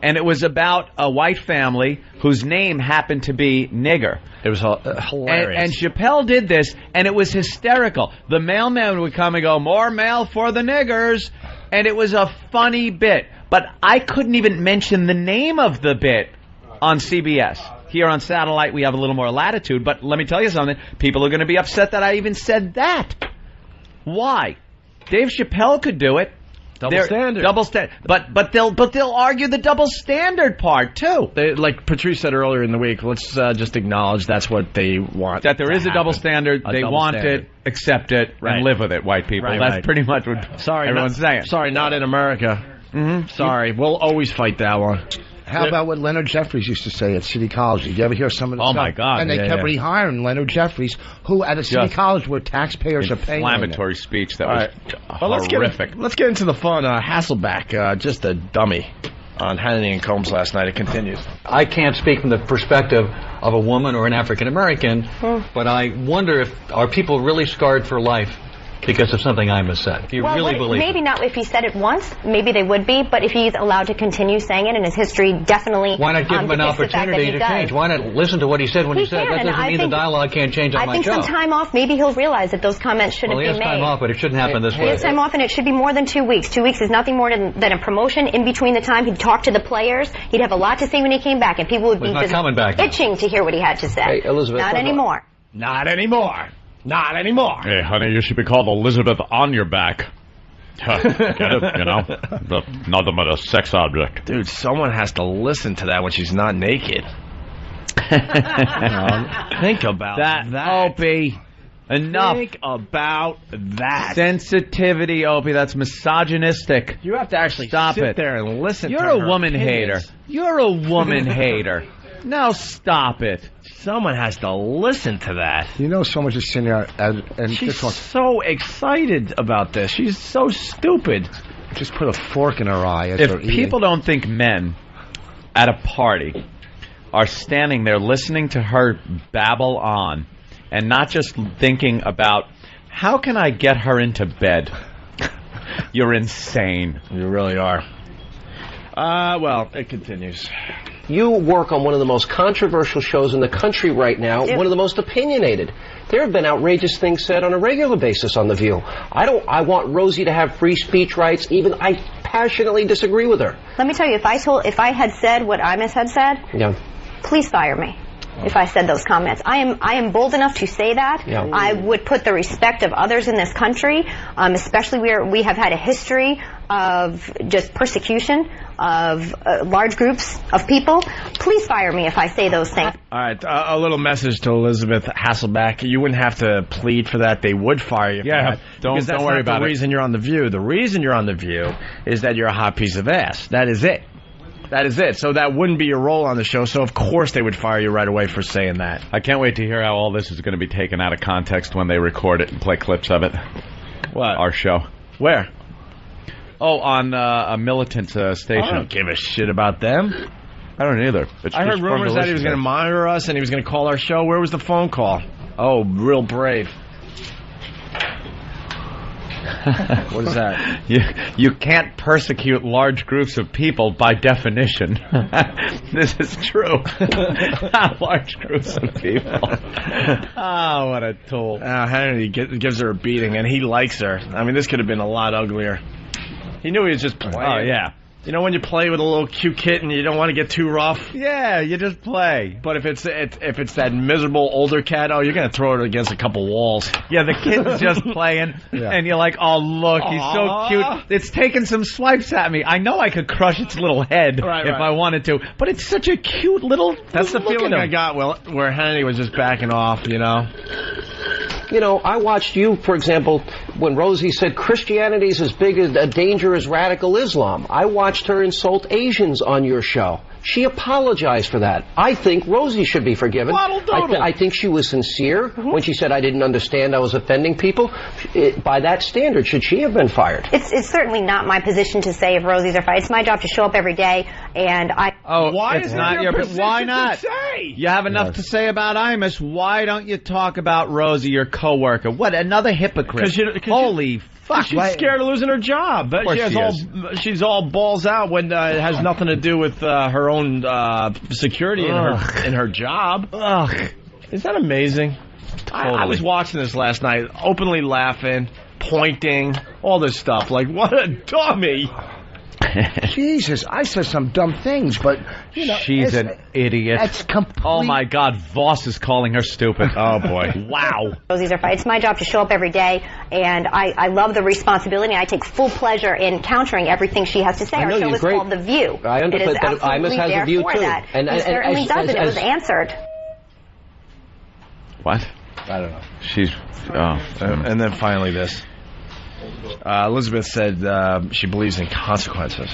And it was about a white family whose name happened to be Nigger. It was hilarious. And Chappelle did this, and it was hysterical. The mailman would come and go, more mail for the niggers. And it was a funny bit. But I couldn't even mention the name of the bit on CBS. Here on satellite, we have a little more latitude. But let me tell you something. People are going to be upset that I even said that. Why? Dave Chappelle could do it. Double standard. But they'll argue the double standard part too. Like Patrice said earlier in the week, let's just acknowledge that's what they want. That there is a double standard. They want standard. it, accept it, and live with it. White people. That's pretty much what everyone's saying. Sorry, not in America. Sorry, we'll always fight that one. How about what Leonard Jeffries used to say at City College? Did you ever hear some of the stuff? Oh, my God. And they kept rehiring Leonard Jeffries, who at a City College where taxpayers are paying. Inflammatory speech that was horrific. Let's get into the fun. Hasselbeck, just a dummy on Hannity and Combs last night. It continues. I can't speak from the perspective of a woman or an African American, but I wonder if are people really scarred for life because of something Imus said. Do you really believe maybe it? not if he said it once, maybe they would be, but if he's allowed to continue saying it and his history definitely why not give him an opportunity to change? Why not listen to what he said when he said it? That doesn't mean the dialogue can't change on my show. I think some time off, maybe he'll realize that those comments shouldn't be made. Well, he has time off, but it shouldn't happen this way. He has time off, and it should be more than 2 weeks. 2 weeks is nothing more than a promotion. In between the time, he'd talk to the players. He'd have a lot to say when he came back, and people would be itching to hear what he had to say. Hey, Elizabeth, not anymore. Not anymore. Not anymore. Hey, honey, you should be called Elizabeth on your back. Get it? You know? Nothing but a sex object. Dude, someone has to listen to that when she's not naked. Think about that. Opie. Enough. Think about that. Sensitivity, Opie. That's misogynistic. You have to actually sit there and listen to her. You're a woman hater. opinions. You're a woman hater. Now stop it. Someone has to listen to that. You know, someone just sitting there and she's so excited about this. She's so stupid. Just put a fork in her eye as If they're eating. people don't think men at a party are standing there listening to her babble on and not just thinking about how can I get her into bed, you're insane. You really are. Well, it continues. You work on one of the most controversial shows in the country right now, one of the most opinionated. There have been outrageous things said on a regular basis on The View. I want Rosie to have free speech rights, even I passionately disagree with her. Let me tell you, if I had said what Imus had said, please fire me. If I said those comments, I am bold enough to say that. I would put the respect of others in this country, especially where we have had a history of just persecution of large groups of people. Please fire me if I say those things. All right, a little message to Elizabeth Hasselbeck. You wouldn't have to plead for that. They would fire you for that. Don't worry about it. The reason you're on The View. The reason you're on The View is that you're a hot piece of ass. That is it. That is it. So that wouldn't be your role on the show. So, of course, they would fire you right away for saying that. I can't wait to hear how all this is going to be taken out of context when they record it and play clips of it. What? Our show. Where? Oh, on a militant station. I don't give a shit about them. I don't either. I heard rumors that he was going to monitor us and he was going to call our show. Where was the phone call? Oh, real brave. What is that? You can't persecute large groups of people by definition. This is true. Large groups of people. Oh, what a tool. Henry gives her a beating, and he likes her. I mean, this could have been a lot uglier. He knew he was just playing. Oh, yeah. You know when you play with a little cute kitten, you don't want to get too rough. Yeah, you just play. But if it's that miserable older cat, you're gonna throw it against a couple walls. Yeah, the kitten's just playing, and you're like, oh look, he's so cute. It's taking some swipes at me. I know I could crush its little head if I wanted to, but it's such a cute little. That's the feeling I got. Where Henny was just backing off. You know. You know, I watched you, for example, when Rosie said Christianity's as big a danger as radical Islam. I watched her insult Asians on your show. She apologized for that. I think Rosie should be forgiven. I think she was sincere when she said I didn't understand I was offending people. By that standard, should she have been fired? It's certainly not my position to say if Rosie's are fired. It's my job to show up every day, and I... why is not your position? Why not? To say? You have enough to say about Imus. Why don't you talk about Rosie, your coworker? What, another hypocrite? Holy fuck. She's scared of losing her job. But she's all balls out when it has nothing to do with her own security in her job. Ugh. Isn't that amazing? Totally. I was watching this last night, openly laughing, pointing, all this stuff. Like, what a dummy. Jesus, I said some dumb things, but, you know. She's an idiot. That's complete. Oh, my God. Voss is calling her stupid. Oh, boy. Wow. Rosie's are fired. It's my job to show up every day, and I love the responsibility, and I take full pleasure in countering everything she has to say. Our show is called The View. I understand, but Imus has a view, too. That. And certainly does, and it was answered. What? I don't know. She's... And then finally this. Elizabeth said she believes in consequences.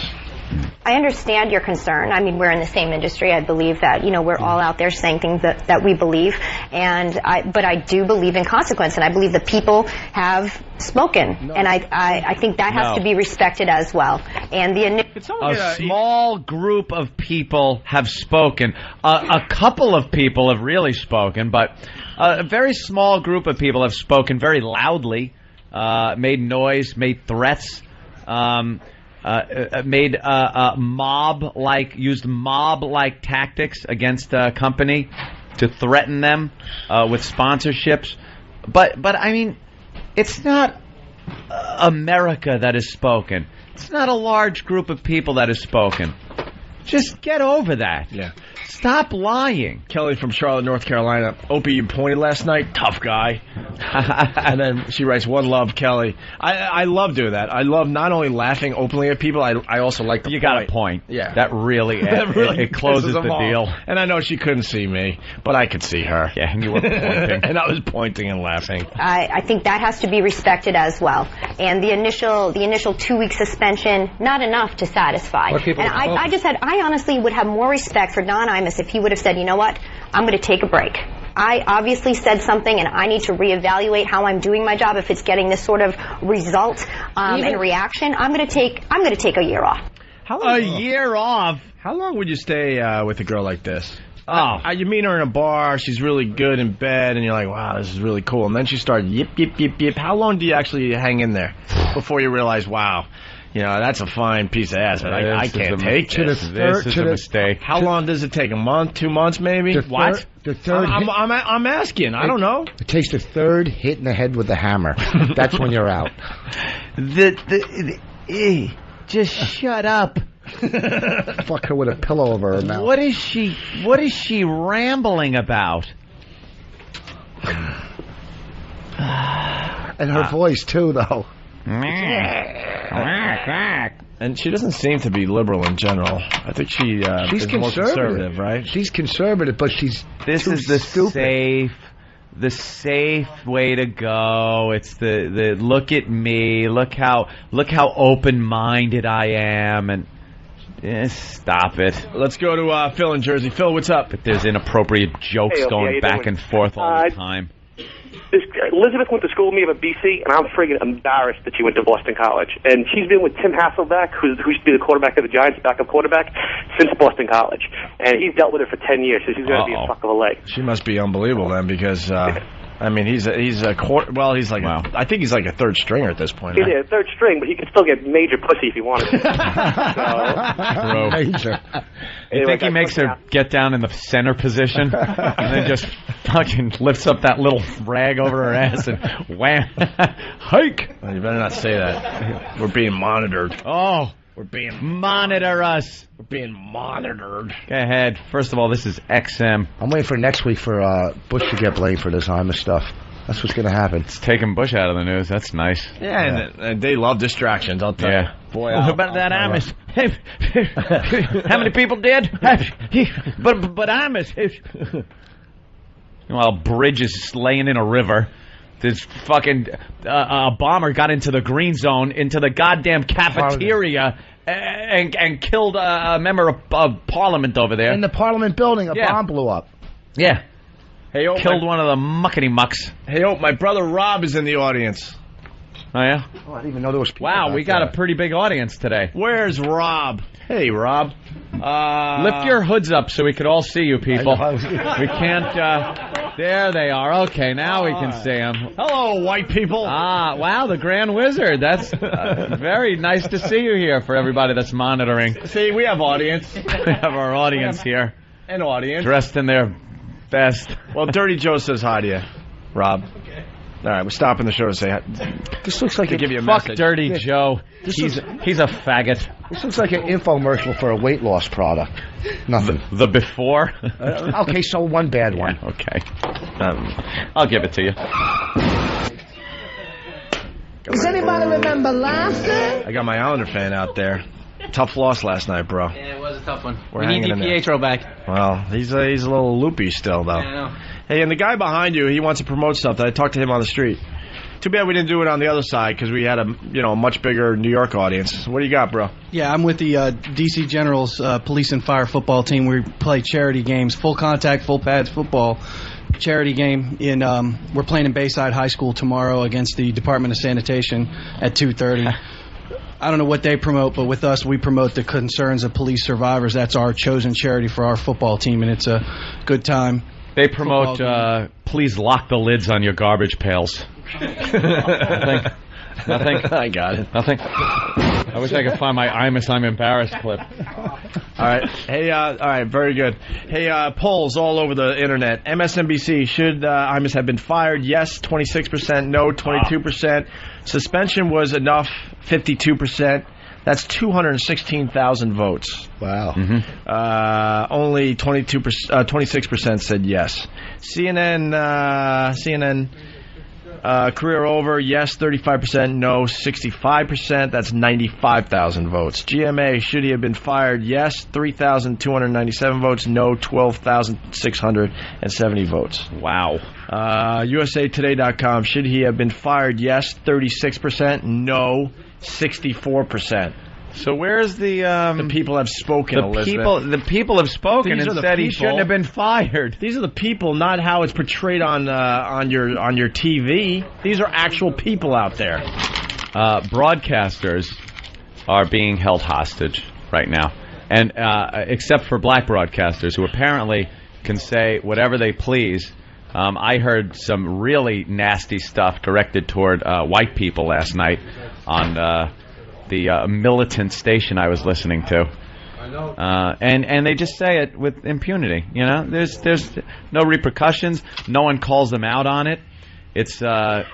I understand your concern. I mean, we're in the same industry. I believe that, you know, we're all out there saying things that we believe. But I do believe in consequence, and I believe the people have spoken. And I think that has to be respected as well. And a small group of people have spoken. A couple of people have really spoken, but a very small group of people have spoken very loudly. Made noise, made threats, made used mob-like tactics against a company to threaten them with sponsorships. But I mean, it's not America that has spoken. It's not a large group of people that has spoken. Just get over that. Yeah. Stop lying. Kelly from Charlotte, North Carolina. Opie, you pointed last night. Tough guy. And then she writes, one love, Kelly. I love doing that. I love not only laughing openly at people, I also like to got a point. Yeah. That really, it closes the deal. And I know she couldn't see me, but I could see her. Yeah, and you were pointing. And I was pointing and laughing. I think that has to be respected as well. And the initial 2-week suspension, not enough to satisfy. And I honestly would have more respect for Don Imus if he would have said, you know what, I'm going to take a break. I obviously said something, and I need to reevaluate how I'm doing my job. If it's getting this sort of result and reaction, I'm going to take a year off. A year off? How long would you stay with a girl like this? You meet her in a bar, she's really good in bed, and you're like, wow, this is really cool. And then she starts yip, yip, yip, yip. How long do you actually hang in there before you realize, wow, you know, that's a fine piece of ass, but I can't take this. This is a mistake. How long does it take? A month, 2 months, maybe? The third I'm asking. I don't know. It takes the third hit in the head with the hammer. That's when you're out. Just shut up. Fuck her with a pillow over her mouth. What is she rambling about? And her voice too, though. And she doesn't seem to be liberal in general. I think she's more conservative, right? She's conservative, but This is the safe way to go. It's the look at me, look how open-minded I am, and stop it. Let's go to Phil in Jersey. Phil, what's up? But there's inappropriate jokes going back and forth all the time. Elizabeth went to school with me at BC, and I'm friggin' embarrassed that she went to Boston College. And she's been with Tim Hasselbeck, who used to be the quarterback of the Giants, backup quarterback, since Boston College. And he's dealt with her for 10 years, so she's going to be a fuck of a leg. She must be unbelievable then, because I mean, he's a quarter. Well, he's like I think he's like a third stringer at this point. He's a third string, but he could still get major pussy if he wanted to. Major. You think he makes her get down in the center position and then just fucking lifts up that little rag over her ass and wham, hike? Well, you better not say that. We're being monitored. Oh. We're being monitor us. We're being monitored. Go ahead. First of all, this is XM. I'm waiting for next week for Bush to get blamed for this Imus stuff. That's what's going to happen. It's taking Bush out of the news. That's nice. Yeah, and they love distractions, I'll tell you. Boy, what about that Imus? How many people did? but Imus. Well, bridge is laying in a river. This fucking a bomber got into the green zone, into the goddamn cafeteria, and killed a member of Parliament over there. In the Parliament building, a bomb blew up. Yeah. Hey, killed one of the muckety-mucks. Hey, my brother Rob is in the audience. Oh, yeah? Oh, I didn't even know there was people. Wow, we got a pretty big audience today. Where's Rob? Hey, Rob. Lift your hoods up so we could all see you people. We can't... there they are. Okay, now we can see them. Hello, white people. Wow, the Grand Wizard. That's very nice to see you here for everybody that's monitoring. See, we have audience. We have our audience here. An audience. Dressed in their best. Well, Dirty Joe says hi to you, Rob. Okay. All right, we're stopping the show to say hi. This looks like to give you a fuck message. Dirty Joe. He's a faggot. This looks like an infomercial for a weight loss product. Nothing. The before? Okay, so one bad one. Okay. I'll give it to you. Does anybody remember laughter? I got my Islander fan out there. Tough loss last night, bro. Yeah, it was a tough one. We're we need DiPietro back. Well, he's a little loopy still, though. Yeah, I know. Hey, and the guy behind you, he wants to promote stuff. I talked to him on the street. Too bad we didn't do it on the other side because we had a much bigger New York audience. What do you got, bro? Yeah, I'm with the D.C. Generals Police and Fire football team. We play charity games, full contact, full pads football charity game. We're playing in Bayside High School tomorrow against the Department of Sanitation at 2:30. I don't know what they promote, but with us, we promote the concerns of police survivors. That's our chosen charity for our football team, and it's a good time. They promote, please lock the lids on your garbage pails. Nothing? I got it. Nothing? I wish I could find my Imus I'm embarrassed clip. All right. Hey, all right, very good. Hey, polls all over the internet. MSNBC, should Imus have been fired? Yes, 26%. No, 22%. Suspension was enough, 52%. That's 216,000 votes. Wow. Mm-hmm. Only 26% said yes. CNN, career over, yes, 35%, no, 65%, that's 95,000 votes. GMA, should he have been fired? Yes, 3,297 votes, no, 12,670 votes. Wow. USAtoday.com, should he have been fired? Yes, 36%, no, 64%. So where's the people have spoken, Elizabeth. The people have spoken and said he shouldn't have been fired. These are the people, not how it's portrayed on your TV. These are actual people out there. Broadcasters are being held hostage right now, and except for black broadcasters who apparently can say whatever they please. I heard some really nasty stuff directed toward white people last night on the militant station I was listening to. And they just say it with impunity. You know, there's no repercussions. No one calls them out on it. It's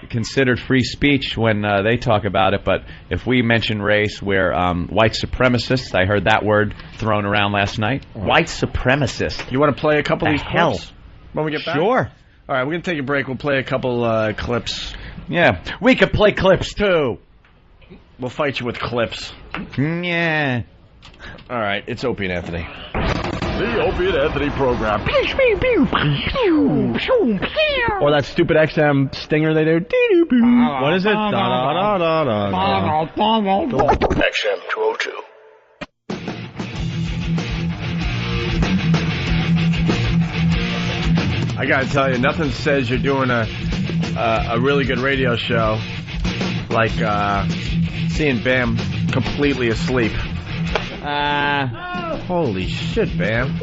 considered free speech when they talk about it. But if we mention race, we're white supremacists. I heard that word thrown around last night. White supremacist. You want to play a couple of these clips when we get back? Sure. All right, we're going to take a break. We'll play a couple clips. Yeah, we could play clips, too. We'll fight you with clips. Yeah. All right, it's Opie and Anthony. The Opie and Anthony program. Or that stupid XM stinger they do. What is it? XM 202. I gotta tell you, nothing says you're doing a really good radio show like seeing Bam completely asleep. Holy shit, Bam.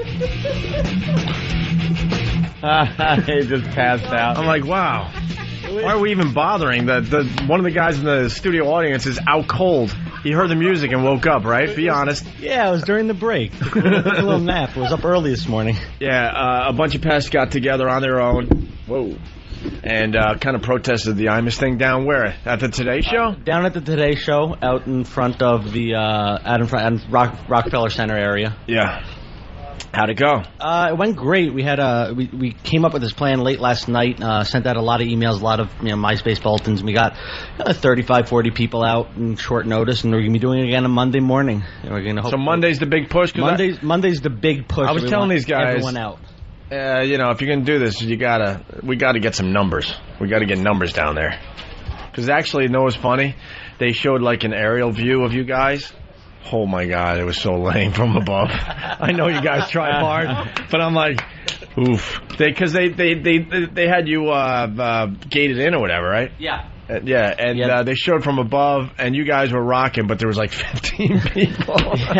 He just passed out. I'm like, wow. Why are we even bothering? One of the guys in the studio audience is out cold. He heard the music and woke up, right? Be honest. Yeah, it was during the break. A little nap. It was up early this morning. Yeah, a bunch of pests got together on their own. Whoa. and kind of protested the Imus thing down where? At the Today Show? Down at the Today Show, out in front of the Rockefeller Center area. Yeah. How'd it go? It went great. We had we came up with this plan late last night. Sent out a lot of emails, a lot of MySpace bulletins. We got 35, 40 people out in short notice, and we're gonna be doing it again on Monday morning. And we're gonna so Monday's the big push. Monday's the big push. I was telling these guys, everyone out. If you're gonna do this, we gotta get some numbers. We gotta get numbers down there. Because actually, you know what's funny? They showed like an aerial view of you guys. Oh my God, it was so lame from above. I know you guys tried hard, but I'm like, oof. Because they had you gated in or whatever, right? Yeah. They showed from above, and you guys were rocking, but there was like 15 people. And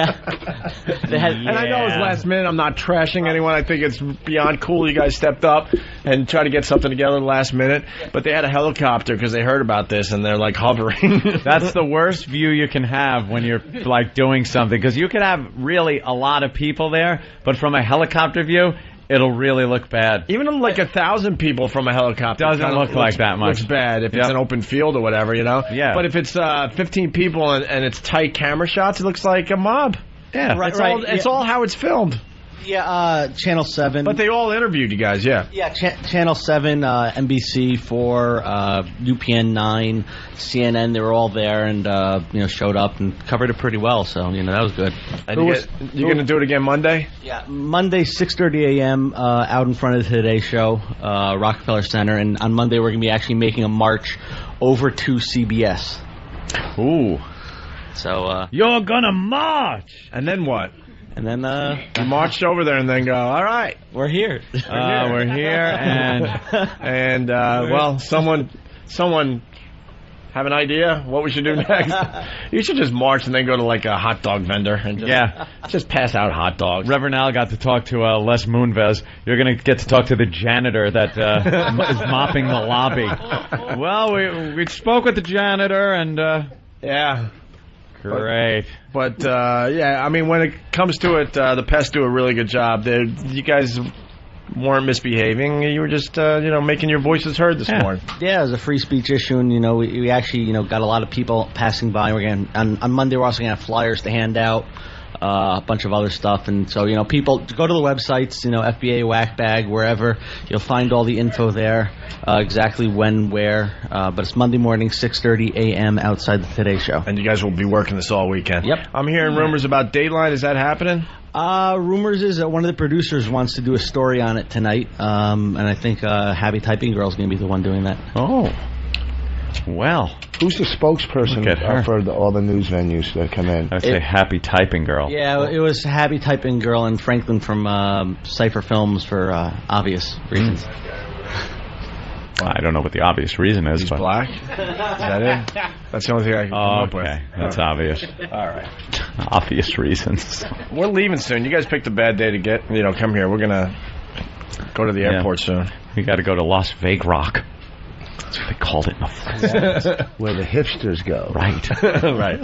I know it was last minute. I'm not trashing anyone. I think it's beyond cool you guys stepped up and tried to get something together last minute. But they had a helicopter because they heard about this, and they're like hovering. That's the worst view you can have when you're like doing something, because you could have really a lot of people there, but from a helicopter view, it'll really look bad. Even like 1,000 people from a helicopter doesn't look like that much. Looks bad if it's an open field or whatever, Yeah. But if it's 15 people and it's tight camera shots, it looks like a mob. Yeah, right. It's all how it's filmed. Yeah, Channel 7. But they all interviewed you guys, yeah. Yeah, Channel 7, NBC 4, UPN 9, CNN, they were all there and, showed up and covered it pretty well. So, that was good. And you're going to do it again Monday? Yeah, Monday, 6:30 a.m., out in front of the Today Show, Rockefeller Center. And on Monday, we're going to be actually making a march over to CBS. Ooh. So, you're going to march! And then what? And then you marched over there and then go, all right, we're here. We're here, and well, someone have an idea what we should do next? You should just march and then go to like a hot dog vendor and just pass out hot dogs. Reverend Al got to talk to Les Moonves. You're going to get to talk to the janitor that is mopping the lobby. Well, we spoke with the janitor and yeah. Great. But I mean, when it comes to it, the pests do a really good job. You guys weren't misbehaving. You were just, making your voices heard this morning. Yeah, it was a free speech issue, and, we actually, got a lot of people passing by. On Monday, we're also going to have flyers to hand out, a bunch of other stuff. And so, people, go to the websites, FBA, Whack Bag, wherever. You'll find all the info there, exactly when, where. But it's Monday morning, 6:30 a.m. outside the Today Show. And you guys will be working this all weekend. Yep. I'm hearing rumors about Dateline. Is that happening? Rumors is that one of the producers wants to do a story on it tonight. And I think Happy Typing Girl is going to be the one doing that. Oh. Well. Who's the spokesperson for all the news venues that come in? I'd say Happy Typing Girl. Yeah, it was Happy Typing Girl and Franklin from Cypher Films for obvious reasons. I don't know what the obvious reason is. He's but black? Is that it? That's the only thing I can come up with. Okay, that's obvious. All right. Obvious reasons. We're leaving soon. You guys picked a bad day to come here. We're going to go to the airport soon. We got to go to Las Vegas Rock. That's what they called it in the where the hipsters go. Right. Right.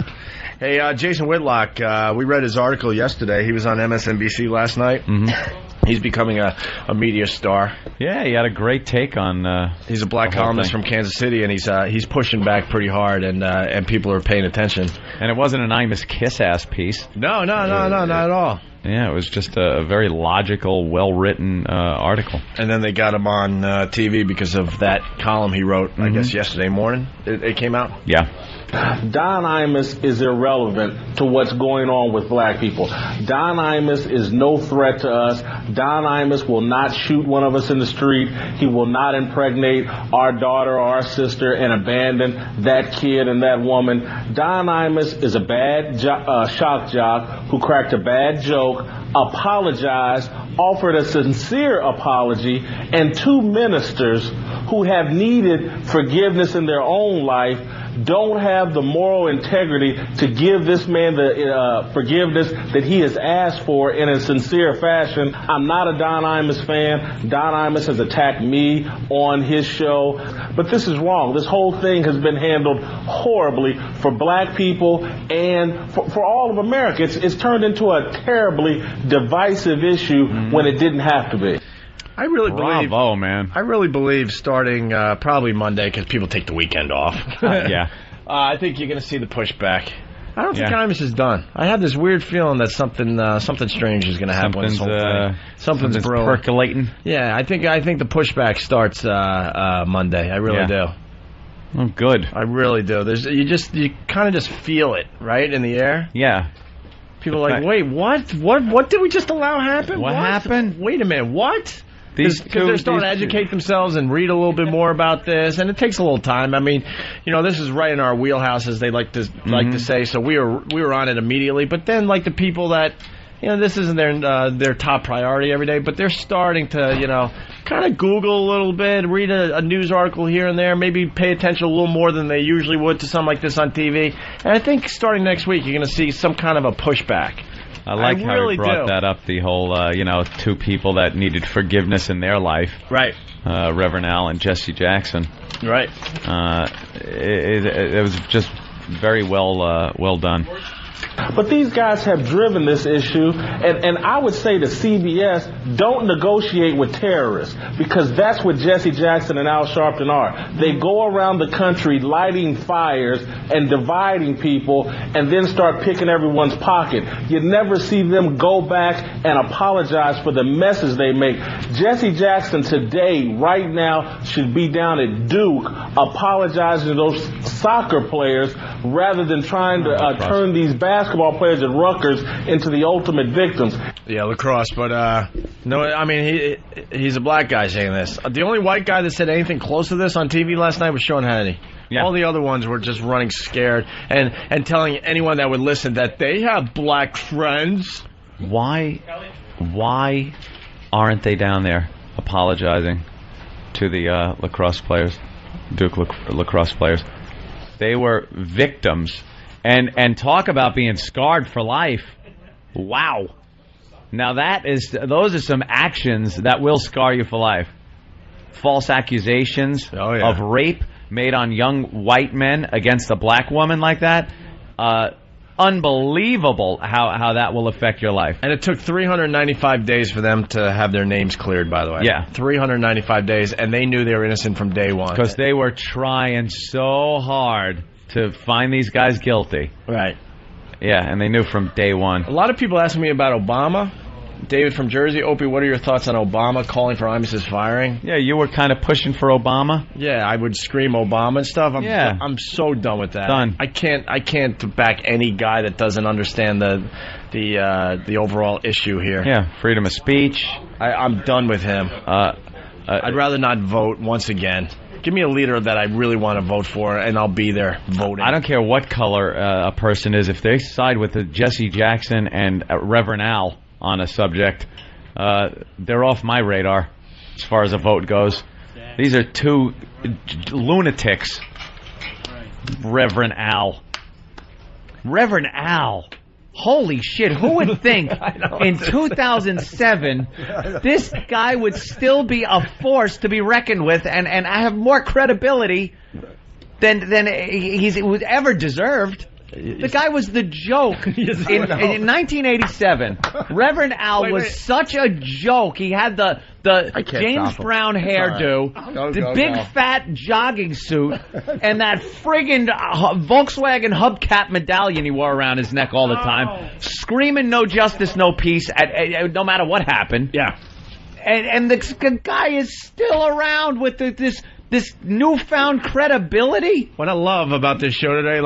Hey, Jason Whitlock, we read his article yesterday. He was on MSNBC last night. Mm-hmm. He's becoming a media star. Yeah, he had a great take on. He's a black columnist from Kansas City, and he's pushing back pretty hard, and people are paying attention. And it wasn't an Imus kiss-ass piece. No, not at all. Yeah, it was just a very logical, well-written article. And then they got him on TV because of that column he wrote, I guess, yesterday morning. It came out? Yeah. Don Imus is irrelevant to what's going on with black people. Don Imus is no threat to us. Don Imus will not shoot one of us in the street. He will not impregnate our daughter or our sister and abandon that kid and that woman. Don Imus is a bad shock jock who cracked a bad joke, apologized, offered a sincere apology, and two ministers who have needed forgiveness in their own life don't have the moral integrity to give this man the forgiveness that he has asked for in a sincere fashion. I'm not a Don Imus fan. Don Imus has attacked me on his show. But this is wrong. This whole thing has been handled horribly for black people and for all of America. It's turned into a terribly divisive issue when it didn't have to be. I really believe. Bravo, man. I really believe starting probably Monday because people take the weekend off. Yeah. I think you're going to see the pushback. I don't think Yeah. Imus is done. I have this weird feeling that something strange is going to happen with this whole thing. Something's brewing. Percolating. Yeah, I think the pushback starts Monday. I really do. Oh, good. I really do. You kind of just feel it right in the air. Yeah. People are like, wait, what? What did we just allow happen? What happened? Wait a minute, what? These Because they're starting to educate themselves and read a little bit more about this, and it takes a little time. I mean, this is right in our wheelhouse, as they like to say. So we were on it immediately. But then, like the people that, this isn't their top priority every day, but they're starting to, kind of Google a little bit, read a news article here and there, maybe pay attention a little more than they usually would to something like this on TV. And I think starting next week, you're going to see some kind of a pushback. I like how really he brought do. that up, the whole, two people that needed forgiveness in their life. Right. Reverend Al and Jesse Jackson. Right. It was just very well done. But these guys have driven this issue, and I would say to CBS, don't negotiate with terrorists, because that's what Jesse Jackson and Al Sharpton are. They go around the country lighting fires and dividing people, and then start picking everyone's pocket. You never see them go back and apologize for the messes they make. Jesse Jackson today, right now, should be down at Duke apologizing to those soccer players rather than trying to turn these basketball players at Rutgers into the ultimate victims. Yeah, lacrosse, but no, I mean he's a black guy saying this. The only white guy that said anything close to this on TV last night was Sean Hannity. Yeah. All the other ones were just running scared and telling anyone that would listen that they have black friends. Why aren't they down there apologizing to the lacrosse players, Duke lacrosse players? They were victims. And talk about being scarred for life. Wow. Now those are some actions that will scar you for life. False accusations of rape made on young white men against a black woman like that. Unbelievable how that will affect your life. And it took 395 days for them to have their names cleared, by the way. Yeah. 395 days, and they knew they were innocent from day one. Because they were trying so hard to find these guys guilty. Right. Yeah, and they knew from day one. A lot of people asking me about Obama. David from Jersey. Opie, what are your thoughts on Obama calling for Imus's firing? Yeah, you were kind of pushing for Obama. Yeah, I would scream Obama and stuff. I'm so done with that. Done. I can't back any guy that doesn't understand the overall issue here. Yeah, freedom of speech. I'm done with him. I'd rather not vote once again. Give me a leader that I really want to vote for, and I'll be there voting. I don't care what color a person is. If they side with Jesse Jackson and Reverend Al on a subject, they're off my radar as far as a vote goes. These are two lunatics. Reverend Al. Reverend Al. Holy shit, who would think in 2007 this guy would still be a force to be reckoned with and have more credibility than he's ever deserved? The guy was the joke. In 1987, Reverend Al was such a joke. He had the James Brown hairdo, the big fat jogging suit, and that friggin' Volkswagen hubcap medallion he wore around his neck all the time, screaming "No justice, no peace" no matter what happened. Yeah, and the guy is still around with this newfound credibility. What I love about this show today,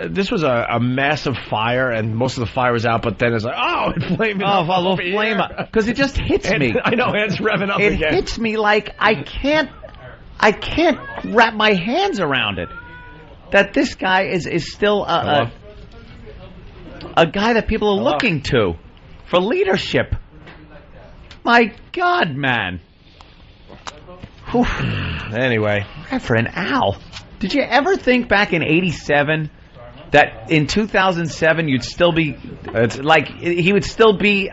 this was a massive fire, and most of the fire was out, but then it's like, it flamed up. A little flame up. Because it just hits me. I know, it's revving up again. It hits me like I can't wrap my hands around it. That this guy is still a guy that people are looking to for leadership. My God, man. Whew. Anyway, Reverend Al, did you ever think back in '87 that in 2007 you'd still be he would still be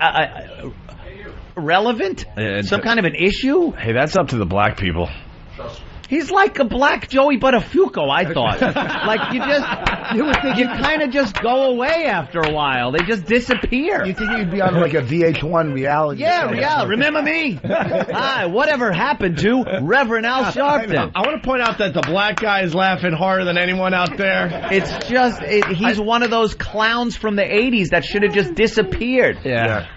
relevant? Some kind of an issue? Hey, that's up to the black people. He's like a black Joey Buttafuoco, I thought. Like, you kind of just go away after a while. They just disappear. You think he'd be on like a VH1 reality show? Yeah, reality. Remember me? Hi, whatever happened to Reverend Al Sharpton? I want to point out that the black guy is laughing harder than anyone out there. It's just, he's one of those clowns from the 80s that should have just disappeared. Yeah.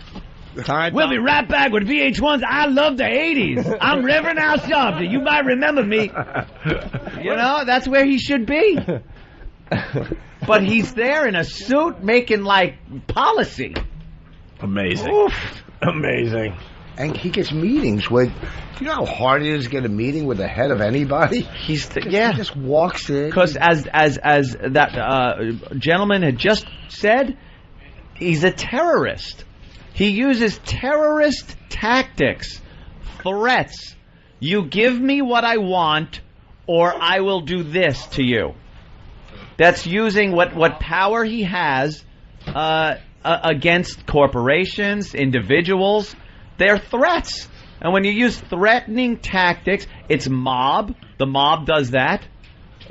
We'll be right back with VH1's I Love the 80s. I'm Reverend Al Sharpton. You might remember me. You know, that's where he should be. But he's there in a suit making, like, policy. Amazing. Oof. Amazing. And he gets meetings with... Do you know how hard it is to get a meeting with the head of anybody? He just walks in. Because as that gentleman had just said, he's a terrorist. He uses terrorist tactics, threats. You give me what I want, or I will do this to you. That's using what power he has against corporations, individuals. They're threats. And when you use threatening tactics, it's mob. The mob does that.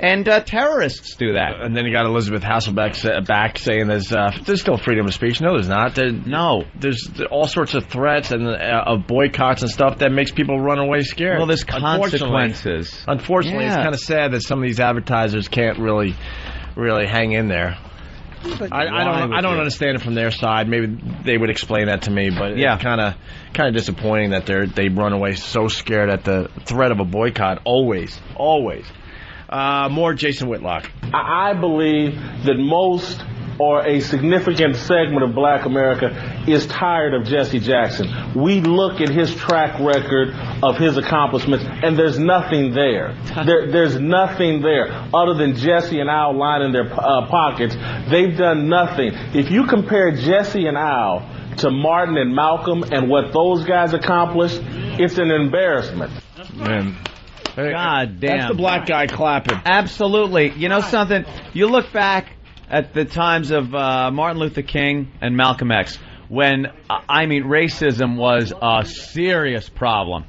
And terrorists do that. And then you got Elizabeth Hasselbeck back saying there's still freedom of speech. No, there's not. There's all sorts of threats and of boycotts and stuff that makes people run away scared. Well, there's consequences. Unfortunately, It's kind of sad that some of these advertisers can't really hang in there. I don't understand it from their side. Maybe they would explain that to me, but it's kind of disappointing that they run away so scared at the threat of a boycott. Always. More Jason Whitlock. I believe that most or a significant segment of black America is tired of Jesse Jackson. We look at his track record of his accomplishments, and there's nothing there. There's nothing there other than Jesse and Al lining their pockets. They've done nothing. If you compare Jesse and Al to Martin and Malcolm and what those guys accomplished, it's an embarrassment. Man. God damn. That's the black guy clapping. Absolutely. You know something? You look back at the times of Martin Luther King and Malcolm X, when, racism was a serious problem.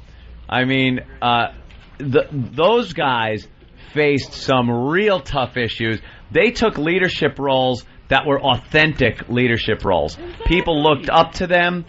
Those guys faced some real tough issues. They took leadership roles that were authentic leadership roles. People looked up to them.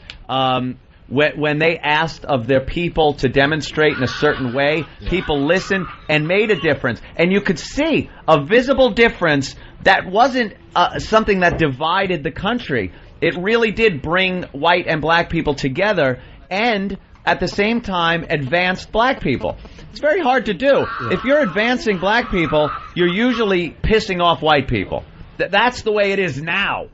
When they asked of their people to demonstrate in a certain way, people listened and made a difference. And you could see a visible difference that wasn't something that divided the country. It really did bring white and black people together and, at the same time, advanced black people. It's very hard to do. If you're advancing black people, you're usually pissing off white people. That's the way it is now.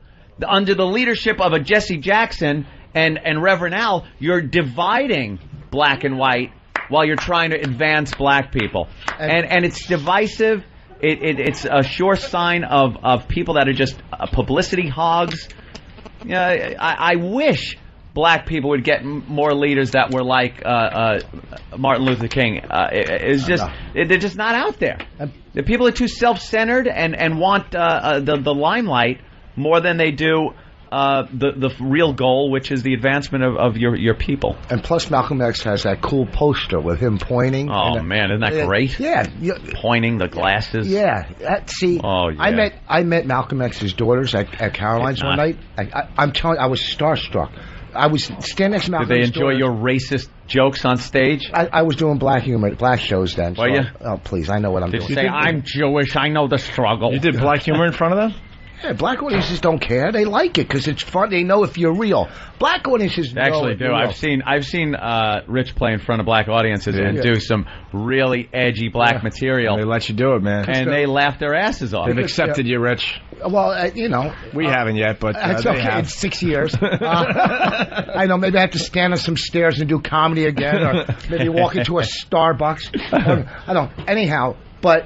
Under the leadership of a Jesse Jackson and Reverend Al, you're dividing black and white while you're trying to advance black people. And it's divisive. It's a sure sign of people that are just publicity hogs. I wish black people would get more leaders that were like Martin Luther King. They're just not out there. The people are too self-centered and want the limelight more than they do the real goal, which is the advancement of your people. And plus, Malcolm X has that cool poster with him pointing. Oh, man, isn't that great? Yeah. Pointing, the glasses. Yeah. I met Malcolm X's daughters at Caroline's one night. I'm telling you, I was starstruck. I was standing next to Malcolm. Did they enjoy your racist jokes on stage? I was doing black humor, black shows then. Were you? Oh, please, I know what I'm doing. Did you say, I'm Jewish, I know the struggle? You did black humor in front of them? Yeah, black audiences don't care. They like it because it's fun. They know if you're real. Black audiences actually do. I've seen Rich play in front of black audiences and do some really edgy black material. They let you do it, man. And they laugh their asses off. They've accepted you, Rich. Well, we haven't yet, but it's they okay. have. It's 6 years. I know. Maybe I have to stand on some stairs and do comedy again, or maybe walk into a Starbucks. I don't. Anyhow, but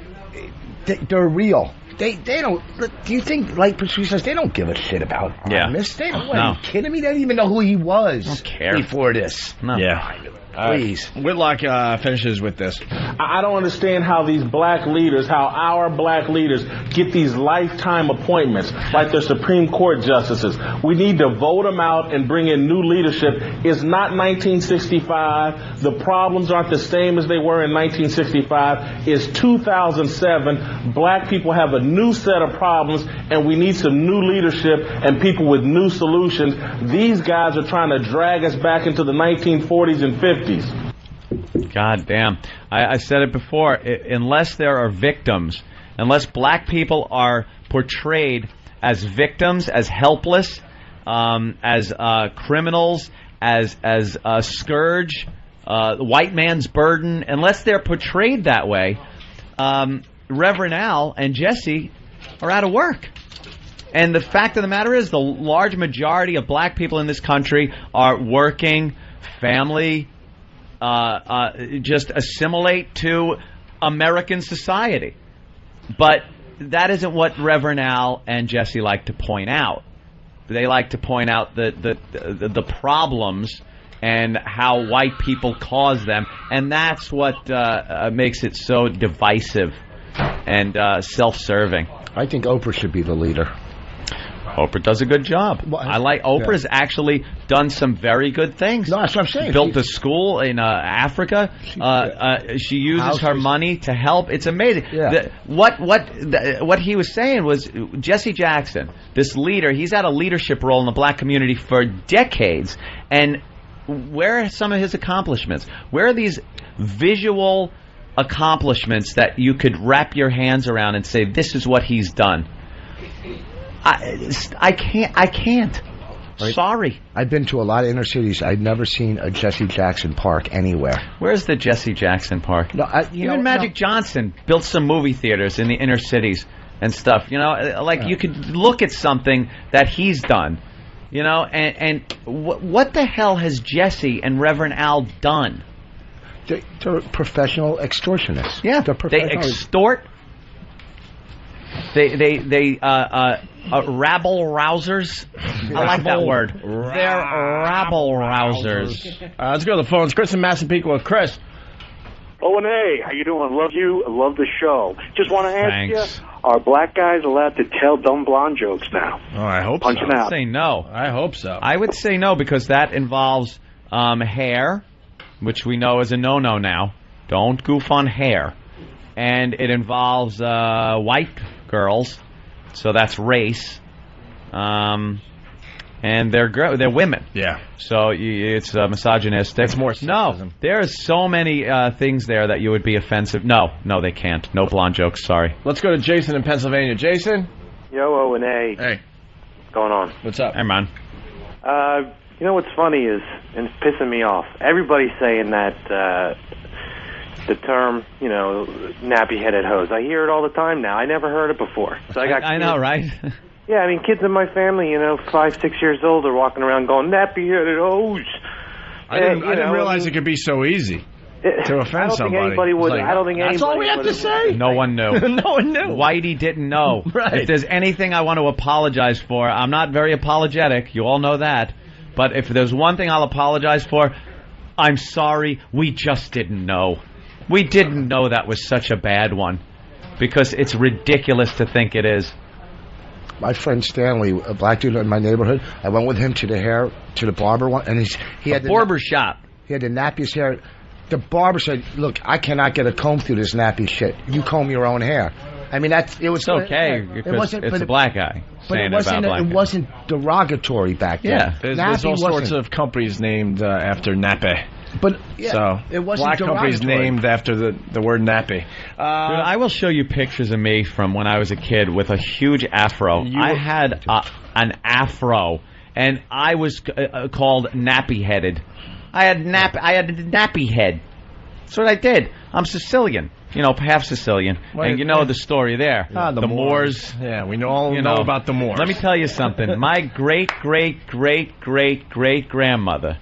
they're real. They don't. Do you think, like Patrice says, they don't give a shit about Imus? They don't. Are you kidding me? They don't even know who he was don't care before this. No. Yeah. Please. Whitlock finishes with this. I don't understand how these black leaders, how our black leaders get these lifetime appointments like they're Supreme Court justices. We need to vote them out and bring in new leadership. It's not 1965. The problems aren't the same as they were in 1965. It's 2007. Black people have a new set of problems, and we need some new leadership and people with new solutions. These guys are trying to drag us back into the 1940s and 50s. God damn. I said it before. Unless there are victims, unless black people are portrayed as victims, as helpless, as criminals, as a scourge, white man's burden, unless they're portrayed that way, Reverend Al and Jesse are out of work. And the fact of the matter is the large majority of black people in this country are working, family, just assimilate to American society. But that isn't what Reverend Al and Jesse like to point out. They like to point out the problems and how white people cause them, and that's what makes it so divisive and self-serving. I think Oprah should be the leader. Oprah does a good job. I like Oprah's actually done some very good things. No, that's what I'm saying. Built a school in Africa. She uses her money to help. It's amazing. Yeah. What he was saying was Jesse Jackson, this leader, he's had a leadership role in the black community for decades. And where are some of his accomplishments? Where are these visual accomplishments that you could wrap your hands around and say, this is what he's done? I can't. Right. Sorry. I've been to a lot of inner cities. I've never seen a Jesse Jackson Park anywhere. Where's the Jesse Jackson Park? No, Even Magic Johnson built some movie theaters in the inner cities and stuff. You know, like you could look at something that he's done. You know, and what the hell has Jesse and Reverend Al done? They're professional extortionists. Yeah, they're they extort. They rabble rousers. I like that word. They're rabble rousers. Let's go to the phones. Chris in Massapequa with Chris. O&A, how you doing? Love you. I love the show. Just want to ask you, are black guys allowed to tell dumb blonde jokes now? Oh, I hope so. I would say no. I hope so. I would say no because that involves hair, which we know is a no-no now. Don't goof on hair. And it involves white girls, so that's race. And they're women. Yeah. So it's misogynistic. It's more sexism. No, there's so many things there that you would be offensive. No, they can't. No blonde jokes, sorry. Let's go to Jason in Pennsylvania. Jason? Yo, O&A. Hey. What's going on? What's up? Hey, man. You know what's funny is, and it's pissing me off, everybody's saying that the term, you know, nappy-headed hose. I hear it all the time now. I never heard it before. So I know, right? Yeah, I mean, kids in my family, you know, 5, 6 years old, are walking around going, nappy-headed hose. I didn't realize it could be so easy to offend somebody. I don't think anybody would. Like, I don't think that's all we have to say. No one knew. No one knew. Whitey didn't know. Right. If there's anything I want to apologize for, I'm not very apologetic. You all know that. But if there's one thing I'll apologize for, I'm sorry. We just didn't know. We didn't know that was such a bad one. Because it's ridiculous to think it is. My friend Stanley, a black dude in my neighborhood, I went with him to the barber one, and he had the barber shop. He had the nappiest hair. The barber said, "Look, I cannot get a comb through this nappy shit. You comb your own hair." I mean, it was okay because it's a black guy saying about black. It wasn't derogatory back then. Yeah, there's all sorts of companies named after nappy. But yeah, so it wasn't black companies named after the word nappy. Dude, I will show you pictures of me from when I was a kid with a huge afro. I had an afro, and I was called nappy-headed. I had a nappy head. That's what I did. I'm Sicilian. You know, half Sicilian. And you know the story there. The Moors. Yeah, we all know about the Moors. Let me tell you something. My great-great-great-great-great-grandmother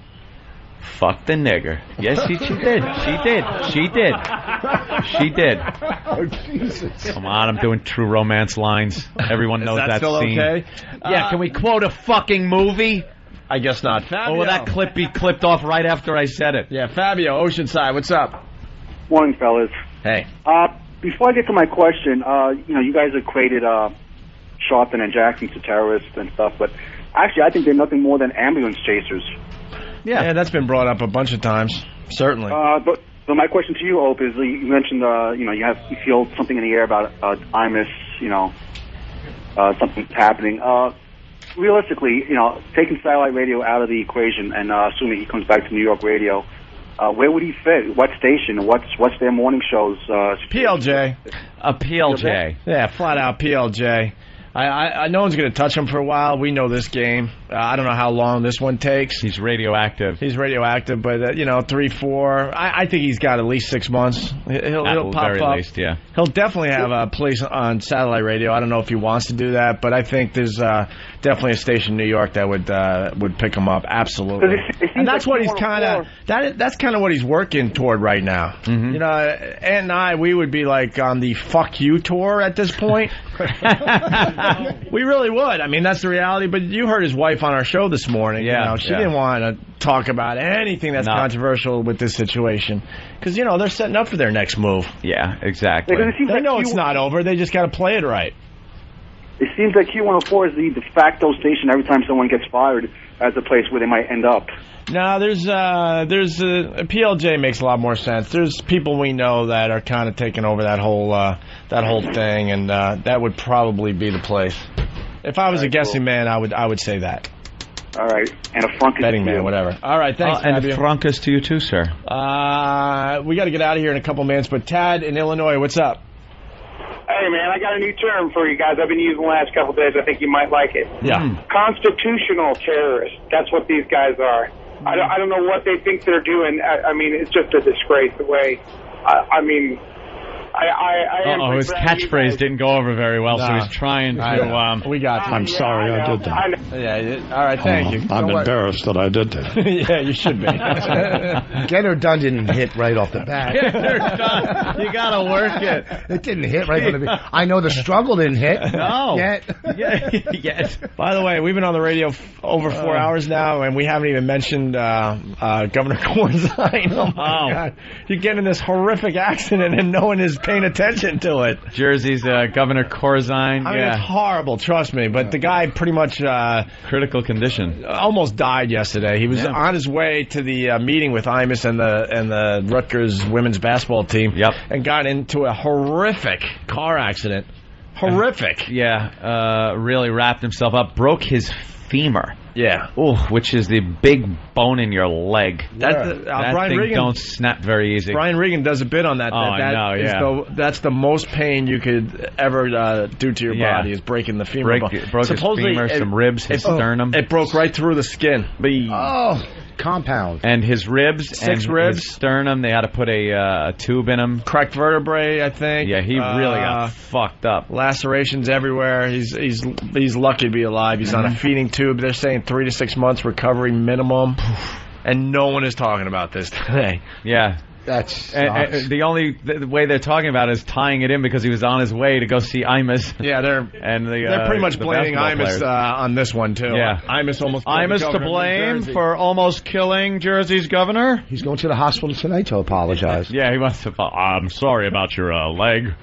fucked the nigger. Yes, she did. She did. Oh, Jesus. Come on, I'm doing True Romance lines. Everyone knows that still scene. Okay? Yeah, can we quote a fucking movie? I guess not. Fabio. Or will that clip be clipped off right after I said it? Yeah, Fabio, Oceanside, what's up? Morning, fellas. Hey. Before I get to my question, you guys equated Sharpton and Jackson to terrorists and stuff, but actually I think they're nothing more than ambulance chasers. Yeah, that's been brought up a bunch of times. Certainly. But my question to you, Ope, is you mentioned you feel something in the air about Imus, something's happening. Realistically, taking satellite radio out of the equation and assuming he comes back to New York radio, where would he fit? What station? What's their morning shows? PLJ. A PLJ. Yeah, flat out PLJ. I no one's going to touch him for a while. We know this game. I don't know how long this one takes. He's radioactive. But 3, 4. I think he's got at least 6 months. He'll pop very up. Least, yeah. He'll definitely have a place on satellite radio. I don't know if he wants to do that, but I think there's definitely a station in New York that would pick him up. Absolutely. And that's what he's kind of that's kind of what he's working toward right now. Mm-hmm. Ant and we would be like on the fuck you tour at this point. We really would. I mean, that's the reality. But you heard his wife on our show this morning. Yeah, she didn't want to talk about anything that's controversial with this situation because they're setting up for their next move. Yeah, exactly. They know it's not over. They just got to play it right. It seems like Q104 is the de facto station every time someone gets fired as a place where they might end up. No, there's PLJ makes a lot more sense. There's people we know that are kind of taking over that whole thing, and that would probably be the place. If I was a guessing man, I would say that. All right, and a frunkus betting man, whatever. All right, thanks. And a frunkus to you too, sir. We got to get out of here in a couple minutes, but Tad in Illinois, what's up? Hey, man, I got a new term for you guys. I've been using the last couple of days. I think you might like it. Yeah. Constitutional terrorists. That's what these guys are. I don't know what they think they're doing. I mean, it's just a disgrace the way. His catchphrase didn't go over very well, so he's trying to. We got you. I'm sorry I did that. Yeah. All right. Thank you. I'm embarrassed that I did that. Yeah, you should be. Get her done didn't hit right off the bat. Get her done. You gotta work it. It didn't hit right from the beginning. I know the struggle didn't hit. No. Yes. By the way, we've been on the radio over 4 hours now, and we haven't even mentioned Governor Corzine. Oh my God! You get in this horrific accident, and no one is paying attention to it. Jersey's Governor Corzine. I mean, it's horrible, trust me. But the guy pretty much critical condition. Almost died yesterday. He was on his way to the meeting with Imus and the Rutgers women's basketball team. Yep. And got into a horrific car accident. Horrific. Really wrapped himself up. Broke his femur. Yeah. Ooh, which is the big bone in your leg. That Brian thing Regan don't snap very easy. Brian Regan does a bit on that. That's the most pain you could ever do to your body is breaking the femur. Broke his femur, some ribs, his sternum. It broke right through the skin. Compound. And his ribs, Six ribs, his sternum. They had to put a tube in him. Cracked vertebrae, I think. Yeah, he really got fucked up. Lacerations everywhere. He's lucky to be alive. He's on a feeding tube. They're saying 3 to 6 months recovery minimum, and no one is talking about this today. Yeah. That's the only way they're talking about is tying it in because he was on his way to go see Imus. Yeah, they're pretty much blaming Imus on this one too. Yeah, Imus to blame for almost killing Jersey's governor. He's going to the hospital tonight to apologize. Yeah, he wants to. I'm sorry about your leg.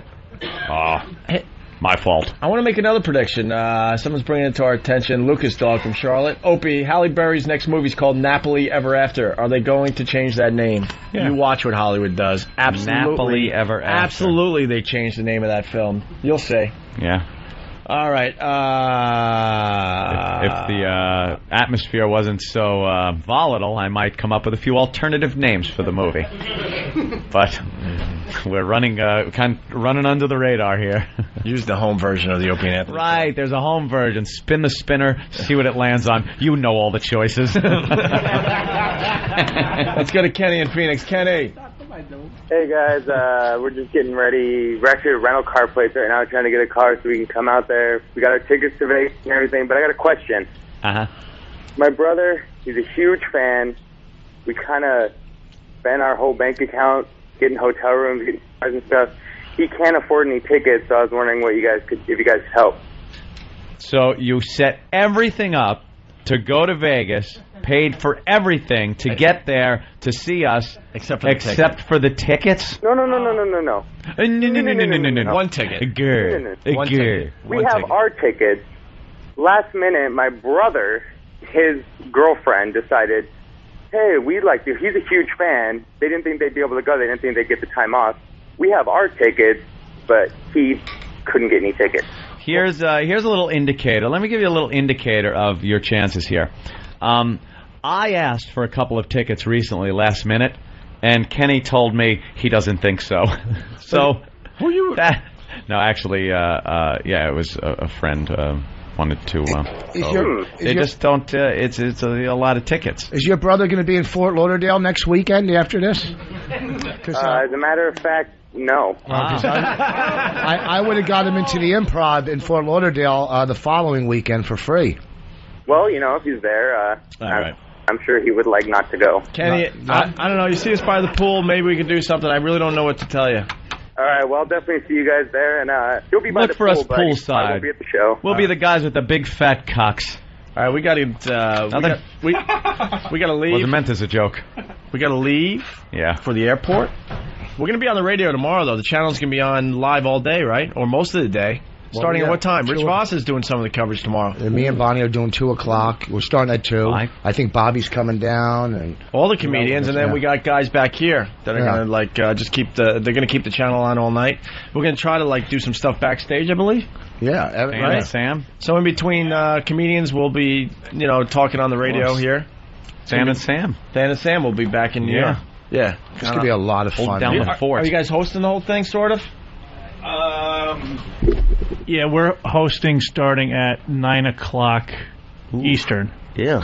My fault. I want to make another prediction. Someone's bringing it to our attention. Lucas Dog from Charlotte. Opie, Halle Berry's next movie is called Napoli Ever After. Are they going to change that name? Yeah. You watch what Hollywood does. Absolutely. Napoli Ever After. Absolutely, they changed the name of that film. You'll see. Yeah. All right. If the atmosphere wasn't so volatile, I might come up with a few alternative names for the movie. But we're running under the radar here. Use the home version of the Opie and Anthony. Right, there's a home version. Spin the spinner, see what it lands on. You know all the choices. Let's go to Kenny in Phoenix. Kenny. Hey guys, we're just getting ready. We're actually at rental car place right now, trying to get a car so we can come out there. We got our tickets to Vegas and everything, but I got a question. My brother, he's a huge fan. We kind of spent our whole bank account getting hotel rooms, getting cars and stuff. He can't afford any tickets, so I was wondering if you guys could help. So you set everything up to go to Vegas, paid for everything to get there to see us, except for the tickets? No. No. One ticket. We have our tickets. Last minute, my brother, his girlfriend, decided, hey, we like you. He's a huge fan. They didn't think they'd be able to go. They didn't think they'd get the time off. We have our tickets, but he couldn't get any tickets. Here's a little indicator. Let me give you a little indicator of your chances here. I asked for a couple of tickets recently, last minute, and Kenny told me he doesn't think so. So, who you? No, actually, it was a friend wanted to. They just don't. It's a lot of tickets. Is your brother going to be in Fort Lauderdale next weekend after this? As a matter of fact, no. I would have got him into the Improv in Fort Lauderdale the following weekend for free. Well, if he's there, I'm sure he would like not to go. Kenny, I don't know. You see us by the pool. Maybe we can do something. I really don't know what to tell you. All right, well, I'll definitely see you guys there, and you'll be by the pool. Look for us poolside. I won't be at the show. We'll be the guys with the big fat cocks. All right, we got to. We got to leave. Wasn't meant as a joke. We got to leave. Yeah. For the airport. We're going to be on the radio tomorrow, though. The channel's going to be on live all day, right? Or most of the day. Starting at what time? Rich Voss is doing some of the coverage tomorrow. And me and Bonnie are doing 2 o'clock. We're starting at 2. I think Bobby's coming down, and all the comedians, and then we got guys back here that are going to just keep they're going to keep the channel on all night. We're going to try to do some stuff backstage, I believe. Yeah, right. Sam. So in between comedians, we'll be talking on the radio here. Dan and Sam will be back in New York. Yeah, it's going to be a lot of fun. Down the fort. Are you guys hosting the whole thing, sort of? Yeah, we're hosting starting at 9 o'clock Eastern. Yeah,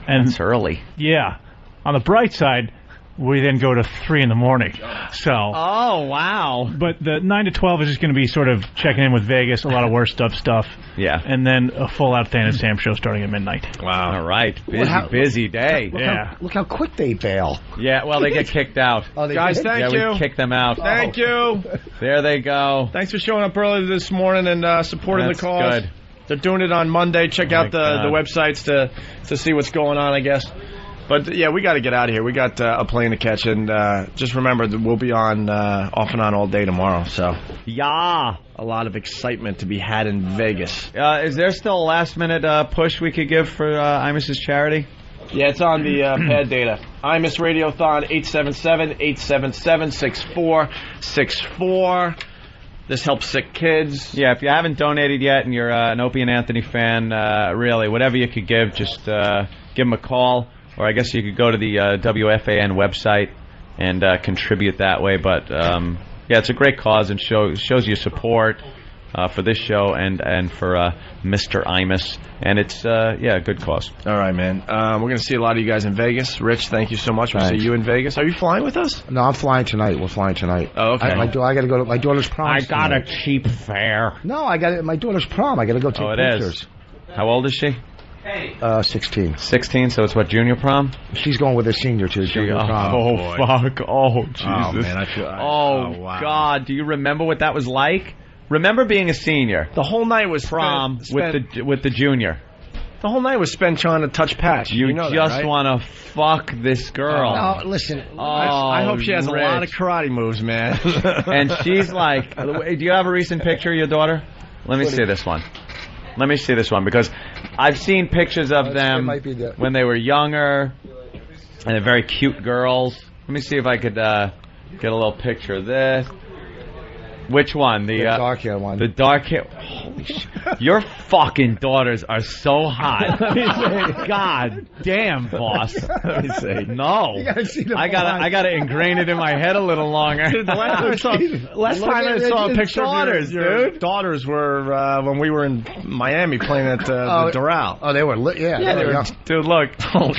and that's early. Yeah, on the bright side, we then go to 3 in the morning. So. Oh wow! But the 9 to 12 is just going to be sort of checking in with Vegas, a lot of worst stuff. Yeah, and then a full-out Dan and Sam show starting at midnight. Wow! All right, busy day. Look how quick they bail. Yeah, well, they get kicked out. Guys, thank you. We kick them out. Thank you. There they go. Thanks for showing up early this morning and supporting the cause. Good. They're doing it on Monday. Check out the websites to see what's going on, I guess. But, yeah, we got to get out of here. We got a plane to catch, and just remember that we'll be on off and on all day tomorrow. So, yeah, a lot of excitement to be had in Vegas. Is there still a last-minute push we could give for Imus's charity? Yeah, it's on the pad data. Imus Radiothon, 877-877-6464. This helps sick kids. Yeah, if you haven't donated yet and you're an Opie and Anthony fan, really, whatever you could give, just give them a call. Or I guess you could go to the WFAN website and contribute that way. But, yeah, it's a great cause and shows you support for this show and for Mr. Imus. And it's, a good cause. All right, man. We're going to see a lot of you guys in Vegas. Rich, thank you so much. We'll see you in Vegas. Are you flying with us? No, I'm flying tonight. We're flying tonight. Oh, okay. I got to go to my daughter's prom. I got a cheap fare. No, I got my daughter's prom. I got to go take pictures. Is. How old is she? 16. 16, so it's what, junior prom? She's going with a senior to junior prom. Oh, fuck. Oh, Jesus. Oh, man, wow. God. Do you remember what that was like? Remember being a senior? The whole night was prom with the junior. The whole night was spent trying to touch Patch. You know just that, right? want to fuck this girl. No, listen. I hope she has a lot of karate moves, man. And she's like, do you have a recent picture of your daughter? Let me see this one. Because I've seen pictures of them when they were younger, and they're very cute girls. Let me see if I could get a little picture of this. Which one? The dark hair one. The dark hair. Holy shit. Your fucking daughters are so hot. God damn, boss. Let me see. No. I gotta ingrain it in my head a little longer. Dude, the last time I saw a picture of your daughters were when we were in Miami playing at the Doral. Oh, they were lit. Yeah, they were. Dude, look. Oh,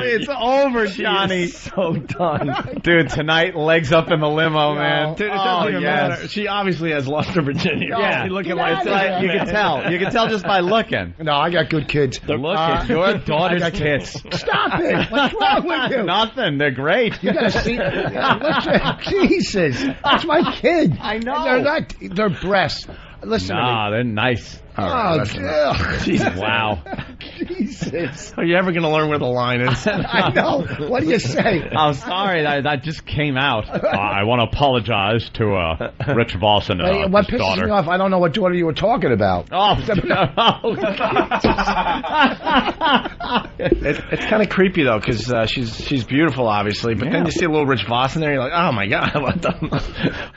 it's over, Johnny. So done. Dude, tonight, legs up in the limo, man. Dude, it doesn't even matter. She obviously has lost her virginity. Yeah, you can tell. You can tell just by looking. No, I got good kids. Look at your daughter's tits. Stop it! What's wrong with you? Nothing. They're great. You gotta see. Jesus, that's my kid. I know. They're breasts. Listen to me. They're nice. Oh, Jesus. Wow. Jesus. Are you ever going to learn where the line is? I know. What do you say? I'm sorry, that just came out. I want to apologize to Rich Voss and What his pisses daughter. me off, I don't know what daughter you were talking about. It's kind of creepy, though, because she's beautiful, obviously, but then you see a little Rich Voss in there, and you're like, oh, my God. What the...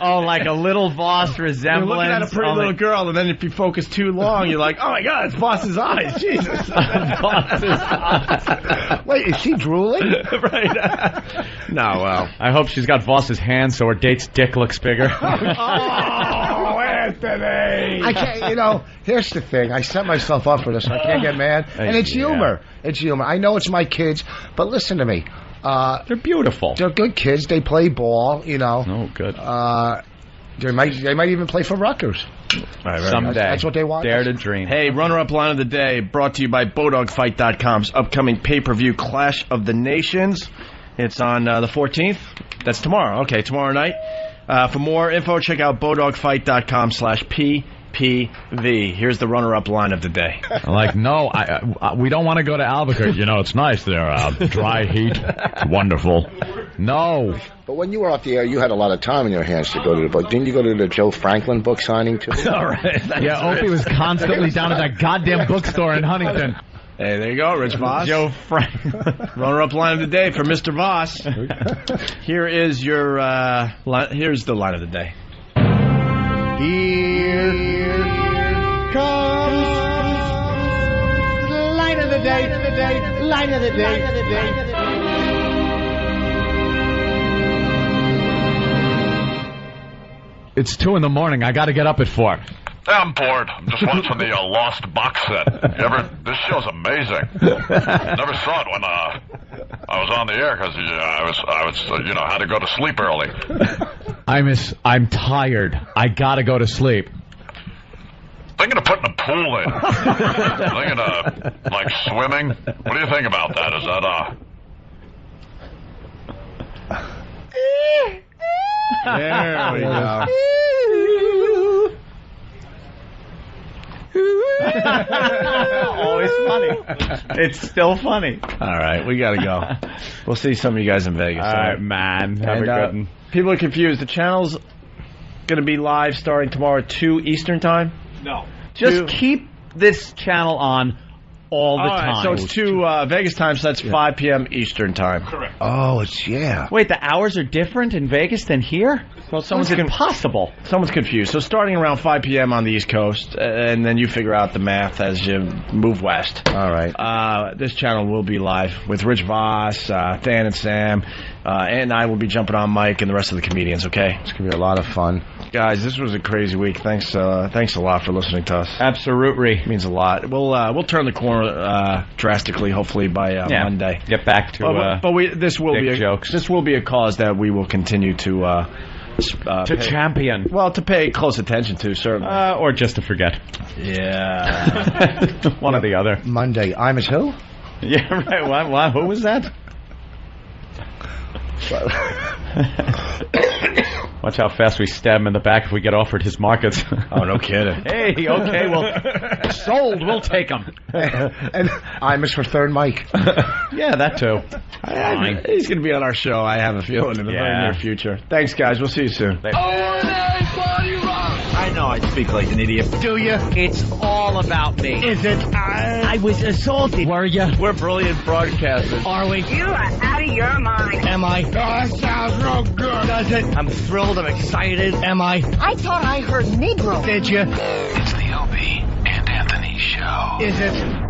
like a little Voss resemblance. You're looking at a pretty little girl, and then if you focus too long, you're like, oh, my God, it's Voss's eyes. Jesus. Voss's eyes. Wait, is she drooling? Right. No, well. I hope she's got Voss's hand so her date's dick looks bigger. Oh, Anthony! I can't, here's the thing. I set myself up for this. I can't get mad. And it's humor. It's humor. I know it's my kids, but listen to me. They're beautiful. They're good kids. They play ball, Oh, good. They might even play for Rutgers. Someday. That's what they want. Dare to dream. Hey, runner-up line of the day brought to you by BowDogFight.com's upcoming pay-per-view Clash of the Nations. It's on the 14th. That's tomorrow. Okay, tomorrow night. For more info, check out BowDogFight.com/PPV. Here's the runner-up line of the day. No, we don't want to go to Albuquerque. It's nice there. Dry heat. Wonderful. No. But when you were off the air, you had a lot of time in your hands to go to the book. Didn't you go to the Joe Franklin book signing, too? All right. Yeah, Opie was constantly down at that goddamn bookstore in Huntington. Hey, there you go, Rich Voss. Joe Franklin. Runner-up line of the day for Mr. Voss. Here is your here's the line of the day. Here comes the line of the day, line of the day. It's 2 in the morning. I got to get up at 4. I'm bored. I'm just watching the Lost box set. This show's amazing. Never saw it when I was on the air because I was had to go to sleep early. I'm tired. I got to go to sleep. Thinking of putting a pool in. Thinking of swimming. What do you think about that? Is that There we go. Always funny. It's still funny. All right, we got to go. We'll see some of you guys in Vegas. All right, man. Have a good one. People are confused. The channel's going to be live starting tomorrow at 2 Eastern Time? No. Just keep this channel on all the time. So it's 2 Vegas time, so that's 5 p.m. Eastern Time. Correct. Oh, Wait, the hours are different in Vegas than here? Well, Someone's impossible. Someone's confused. So starting around 5 p.m. on the East Coast, and then you figure out the math as you move west. All right. This channel will be live with Rich Voss, Than and Sam, and I will be jumping on Mike and the rest of the comedians, okay? It's going to be a lot of fun. Guys, this was a crazy week. Thanks a lot for listening to us. Absolutely. It means a lot. We'll turn the corner drastically, hopefully, by Monday. Get back to this will be jokes. This will be a cause that we will continue to champion. Well, to pay close attention to, certainly. Or just to forget. Yeah. One or the other. Monday. Imus who? Yeah, right. What? Who was that? Watch how fast we stab him in the back if we get offered his markets. Oh, no kidding. Hey, okay, well, sold. We'll take them. And Imus for third mic. Yeah, that too. He's going to be on our show, I have a feeling, in the very near future. Thanks, guys. We'll see you soon. I know I speak like an idiot. Do you? It's all about me. Is it? I was assaulted. Were you? We're brilliant broadcasters. Are we? You are out of your mind. Am I? Oh, that sounds real good. Does it? I'm thrilled. I'm excited. Am I? I thought I heard Negro. Did you? It's the Opie and Anthony Show. Is it?